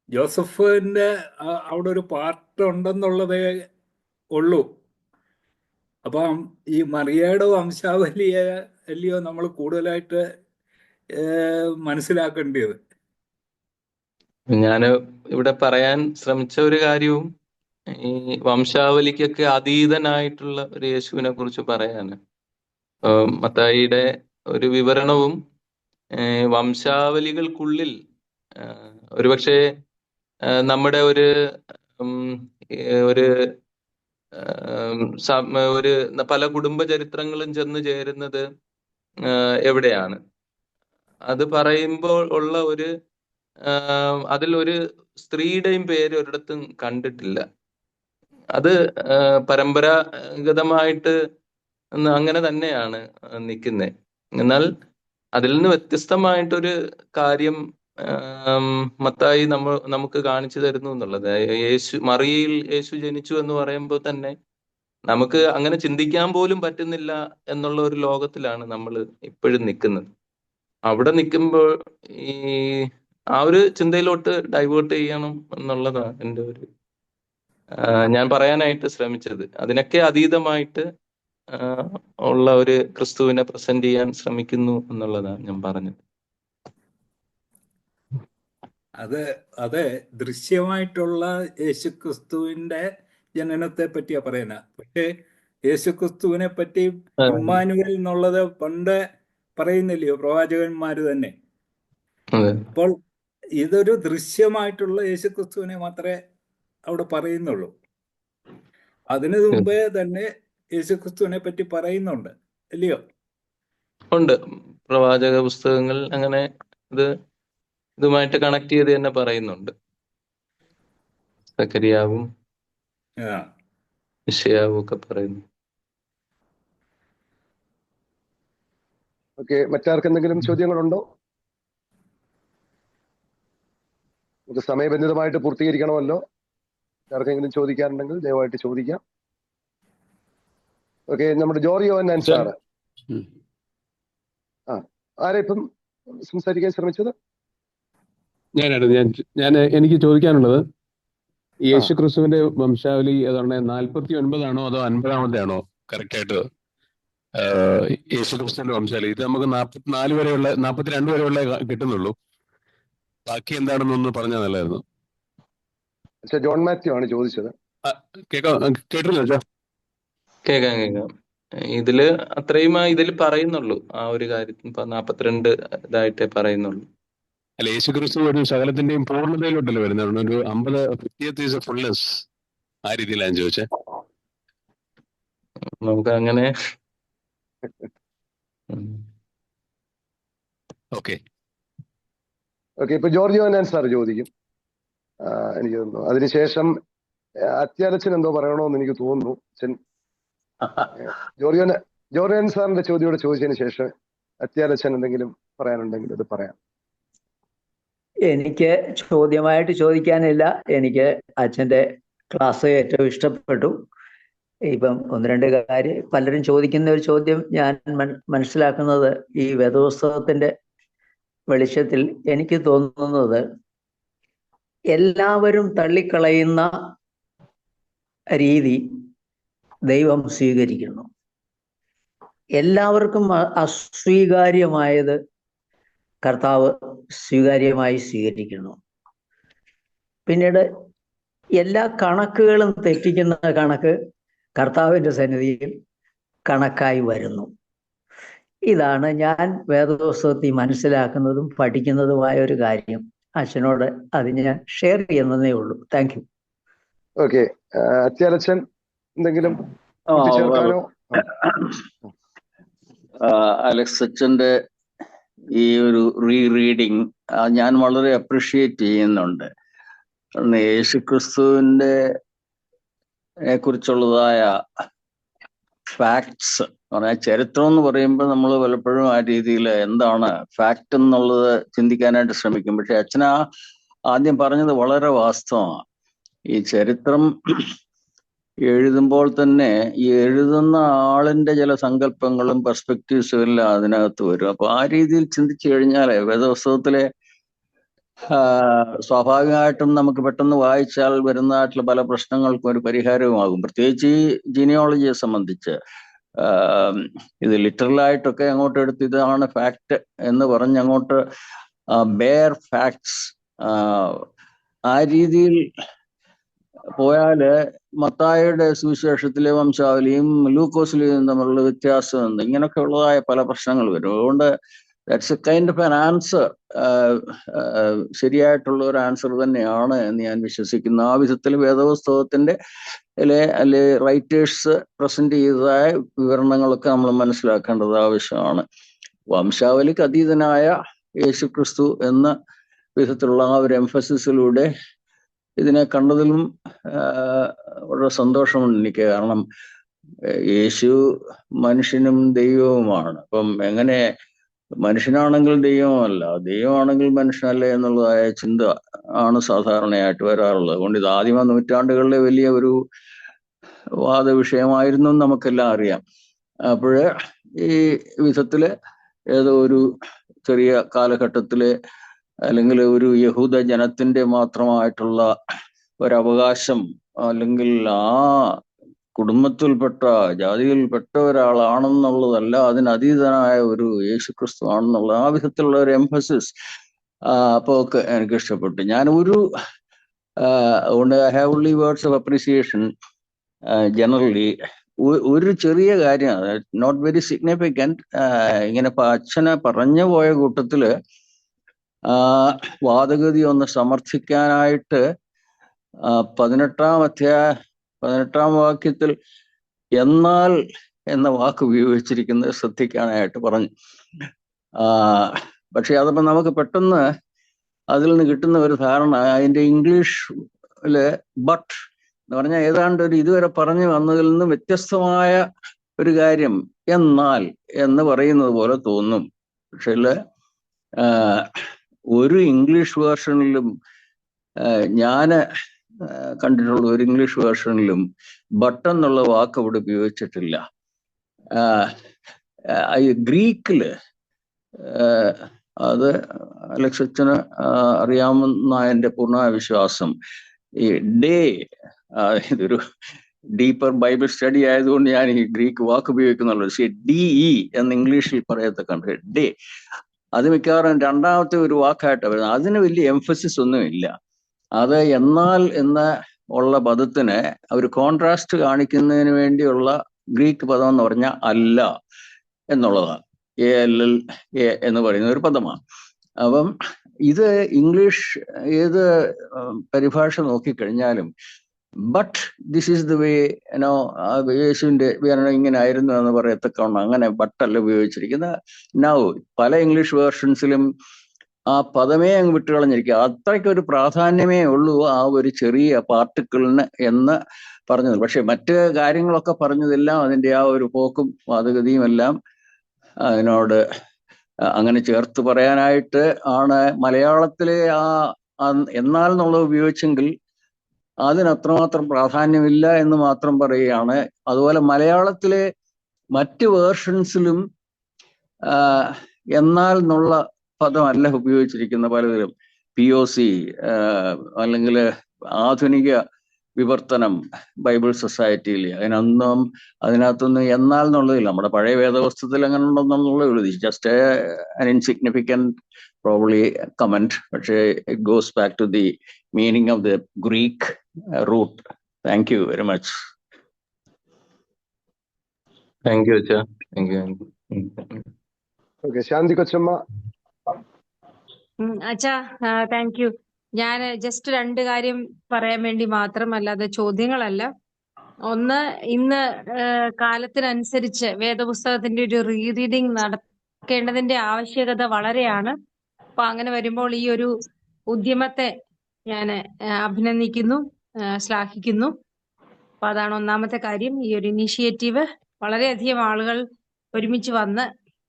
ജോസഫിൻ്റെ അവിടെ ഒരു പാർട്ട് ഉണ്ടെന്നുള്ളതേ ഉള്ളൂ. അപ്പം ഈ മറിയയുടെ വംശാവലിയെ അല്ലയോ നമ്മൾ കൂടുതലായിട്ട് മനസ്സിലാക്കേണ്ടത്. ഞാൻ ഇവിടെ പറയാൻ ശ്രമിച്ച ഒരു കാര്യവും ഈ വംശാവലിക്കൊക്കെ അതീതനായിട്ടുള്ള ഒരു യേശുവിനെ കുറിച്ച് പറയാന് മത്തായിയുടെ ഒരു വിവരണവും വംശാവലികൾക്കുള്ളിൽ ഒരുപക്ഷെ നമ്മുടെ ഒരു പല കുടുംബ ചരിത്രങ്ങളും ചെന്ന് ചേരുന്നത് എവിടെയാണ്? അത് പറയുമ്പോൾ ഉള്ള ഒരു അതിലൊരു സ്ത്രീയുടെയും പേര് ഒരിടത്തും കണ്ടിട്ടില്ല. അത് പരമ്പരാഗതമായിട്ട് അങ്ങനെ തന്നെയാണ് നിൽക്കുന്നത്. എന്നാൽ അതിൽ നിന്ന് വ്യത്യസ്തമായിട്ടൊരു കാര്യം മത്തായി നമുക്ക് കാണിച്ചു തരുന്നു എന്നുള്ളത്. മറിയയിൽ യേശു ജനിച്ചു എന്ന് പറയുമ്പോൾ തന്നെ നമുക്ക് അങ്ങനെ ചിന്തിക്കാൻ പോലും പറ്റുന്നില്ല എന്നുള്ള ഒരു ലോകത്തിലാണ് നമ്മൾ ഇപ്പോഴും നിൽക്കുന്നത്. അവിടെ നിൽക്കുമ്പോൾ ഈ ആ ഒരു ചിന്തയിലോട്ട് ഡൈവേർട്ട് ചെയ്യണം എന്നുള്ളതാണ് എൻ്റെ ഒരു ഞാൻ പറയാനായിട്ട് ശ്രമിച്ചത്. അതിനൊക്കെ അതീതമായിട്ട് ഉള്ള ഒരു ക്രിസ്തുവിനെ പ്രസന്റ് ചെയ്യാൻ ശ്രമിക്കുന്നു എന്നുള്ളതാണ് ഞാൻ പറഞ്ഞത്. അതെ, ദൃശ്യമായിട്ടുള്ള യേശുക്രിസ്തുവിന്റെ ജനനത്തെ പറ്റിയാ പറയുന്നത്. പക്ഷേ യേശുക്രിസ്തുവിനെ പറ്റി ഇമ്മാനുവൽ എന്നുള്ളത് പണ്ട് പറയുന്നില്ലയോ പ്രവാചകന്മാര് തന്നെ. അപ്പോൾ ഇതൊരു ദൃശ്യമായിട്ടുള്ള യേശുക്രിസ്തുവിനെ മാത്രമേ അവിടെ പറയുന്നുള്ളൂ. അതിനു മുമ്പേ തന്നെ യേശുക്രിസ്തുവിനെ പറ്റി പറയുന്നുണ്ട്, അല്ലയോ? ഉണ്ട്, പ്രവാചക പുസ്തകങ്ങൾ അങ്ങനെ ഇതുമായിട്ട് കണക്ട് ചെയ്ത് തന്നെ പറയുന്നുണ്ട്. സക്കരിയാവും യെശയ്യാവും ഒക്കെ പറയുന്നു. ഓക്കെ, മറ്റാർക്കെന്തെങ്കിലും ചോദ്യങ്ങളുണ്ടോ? നമുക്ക് സമയബന്ധിതമായിട്ട് പൂർത്തീകരിക്കണമല്ലോ. ആർക്കെങ്കിലും ചോദിക്കാറുണ്ടെങ്കിൽ ദയവായിട്ട് ചോദിക്കാം. ഓക്കെ, നമ്മുടെ ജോർജ് യോഹന്നാൻ സാറ്. ആരാ ഇപ്പം സംസാരിക്കാൻ ശ്രമിച്ചത്? എനിക്ക് ചോദിക്കാനുള്ളത്, യേശു ക്രിസ്തുവിന്റെ വംശാവലി ഏതാണ്? 49 അതോ 50 കറക്റ്റ് ആയിട്ട് യേശു ക്രിസ്തുവിന്റെ വംശാവലി? ഇത് നമുക്ക് 42 വരെയുള്ള കിട്ടുന്നുള്ളൂ. ബാക്കി എന്താണെന്നൊന്ന് പറഞ്ഞാൽ നല്ലായിരുന്നു. ജോൺ മാത്യു ആണ് ചോദിച്ചത്. കേട്ടില്ല? കേൾക്കാം. ഇതില് അത്രയും ഇതിൽ പറയുന്നുള്ളൂ. ആ ഒരു കാര്യത്തിൽ 42 ഇതായിട്ടേ പറയുന്നുള്ളൂ. അല്ല, യേശു ക്രിസ്തു ഒരു സകലത്തിന്റെയും പൂർണ്ണതയിലോട്ടല്ലേ വരുന്നത്? ഒരു 50 ഫുൾനെസ് ആ രീതിയിലാണ് ചോദിച്ചേ. നമുക്ക് അങ്ങനെ ഓക്കെ. ഇപ്പൊ ജോർജ് യോഹന്നാൻ സാർ ചോദിക്കും, എനിക്ക് തോന്നുന്നു. അതിനുശേഷം അത്യാലച്ചൻ എന്തോ പറയണോന്ന് എനിക്ക് തോന്നുന്നു. ജോർജ് യോഹന്നാൻ സാറിന്റെ ചോദ്യോടെ ചോദിച്ചതിന് ശേഷം അത്യാലച്ചൻ എന്തെങ്കിലും പറയാനുണ്ടെങ്കിൽ അത് പറയാം. എനിക്ക് ചോദ്യമായിട്ട് ചോദിക്കാനില്ല. എനിക്ക് അച്ഛൻ്റെ ക്ലാസ് ഏറ്റവും ഇഷ്ടപ്പെട്ടു. ഇപ്പം 1-2 കാര്യം പലരും ചോദിക്കുന്ന ഒരു ചോദ്യം ഞാൻ മനസ്സിലാക്കുന്നത്, ഈ വേദപുസ്തകത്തിന്റെ വെളിച്ചത്തിൽ എനിക്ക് തോന്നുന്നത്, എല്ലാവരും തള്ളിക്കളയുന്ന രീതി ദൈവം സ്വീകരിക്കുന്നു. എല്ലാവർക്കും അസ്വീകാര്യമായത് കർത്താവ് സ്വീകാര്യമായി സ്വീകരിക്കുന്നു. പിന്നീട് എല്ലാ കണക്കുകളും തെറ്റിക്കുന്ന കണക്ക് കർത്താവിൻ്റെ സന്നിധിയിൽ കണക്കായി വരുന്നു. ഇതാണ് ഞാൻ വേദപുസ്തകത്തിൽ മനസ്സിലാക്കുന്നതും പഠിക്കുന്നതുമായ ഒരു കാര്യം. അച്ഛനോട് അത് ഞാൻ ഷെയർ ചെയ്യുന്നതേ ഉള്ളൂ. Thank you. ഓക്കെ, അത്യാലച്ചൻ എന്തെങ്കിലും കൂട്ടിച്ചേർക്കാനോ? അലക്സ് അച്ഛൻ്റെ ഈ ഒരു റീഡിങ് ഞാൻ വളരെ അപ്രിഷിയേറ്റ് ചെയ്യുന്നുണ്ട്. യേശുക്രിസ്തുവിന്റെ കുറിച്ചുള്ളതായ ഫാക്ട്സ് പറഞ്ഞാൽ, ചരിത്രം എന്ന് പറയുമ്പോൾ നമ്മൾ പലപ്പോഴും ആ രീതിയിൽ എന്താണ് ഫാക്ട് എന്നുള്ളത് ചിന്തിക്കാനായിട്ട് ശ്രമിക്കും. പക്ഷെ അച്ഛനാ ആദ്യം പറഞ്ഞത് വളരെ വാസ്തവമാണ്. ഈ ചരിത്രം എഴുതുമ്പോൾ തന്നെ ഈ എഴുതുന്ന ആളിന്റെ ചില സങ്കല്പങ്ങളും പെർസ്പെക്റ്റീവ്സും എല്ലാം അതിനകത്ത് വരും. അപ്പൊ ആ രീതിയിൽ ചിന്തിച്ചു കഴിഞ്ഞാൽ വേദപുസ്തകത്തിലെ സ്വാഭാവികമായിട്ടും നമുക്ക് പെട്ടെന്ന് വായിച്ചാൽ വരുന്നതായിട്ടുള്ള പല പ്രശ്നങ്ങൾക്കും ഒരു പരിഹാരവുമാകും. പ്രത്യേകിച്ച് ഈ ജീനിയോളജിയെ സംബന്ധിച്ച് ഇത് ലിറ്ററലായിട്ടൊക്കെ അങ്ങോട്ട് എടുത്ത് ഇതാണ് ഫാക്ട് എന്ന് പറഞ്ഞ് അങ്ങോട്ട് ബെയർ ഫാക്ട്സ് ആ രീതിയിൽ പോയാല് മത്തായിയുടെ സുവിശേഷത്തിലെ വംശാവലിയും ലൂക്കോസിലെയും തമ്മിലുള്ള വ്യത്യാസം എന്ത്, ഇങ്ങനെയൊക്കെ ഉള്ളതായ പല പ്രശ്നങ്ങൾ വരും. അതുകൊണ്ട് that's A kind of an answer, ശരിയായിട്ടുള്ള ഒരു ആൻസർ തന്നെയാണ് എന്ന് ഞാൻ വിശ്വസിക്കുന്നു. ആ വിധത്തിൽ വേദപുസ്തകത്തിന്റെ അല്ലെ റൈറ്റേഴ്സ് പ്രസന്റ് ചെയ്തതായ വിവരണങ്ങളൊക്കെ നമ്മൾ മനസ്സിലാക്കേണ്ടത് ആവശ്യമാണ്. വംശാവലിക്ക് അതീതനായ യേശുക്രിസ്തു എന്ന വിധത്തിലുള്ള ആ ഒരു എംഫസിസിലൂടെ ഇതിനെ കണ്ടതിലും വളരെ സന്തോഷമുണ്ട് എനിക്ക്. കാരണം യേശു മനുഷ്യനും ദൈവവുമാണ്. അപ്പം എങ്ങനെ മനുഷ്യനാണെങ്കിൽ ദൈവമല്ല, ദൈവമാണെങ്കിൽ മനുഷ്യനല്ലേ എന്നുള്ളതായ ചിന്ത ആണ് സാധാരണയായിട്ട് വരാറുള്ളത്. അതുകൊണ്ട് ഇത് ആദിമ നൂറ്റാണ്ടുകളിലെ വലിയ ഒരു വാദവിഷയമായിരുന്നു നമുക്കെല്ലാം അറിയാം. അപ്പോഴ് ഈ വിധത്തില് ഏതോ ഒരു ചെറിയ കാലഘട്ടത്തില് അല്ലെങ്കിൽ ഒരു യഹൂദ ജനത്തിന്റെ മാത്രമായിട്ടുള്ള ഒരവകാശം, അല്ലെങ്കിൽ ആ കുടുംബത്തിൽപ്പെട്ട ജാതിയിൽപ്പെട്ട ഒരാളാണെന്നുള്ളതല്ല, അതിനതീതനായ ഒരു യേശുക്രിസ്തു ആണെന്നുള്ള ആ വിധത്തിലുള്ള ഒരു എംഫസിസ് അപ്പൊ ഒക്കെ എനിക്ക് ഇഷ്ടപ്പെട്ടു. ഞാൻ അതുകൊണ്ട് I have only words of appreciation generally. ഒരു ചെറിയ കാര്യം, നോട്ട് വെരി സിഗ്നിഫിക്കൻറ്റ്, ഇങ്ങനെ അച്ഛനെ പറഞ്ഞു പോയ കൂട്ടത്തില് വാദഗതി ഒന്ന് സമർത്ഥിക്കാനായിട്ട് 18-ാം വാക്യത്തിൽ എന്നാൽ എന്ന വാക്ക് ഉപയോഗിച്ചിരിക്കുന്നത് ശ്രദ്ധിക്കാനായിട്ട് പറഞ്ഞു. പക്ഷെ അതപ്പോ നമുക്ക് പെട്ടെന്ന് അതിൽ നിന്ന് കിട്ടുന്ന ഒരു ധാരണ, അതിന്റെ ഇംഗ്ലീഷില് ബട്ട് എന്ന് പറഞ്ഞാൽ ഏതാണ്ട് ഒരു ഇതുവരെ പറഞ്ഞു വന്നതിൽ നിന്ന് വ്യത്യസ്തമായ ഒരു കാര്യം എന്നാൽ എന്ന് പറയുന്നത് പോലെ തോന്നും. പക്ഷേ ഒരു ഇംഗ്ലീഷ് വേർഷനിലും ഞാൻ കണ്ടിട്ടുള്ള ഒരു ഇംഗ്ലീഷ് വേർഷനിലും ബട്ട് എന്നുള്ള വാക്ക് അവിടെ ഉപയോഗിച്ചിട്ടില്ല. ഗ്രീക്കില് അത് അലക്സ് അച്ഛന് അറിയാമെന്ന എൻ്റെ പൂർണ്ണമായ വിശ്വാസം. ഈ ഡേ, ഇതൊരു ഡീപ്പർ ബൈബിൾ സ്റ്റഡി ആയതുകൊണ്ട് ഞാൻ ഈ ഗ്രീക്ക് വാക്ക് ഉപയോഗിക്കുന്നുള്ളൂ. DE എന്ന് ഇംഗ്ലീഷിൽ പറയത്തക്കണ്ട് ഡേ, അത് മിക്കവാറും രണ്ടാമത്തെ ഒരു വാക്കായിട്ടാണ് വരുന്നത്. അതിന് വലിയ എംഫസിസ് ഒന്നുമില്ല. അത് എന്നാൽ എന്ന ഉള്ള പദത്തിന് ഒരു കോൺട്രാസ്റ്റ് കാണിക്കുന്നതിന് വേണ്ടിയുള്ള ഗ്രീക്ക് പദം എന്ന് പറഞ്ഞാൽ അല്ല എന്നുള്ളതാണ്. ALL എന്ന് പറയുന്ന ഒരു പദമാണ്. അപ്പം ഇത് ഇംഗ്ലീഷ് ഏത് പരിഭാഷ നോക്കിക്കഴിഞ്ഞാലും but this is the way എന്നോ യേശുവിൻ്റെ ഇങ്ങനെ ആയിരുന്നു എന്ന് പറയത്തക്കവണ്ണം അങ്ങനെ ബട്ടല്ല ഉപയോഗിച്ചിരിക്കുന്നത്. നൗ പല ഇംഗ്ലീഷ് വേർഷൻസിലും ആ പദമേ അങ്ങ് വിട്ടുകളഞ്ഞിരിക്കുക. അത്രയ്ക്കൊരു പ്രാധാന്യമേ ഉള്ളൂ ആ ഒരു ചെറിയ പാർട്ടിക്കിളിന് എന്ന് പറഞ്ഞത്. പക്ഷെ മറ്റ് കാര്യങ്ങളൊക്കെ പറഞ്ഞതെല്ലാം അതിൻ്റെ ആ ഒരു പോക്കും വാദഗതിയും എല്ലാം അതിനോട് അങ്ങനെ ചേർത്ത് പറയാനായിട്ട് ആണ്. മലയാളത്തിലെ എന്നാൽ എന്നുള്ളത് ഉപയോഗിച്ചെങ്കിൽ അതിനത്രമാത്രം പ്രാധാന്യമില്ല എന്ന് മാത്രം പറയുകയാണ്. അതുപോലെ മലയാളത്തിലെ മറ്റ് വേർഷൻസിലും എന്നാൽ എന്നുള്ള പദമല്ല ഉപയോഗിച്ചിരിക്കുന്ന പലതിലും. POC അല്ലെങ്കിൽ ആധുനിക വിവർത്തനം ബൈബിൾ സൊസൈറ്റിയിൽ അതിനകത്തൊന്നും എന്നാൽ എന്നുള്ളതില്ല. നമ്മുടെ പഴയ വേദവസ്തുത്തിൽ അങ്ങനെ ഉണ്ടെന്നുള്ളത് just an insignificant probably comment, പക്ഷേ it goes back to the meaning of the Greek root. Thank you very much. Thank you അച്ഛാ. Thank you. ഓക്കെ, ശാന്തി കൊച്ചമ്മ. അച്ഛാ താങ്ക് യു. ഞാൻ ജസ്റ്റ് 2 കാര്യം പറയാൻ വേണ്ടി മാത്രം, അല്ലാതെ ചോദ്യങ്ങളല്ല. ഒന്ന്, ഇന്ന് കാലത്തിനനുസരിച്ച് വേദപുസ്തകത്തിന്റെ ഒരു റീറീഡിങ് നടക്കേണ്ടതിന്റെ ആവശ്യകത വളരെയാണ്. അപ്പൊ അങ്ങനെ വരുമ്പോൾ ഈ ഒരു ഉദ്യമത്തെ ഞാൻ അഭിനന്ദിക്കുന്നു, ശ്ലാഘിക്കുന്നു. അപ്പൊ അതാണ് ഒന്നാമത്തെ കാര്യം. ഈ ഒരു ഇനീഷ്യേറ്റീവ് വളരെയധികം ആളുകൾ ഒരുമിച്ച് വന്ന്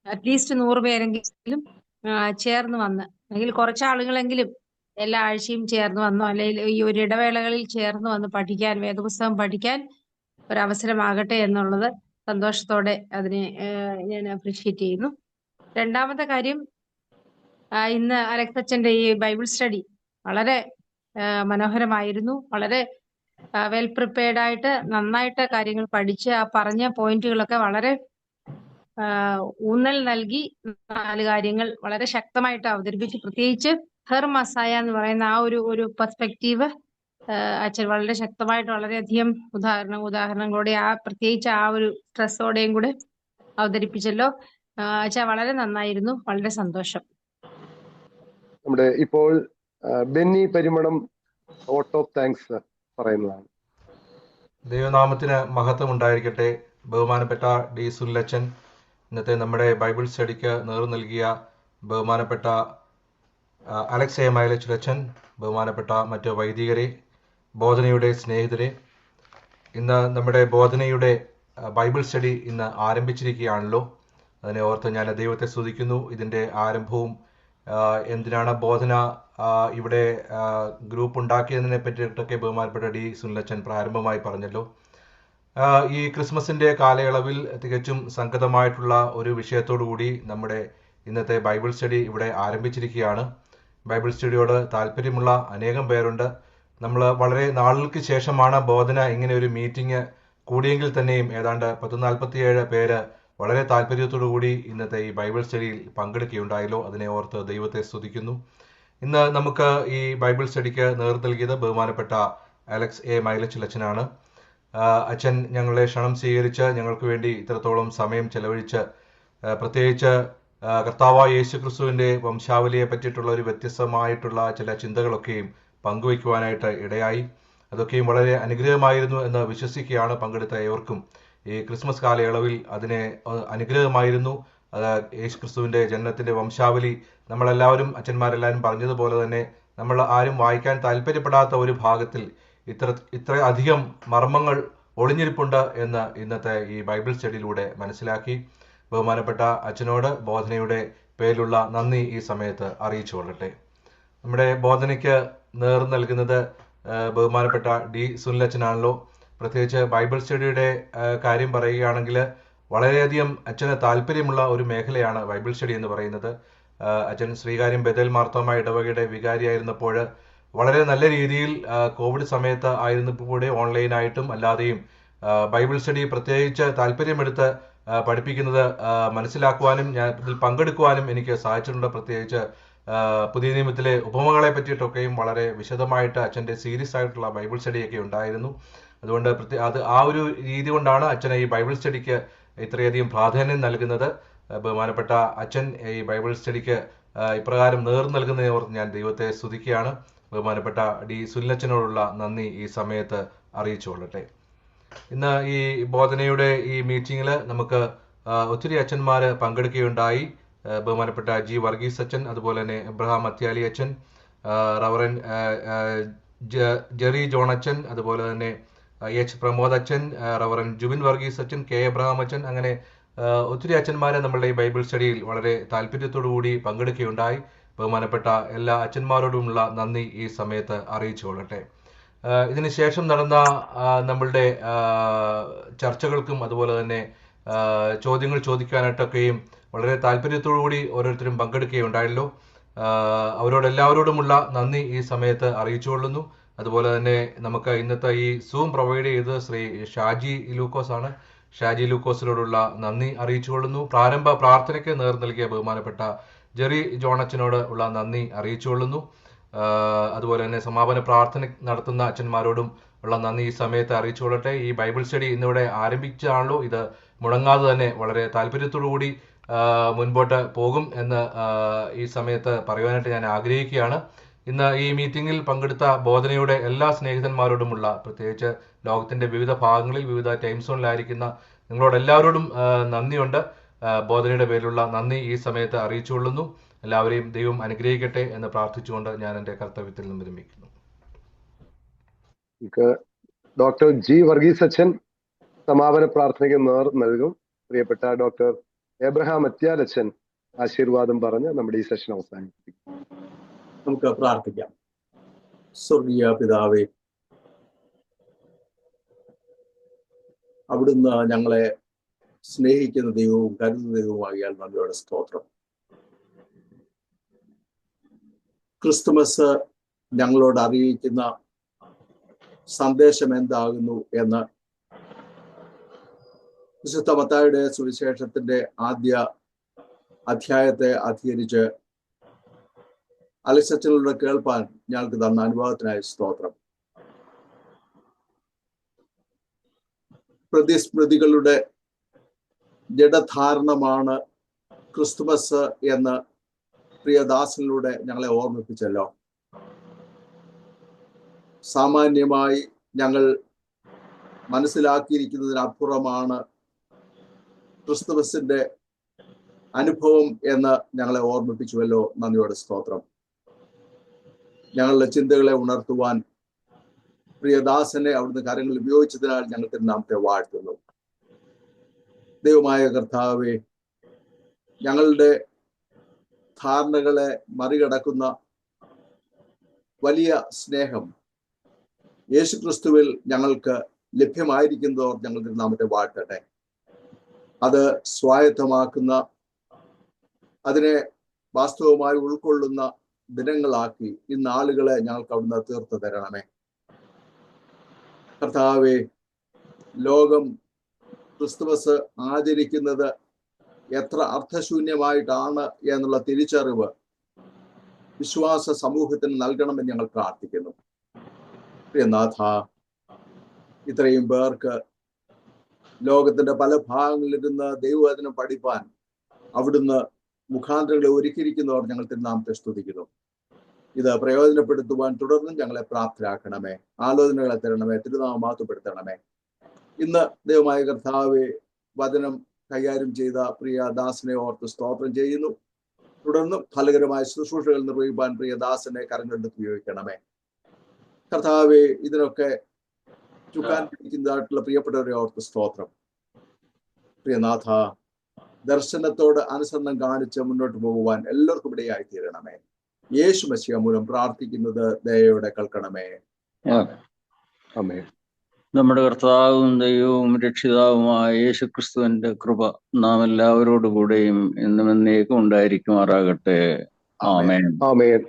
അറ്റ്ലീസ്റ്റ് 100 പേരെങ്കിലും ചേർന്ന് വന്ന്, അല്ലെങ്കിൽ കുറച്ച് ആളുകളെങ്കിലും എല്ലാ ആഴ്ചയും ചേർന്ന് വന്നോ അല്ലെങ്കിൽ ഈ ഒരു ഇടവേളകളിൽ ചേർന്ന് വന്ന് പഠിക്കാൻ, വേദപുസ്തകം പഠിക്കാൻ ഒരവസരമാകട്ടെ എന്നുള്ളത് സന്തോഷത്തോടെ അതിനെ ഞാൻ അപ്രീഷിയേറ്റ് ചെയ്യുന്നു. രണ്ടാമത്തെ കാര്യം, ഇന്ന് അലക്സ് അച്ഛന്റെ ഈ ബൈബിൾ സ്റ്റഡി വളരെ മനോഹരമായിരുന്നു. വളരെ വെൽ പ്രിപ്പയർഡ് ആയിട്ട് നന്നായിട്ട് കാര്യങ്ങൾ പഠിച്ച് ആ പറഞ്ഞ പോയിന്റുകളൊക്കെ വളരെ ഊന്നൽ നൽകി 4 കാര്യങ്ങൾ വളരെ ശക്തമായിട്ട് അവതരിപ്പിച്ച്, പ്രത്യേകിച്ച് ഹെർ മസായ എന്ന് പറയുന്ന ആ ഒരു പെർസ്പെക്റ്റീവ് അച്ഛൻ വളരെ ശക്തമായിട്ട് വളരെയധികം ഉദാഹരണങ്ങളോടെ പ്രത്യേകിച്ച് ആ ഒരു സ്ട്രെസ്സോടെയും കൂടെ അവതരിപ്പിച്ചല്ലോ. അച്ഛാ വളരെ നന്നായിരുന്നു, വളരെ സന്തോഷം. നമ്മുടെ ഇപ്പോൾ ബെന്നി പരിമളം വോട്ട് ഓഫ് താങ്ക്സ് പറയുന്നതാണ്. ദൈവനാമത്തിന് മഹത്വം ഉണ്ടായിരിക്കട്ടെ. ബഹുമാനപ്പെട്ട D. സുനിലച്ചൻ, ഇന്നത്തെ നമ്മുടെ ബൈബിൾ സ്റ്റഡിക്ക് നേതൃത്വം നൽകിയ ബഹുമാനപ്പെട്ട അലക്സ് എ മൈലച്ചുലച്ചൻ, ബഹുമാനപ്പെട്ട മറ്റ് വൈദികരെ, ബോധനയുടെ സ്നേഹിതരെ, ഇന്ന് നമ്മുടെ ബോധനയുടെ ബൈബിൾ സ്റ്റഡി ഇന്ന് ആരംഭിച്ചിരിക്കുകയാണല്ലോ. അതിനെ ഓർത്ത് ഞാൻ ദൈവത്തെ സ്തുതിക്കുന്നു. ഇതിൻ്റെ ആരംഭവും എന്തിനാണ് ബോധന ഇവിടെ ഗ്രൂപ്പ് ഉണ്ടാക്കിയതിനെ പറ്റിയിട്ടൊക്കെ ബഹുമാനപ്പെട്ട ഡി സുനിലച്ചൻ പ്രാരംഭമായി പറഞ്ഞല്ലോ. ഈ ക്രിസ്മസിൻ്റെ കാലയളവിൽ തികച്ചും സംഗതമായിട്ടുള്ള ഒരു വിഷയത്തോടു കൂടി നമ്മുടെ ഇന്നത്തെ ബൈബിൾ സ്റ്റഡി ഇവിടെ ആരംഭിച്ചിരിക്കുകയാണ്. ബൈബിൾ സ്റ്റഡിയോട് താല്പര്യമുള്ള അനേകം പേരുണ്ട്. നമ്മൾ വളരെ നാളുകൾക്ക് ശേഷമാണ് ബോധന ഇങ്ങനെ ഒരു മീറ്റിംഗ് കൂടിയെങ്കിൽ തന്നെയും ഏതാണ്ട് 147 പേര് വളരെ താല്പര്യത്തോടു കൂടി ഇന്നത്തെ ഈ ബൈബിൾ സ്റ്റഡിയിൽ പങ്കെടുക്കുകയുണ്ടായല്ലോ. അതിനെ ഓർത്ത് ദൈവത്തെ സ്തുതിക്കുന്നു. ഇന്ന് നമുക്ക് ഈ ബൈബിൾ സ്റ്റഡിക്ക് നേതൃത്വം നൽകിയത് ബഹുമാനപ്പെട്ട അലക്സ് എ മൈലച്ചുലച്ചനാണ്. അച്ഛൻ ഞങ്ങളെ ക്ഷണം സ്വീകരിച്ച് ഞങ്ങൾക്ക് വേണ്ടി ഇത്രത്തോളം സമയം ചെലവഴിച്ച് പ്രത്യേകിച്ച് കർത്താവായ യേശുക്രിസ്തുവിൻ്റെ വംശാവലിയെ പറ്റിയിട്ടുള്ള ഒരു വ്യത്യസ്തമായിട്ടുള്ള ചില ചിന്തകളൊക്കെയും പങ്കുവയ്ക്കുവാനായിട്ട് ഇടയായി. അതൊക്കെയും വളരെ അനുഗ്രഹമായിരുന്നു എന്ന് വിശ്വസിക്കുകയാണ്. പങ്കെടുത്ത ഏവർക്കും ഈ ക്രിസ്മസ് കാലയളവിൽ അതിനെ അനുഗ്രഹമായിരുന്നു. യേശുക്രിസ്തുവിൻ്റെ ജനനത്തിൻ്റെ വംശാവലി നമ്മളെല്ലാവരും അച്ഛന്മാരെല്ലാവരും പറഞ്ഞതുപോലെ തന്നെ നമ്മൾ ആരും വായിക്കാൻ താല്പര്യപ്പെടാത്ത ഒരു ഭാഗത്തിൽ ഇത്ര അധികം മർമ്മങ്ങൾ ഒളിഞ്ഞിരിപ്പുണ്ട് എന്ന് ഇന്നത്തെ ഈ ബൈബിൾ സ്റ്റഡിയിലൂടെ മനസ്സിലാക്കി. ബഹുമാനപ്പെട്ട അച്ഛനോട് ബോധനയുടെ പേരിലുള്ള നന്ദി ഈ സമയത്ത് അറിയിച്ചു കൊള്ളട്ടെ. നമ്മുടെ ബോധനയ്ക്ക് നേതൃത്വം നൽകുന്നത് ബഹുമാനപ്പെട്ട ഡി സുനിലച്ചനാണല്ലോ. പ്രത്യേകിച്ച് ബൈബിൾ സ്റ്റഡിയുടെ കാര്യം പറയുകയാണെങ്കിൽ വളരെയധികം അച്ഛന് താല്പര്യമുള്ള ഒരു മേഖലയാണ് ബൈബിൾ സ്റ്റഡി എന്ന് പറയുന്നത്. അച്ഛൻ ശ്രീകാര്യം ബെഥേൽ മാർത്തോമ ഇടവകയുടെ വികാരിയായിരുന്നപ്പോൾ വളരെ നല്ല രീതിയിൽ കോവിഡ് സമയത്ത് ആയിരുന്നപ്പോൾ ഓൺലൈനായിട്ടും അല്ലാതെയും ബൈബിൾ സ്റ്റഡി പ്രത്യേകിച്ച് താല്പര്യമെടുത്ത് പഠിപ്പിക്കുന്നത് മനസ്സിലാക്കുവാനും ഞാൻ ഇതിൽ പങ്കെടുക്കുവാനും എനിക്ക് സാധിച്ചിട്ടുണ്ട്. പ്രത്യേകിച്ച് പുതിയ നിയമത്തിലെ ഉപമകളെ പറ്റിയിട്ടൊക്കെയും വളരെ വിശദമായിട്ട് അച്ഛൻ്റെ സീരിയസ് ആയിട്ടുള്ള ബൈബിൾ സ്റ്റഡിയൊക്കെ ഉണ്ടായിരുന്നു. അതുകൊണ്ട് ആ ഒരു രീതി കൊണ്ടാണ് അച്ഛൻ ഈ ബൈബിൾ സ്റ്റഡിക്ക് ഇത്രയധികം പ്രാധാന്യം നൽകുന്നത്. ബഹുമാനപ്പെട്ട അച്ഛൻ ഈ ബൈബിൾ സ്റ്റഡിക്ക് ഇപ്രകാരം നേതൃത്വം നൽകുന്നതിനെ ഓർത്ത് ഞാൻ ദൈവത്തെ സ്തുതിക്കുകയാണ്. ബഹുമാനപ്പെട്ട ഡി സുനിലച്ചനോടുള്ള നന്ദി ഈ സമയത്ത് അറിയിച്ചു കൊള്ളട്ടെ. ഇന്ന് ഈ ബോധനയുടെ ഈ മീറ്റിങ്ങിൽ നമുക്ക് ഒത്തിരി അച്ഛന്മാർ പങ്കെടുക്കുകയുണ്ടായി. ബഹുമാനപ്പെട്ട ജി വർഗീസ് അച്ഛൻ, അതുപോലെ തന്നെ എബ്രഹാം അത്യാലി അച്ഛൻ, റവറൻ ജെറി ജോൺ അച്ഛൻ, അതുപോലെ തന്നെ എച്ച് പ്രമോദ് അച്ഛൻ, റവറൻ ജുബിൻ വർഗീസ് അച്ഛൻ, കെ എബ്രഹാം അച്ഛൻ, അങ്ങനെ ഒത്തിരി അച്ഛന്മാരെ നമ്മളുടെ ഈ ബൈബിൾ സ്റ്റഡിയിൽ വളരെ താല്പര്യത്തോടു കൂടി പങ്കെടുക്കുകയുണ്ടായി. ബഹുമാനപ്പെട്ട എല്ലാ അച്ഛന്മാരോടുമുള്ള നന്ദി ഈ സമയത്ത് അറിയിച്ചു കൊള്ളട്ടെ. ഇതിന് ശേഷം നടന്ന നമ്മളുടെ ചർച്ചകൾക്കും അതുപോലെ തന്നെ ചോദ്യങ്ങൾ ചോദിക്കാനായിട്ടൊക്കെയും വളരെ താല്പര്യത്തോടു കൂടി ഓരോരുത്തരും പങ്കെടുക്കുകയുണ്ടായല്ലോ. അവരോടെല്ലാവരോടുമുള്ള നന്ദി ഈ സമയത്ത് അറിയിച്ചുകൊള്ളുന്നു. അതുപോലെ തന്നെ നമുക്ക് ഇന്നത്തെ ഈ സൂം പ്രൊവൈഡ് ചെയ്തത് ശ്രീ ഷാജി ലൂക്കോസ് ആണ്. ഷാജി ലൂക്കോസിനോടുള്ള നന്ദി അറിയിച്ചുകൊള്ളുന്നു. പ്രാരംഭ പ്രാർത്ഥനയ്ക്ക് നേതൃത്വം നൽകിയ ബഹുമാനപ്പെട്ട ജെറി ജോണച്ചനോട് ഉള്ള നന്ദി അറിയിച്ചുകൊള്ളുന്നു. അതുപോലെ തന്നെ സമാപന പ്രാർത്ഥന നടത്തുന്ന അച്ഛന്മാരോടും ഉള്ള നന്ദി ഈ സമയത്ത് അറിയിച്ചുകൊള്ളട്ടെ. ഈ ബൈബിൾ സ്റ്റഡി ഇന്നിവിടെ ആരംഭിച്ചാണല്ലോ, ഇത് മുടങ്ങാതെ തന്നെ വളരെ താല്പര്യത്തോടു കൂടി മുൻപോട്ട് പോകും എന്ന് ഈ സമയത്ത് പറയുവാനായിട്ട് ഞാൻ ആഗ്രഹിക്കുകയാണ്. ഇന്ന് ഈ മീറ്റിംഗിൽ പങ്കെടുത്ത ബോധനയുടെ എല്ലാ സ്നേഹിതന്മാരോടുമുള്ള, പ്രത്യേകിച്ച് ലോകത്തിൻ്റെ വിവിധ ഭാഗങ്ങളിൽ വിവിധ ടൈം സോണിലായിരിക്കുന്ന നിങ്ങളോടെല്ലാവരോടും നന്ദിയുണ്ട്. ബോധനയുടെ പേരിലുള്ള നന്ദി ഈ സമയത്ത് അറിയിച്ചുകൊള്ളുന്നു. എല്ലാവരെയും ദൈവം അനുഗ്രഹിക്കട്ടെ എന്ന് പ്രാർത്ഥിച്ചുകൊണ്ട് ഞാൻ എൻ്റെ കർത്തവ്യത്തിൽ നിന്ന് വിരമിക്കുന്നു. ഡോക്ടർ ജി വർഗീസ് അച്ഛൻ സമാപന പ്രാർത്ഥനയ്ക്ക് നേതൃത്വം നൽകും. പ്രിയപ്പെട്ട ഡോക്ടർ എബ്രഹാം അത്യാൽ അച്ഛൻ ആശീർവാദം പറഞ്ഞ് നമ്മുടെ ഈ സെഷൻ അവസാനിപ്പിക്കും. നമുക്ക് പ്രാർത്ഥിക്കാം. സ്വർഗീയ പിതാവേ, അവിടുന്ന് ഞങ്ങളെ സ്നേഹിക്കുന്ന ദൈവവും കരുതുന്ന ദൈവവുമാകിയാൽ നന്ദിയോടെ സ്തോത്രം. ക്രിസ്തുമസ് ഞങ്ങളോട് അറിയിക്കുന്ന സന്ദേശം എന്താകുന്നു എന്ന് വിശുദ്ധ മത്തായിയുടെ സുവിശേഷത്തിന്റെ ആദ്യ അധ്യായത്തെ അധികരിച്ച് അലക്സച്ചനിലൂടെ കേൾപ്പാൻ ഞങ്ങൾക്ക് തന്ന അനുഭവത്തിനായി സ്തോത്രം. പ്രതിസ്മൃതികളുടെ ജഡധാരണമാണ് ക്രിസ്തുമസ് എന്ന് പ്രിയദാസനിലൂടെ ഞങ്ങളെ ഓർമ്മിപ്പിച്ചല്ലോ. സാമാന്യമായി ഞങ്ങൾ മനസ്സിലാക്കിയിരിക്കുന്നതിനപ്പുറമാണ് ക്രിസ്തുമസിന്റെ അനുഭവം എന്ന് ഞങ്ങളെ ഓർമ്മിപ്പിച്ചുവല്ലോ. നന്ദിയോടെ സ്തോത്രം. ഞങ്ങളുടെ ചിന്തകളെ ഉണർത്തുവാൻ പ്രിയദാസനെ അവിടുന്ന് കാര്യങ്ങൾ ഉപയോഗിച്ചതിനാൽ ഞങ്ങൾ തിരുനാമത്തെ വാഴ്ത്തുന്നു. ദൈവമായ കർത്താവേ, ഞങ്ങളുടെ ധാരണകളെ മറികടക്കുന്ന വലിയ സ്നേഹം യേശുക്രിസ്തുവിൽ ഞങ്ങൾക്ക് ലഭ്യമായിരിക്കുന്നതോർ ഞങ്ങൾ തിരുനാമത്തെ വാഴ്ത്തട്ടെ. അത് സ്വായത്തമാക്കുന്ന, അതിനെ വാസ്തവമായി ഉൾക്കൊള്ളുന്ന ദിനങ്ങളാക്കി ഇന്ന് ആളുകളെ ഞങ്ങൾക്ക് അവിടുന്ന് തീർത്തു തരണമേ. കർത്താവേ, ലോകം ക്രിസ്തുമസ് ആചരിക്കുന്നത് എത്ര അർത്ഥശൂന്യമായിട്ടാണ് എന്നുള്ള തിരിച്ചറിവ് വിശ്വാസ സമൂഹത്തിന് നൽകണമെന്ന് ഞങ്ങൾ പ്രാർത്ഥിക്കുന്നു. പ്രിയനാഥ, ഇത്രയും പേർക്ക് ലോകത്തിന്റെ പല ഭാഗങ്ങളിലിരുന്ന് ദൈവവചനം പഠിപ്പാൻ അവിടുന്ന് മുഖാന്തരങ്ങളെ ഒരുക്കിയിരിക്കുന്നവർ ഞങ്ങൾ തിരുനാമത്തെ സ്തുതിക്കുന്നു. ഇത് പ്രയോജനപ്പെടുത്തുവാൻ തുടർന്നും ഞങ്ങളെ പ്രാപ്തരാക്കണമേ. ആലോചനകളെ തരണമേ. തിരുനാമം മഹത്വപ്പെടുത്തണമേ. ഇന്ന് ദൈവമായ കർത്താവെ വചനം കൈകാര്യം ചെയ്ത പ്രിയ ദാസനെ ഓർത്ത് സ്തോത്രം ചെയ്യുന്നു. തുടർന്നും ഫലകരമായ ശുശ്രൂഷകൾ നിർവഹിക്കാൻ പ്രിയ ദാസനെ കരങ്ങളെടുത്ത് ഉപയോഗിക്കണമേ. കർത്താവെ, ഇതിനൊക്കെ ചുക്കാൻ പിടിക്കുന്നതായിട്ടുള്ള പ്രിയപ്പെട്ടവരെ ഓർത്ത് സ്തോത്രം. പ്രിയനാഥ, ദർശനത്തോട് അനുസരണം കാണിച്ച് മുന്നോട്ട് പോകുവാൻ എല്ലാവർക്കും ഇടയായി തീരണമേ. യേശു മശിഹ മൂലം പ്രാർത്ഥിക്കുന്നത് ദയയോടെ കേൾക്കണമേ. ആമേൻ. നമ്മുടെ കർത്താവും ദൈവവും രക്ഷിതാവുമായ യേശു ക്രിസ്തുവിന്റെ കൃപ നാം എല്ലാവരോടുകൂടെയും എന്നും എന്നേക്കും ഉണ്ടായിരിക്കുമാറാകട്ടെ. ആമേൻ. ആമേൻ.